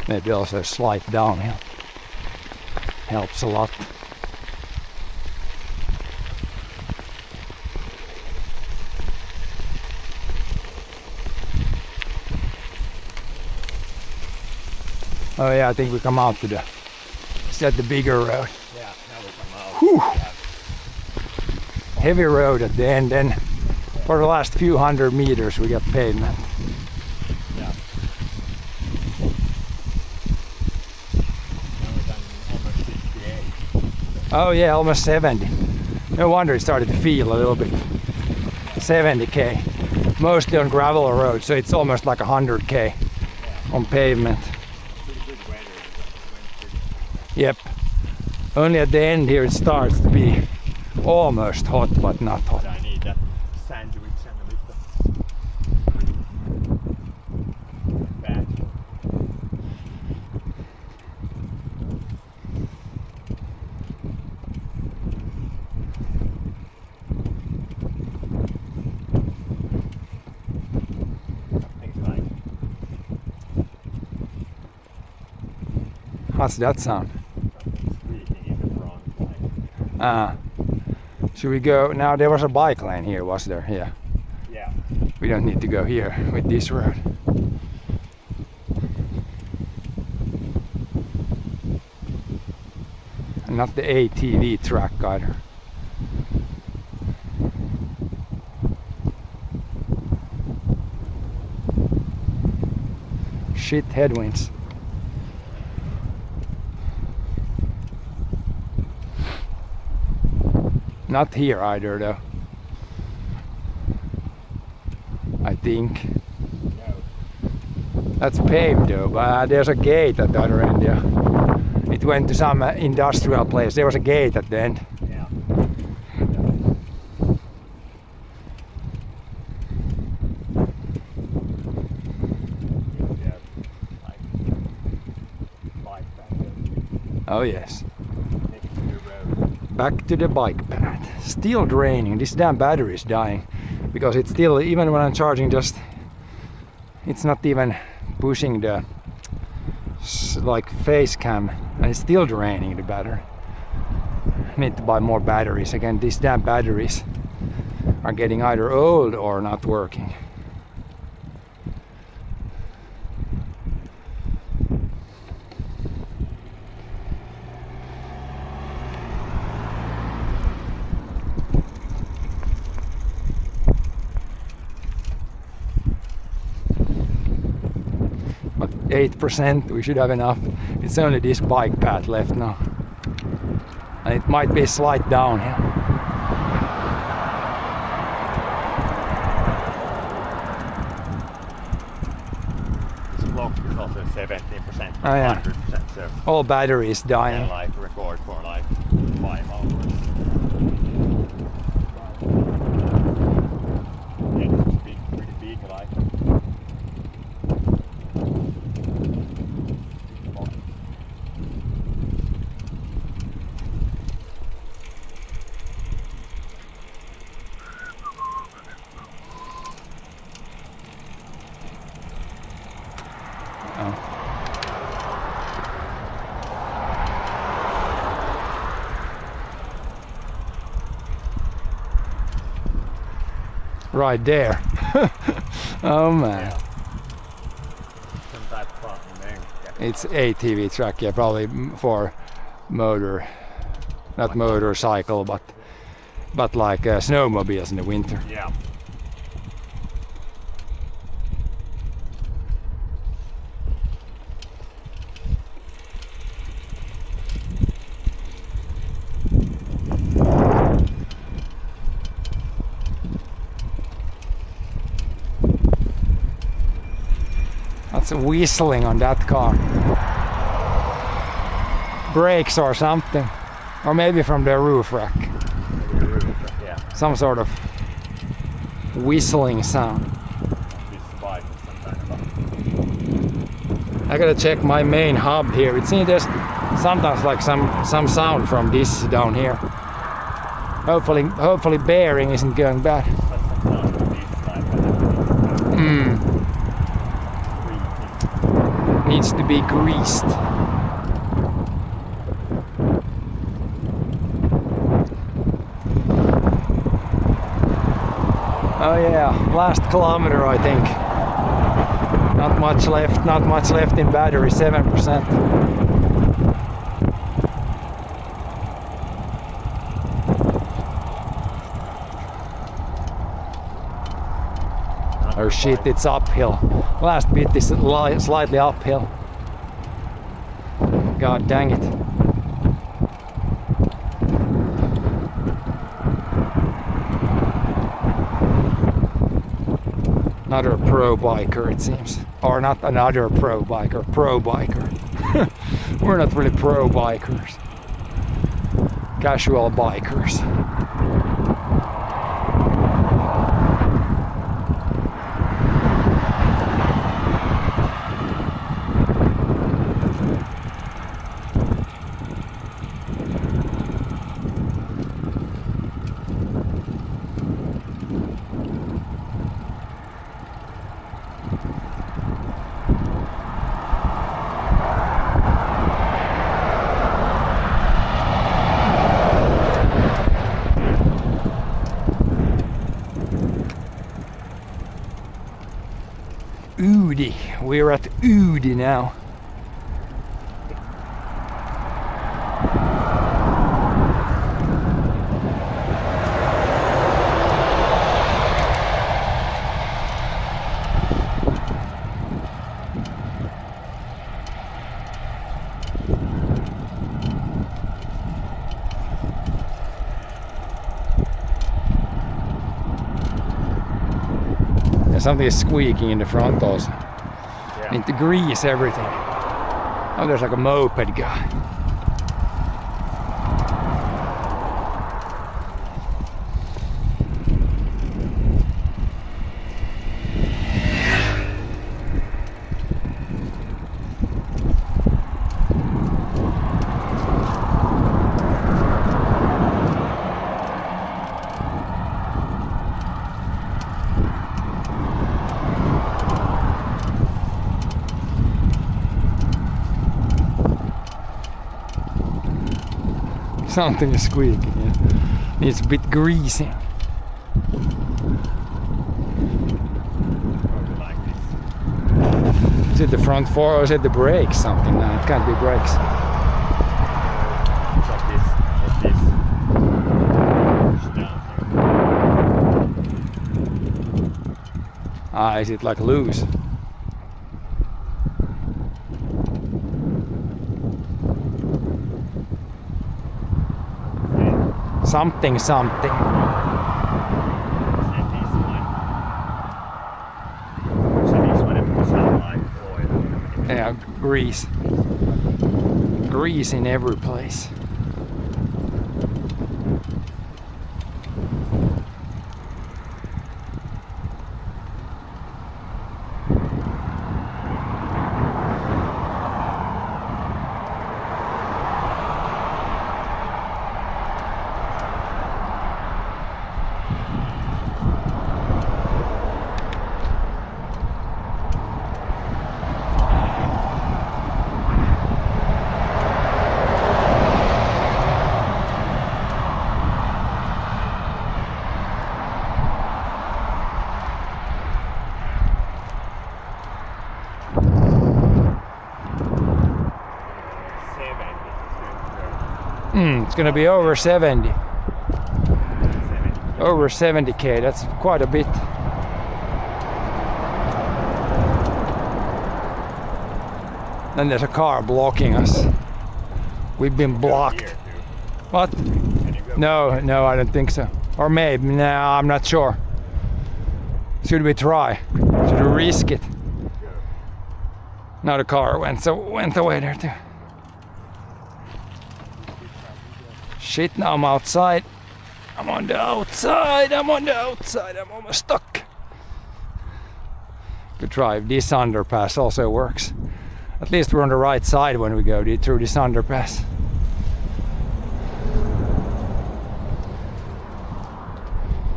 Maybe also a slight downhill helps a lot. Oh yeah, I think we come out to the, is that the bigger road? Yeah, now we come out. Whew. Heavy road at the end, then for the last few hundred meters we got pavement. Yeah. Now we've done almost 68. Oh yeah, almost 70. No wonder it started to feel a little bit. 70k. Mostly on gravel road, so it's almost like 100k on pavement. Pretty good weather. Yep. Only at the end here it starts to be almost hot, but not hot. I need that sandwich and a bit of bad. Something's like What's that sound? something squeaking in the front. Like, Should we go? Now there was a bike lane here, was there? Yeah. yeah. We don't need to go here with this road. And not the ATV track either. Shit headwinds. Not here either though. I think. No. That's paved though, but there's a gate at the other end, yeah. It went to some industrial place. There was a gate at the end. Yeah. Yeah. Like back Oh yes. next to the road. Back to the bike path. Still draining. This damn battery is dying. Because it's still, even when I'm charging, just it's not even pushing the like face cam, and it's still draining the battery. I need to buy more batteries. Again, these damn batteries are getting either old or not working. 8%. We should have enough. It's only this bike path left now. And it might be a slight downhill. This clock is also 17%, Oh, yeah. 100%, so All batteries can dying. like record for like 5 hours. Yeah, it's pretty big like. Right there. Oh man. Yeah. Some type of fucking thing. Yeah. It's ATV track, yeah, probably for motor, not motorcycle, but like snowmobiles in the winter. Yeah. That's a whistling on that car. Brakes or something, or maybe from the roof rack. Yeah. Some sort of whistling sound. This bike is some kind of I gotta check my main hub here. It seems there's sometimes like some sound from this down here. Hopefully bearing isn't going bad. Needs to be greased. Oh yeah, last kilometer I think. Not much left in battery, 7%. Oh shit, it's uphill. Last bit is slightly uphill. God dang it. Another pro biker it seems. Or not another pro biker, pro biker. We're not really pro bikers. Casual bikers. Uudi. We're at Uudi now. Something is squeaking in the front also. Yeah. Need to grease everything. Oh, there's like a moped guy. Something is squeaking, yeah. Needs a bit greasing. Probably like this. Is it the front fork or is it the brakes? Something? No, it can't be brakes. It's like this. It's this. Push down here. Ah, is it like loose? something something. Yeah, grease. Grease in every place. It's gonna be over 70. Over 70k, that's quite a bit. Then there's a car blocking us. We've been blocked. What? No, I don't think so. Or maybe, no, I'm not sure. Should we try? Should we risk it? Now the car went away there too. Shit, now I'm outside. I'm on the outside. I'm almost stuck. Good try. This underpass also works. At least we're on the right side when we go through this underpass.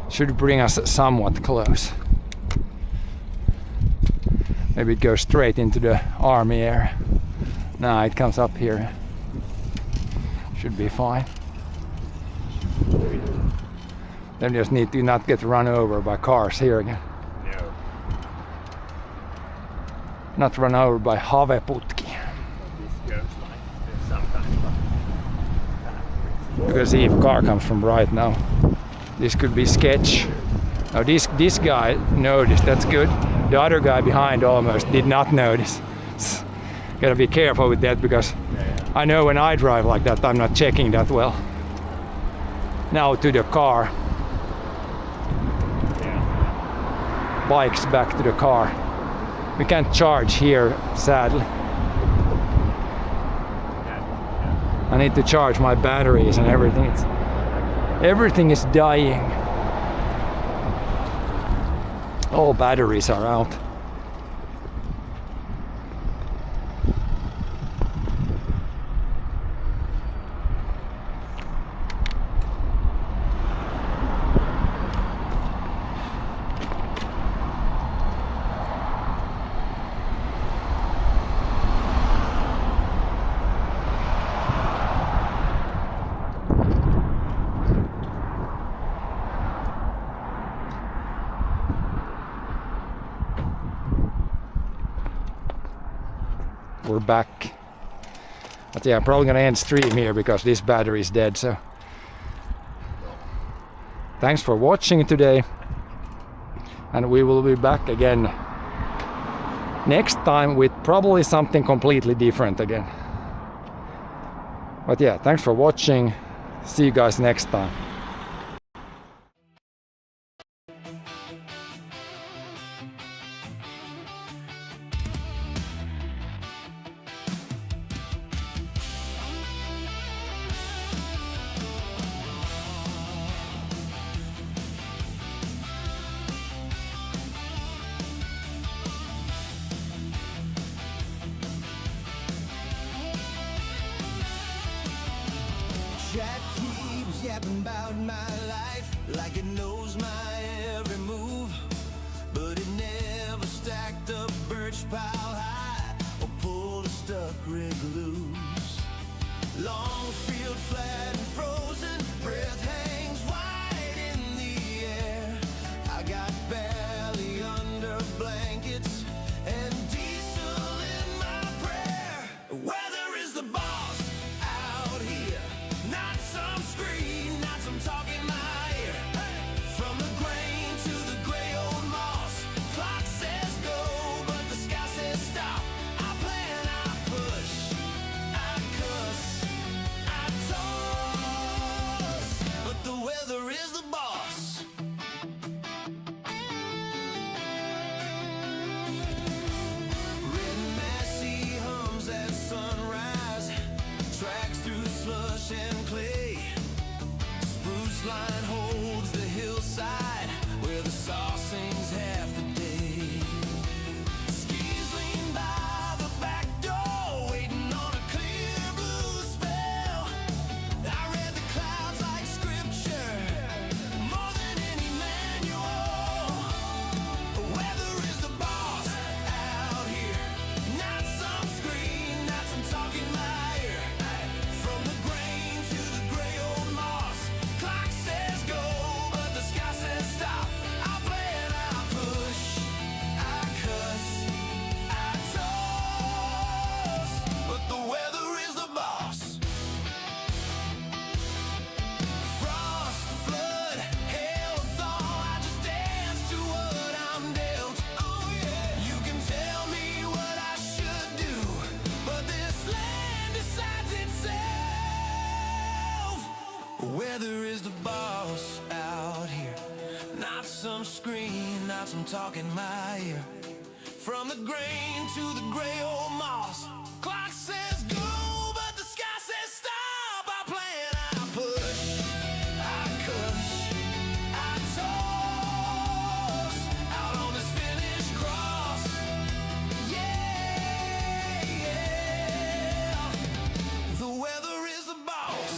Should bring us somewhat close. Maybe it goes straight into the army area. Nah, it comes up here. Should be fine. Then just need to not get run over by cars here again. No. Not run over by Haveputki. This goes like there's some kind of Because if a car comes from right now, this could be sketch. Now this guy noticed, that's good. The other guy behind almost did not notice. Gotta be careful with that because I know when I drive like that, I'm not checking that well. Now to the car. Bikes back to the car. We can't charge here, sadly. I need to charge my batteries and everything. Everything is dying. All batteries are out. We're back. But yeah, I'm probably gonna end stream here because this battery is dead, so thanks for watching today, and we will be back again next time with probably something completely different again. But yeah, thanks for watching. See you guys next time. Chat keeps yapping about my life like it knows my every move, but it never stacked up birch pile high or pulled a stuck rig loose. Long field flat and frozen, breath hangs wide in the air. I got belly under blankets and diesel in my prayer. Weather is the boss out here. Not some screen, not some talk in my ear. From the grain to the gray old moss. Clock says go, but the sky says stop. I plan, I push. weather is the boss out here. Not some screen, not some talk in my ear. From the grain to the gray old moss, clock says go, but the sky says stop. I plan, I push, I cuss, I toss out on this finished cross. Yeah, yeah. The weather is the boss.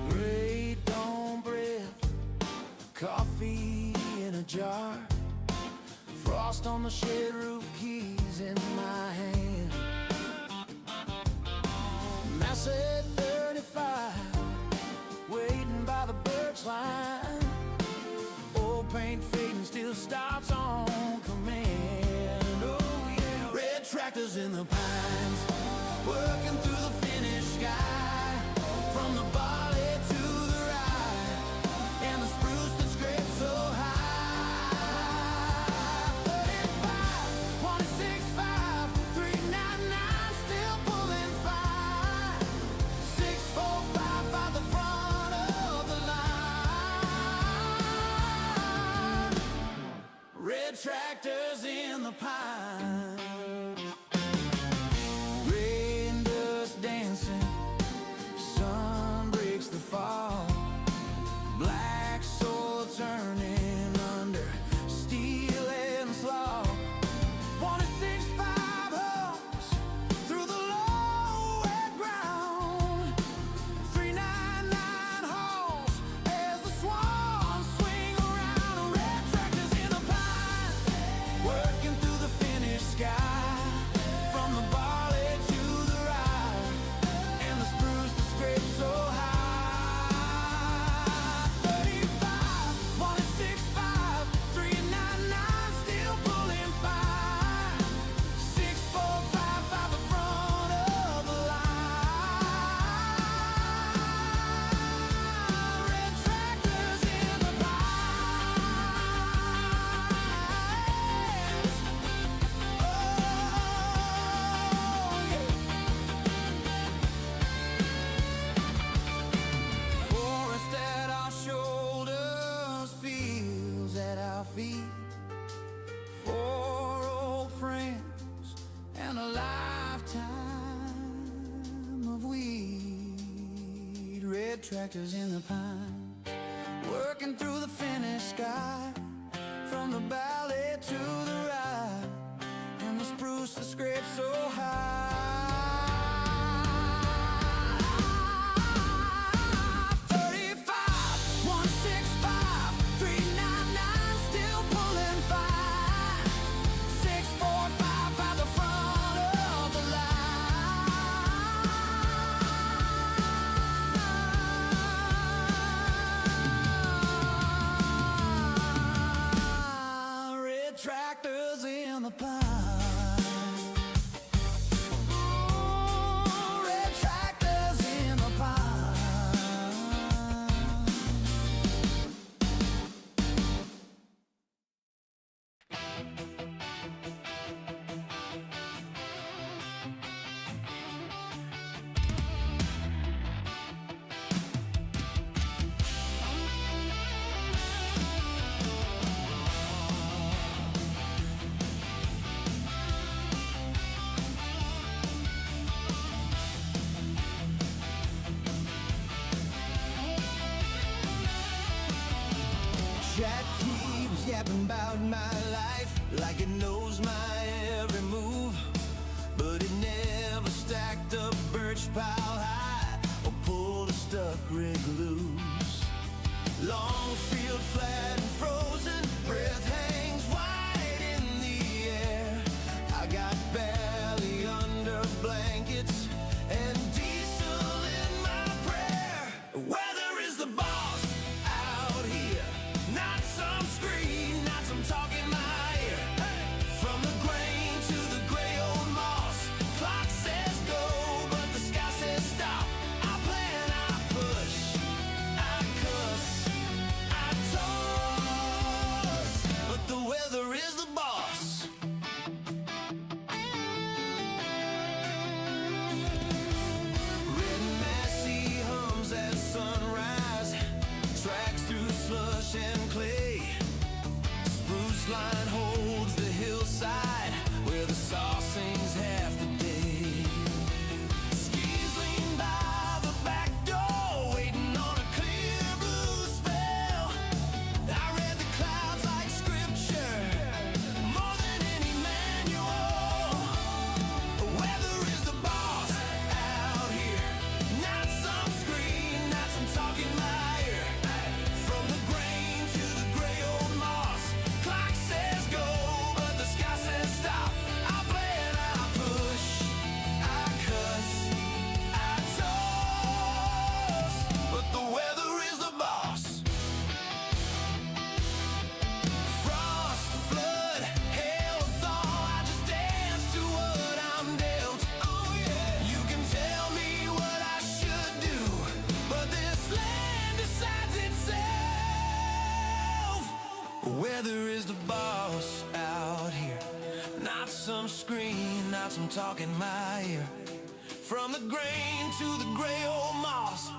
Great dawn bread, coffee in a jar, frost on the shed roof, keys in my hand. Massey 35, waiting by the birch line. Old paint fading, still stops on command. Oh yeah, red tractors in the pines, working through the finished sky. From the barley to the rye, and the spruce that scrapes so high. 35, 165, 399, still pulling fine. 645 by the front of the line. Red tractors in the pine. Rain dust dancing, sun breaks the fall. Black soil turning under steel and slaw. 165 homes through the low wet ground. 399 holes as the swans swing around. Red tractors in the pine, working through the finished sky. From the barley to the rye, and the spruce that scrapes so high. 35, 165, 399, still pulling fine. 645 by the front of the line. Red tractors in the pines. Oh, yeah. Forest at our shoulders, fields at our feet. 4 old friends and a lifetime of weed. Red tractors in the pines, working through the finished sky. From the valley to the rye, and the spruce that scrapes so high. 35, 165, 399, still pulling fine. 645 by the front of the line. Red tractors in the pine. Red tractors in the pine. Jack keeps yapping about my life like it knows my every move, but it never stacked up birch pile high or pulled a stuck rig loose. Long field flat and frozen, breath hangs wide in the air. I got belly under blankets and diesel in my prayer. Weather is the boss out here, not some screen, not some talk in my ear. From the grain to the gray old moss, clock says go, but the sky says got some talk in my ear. From the grain to the gray old moss,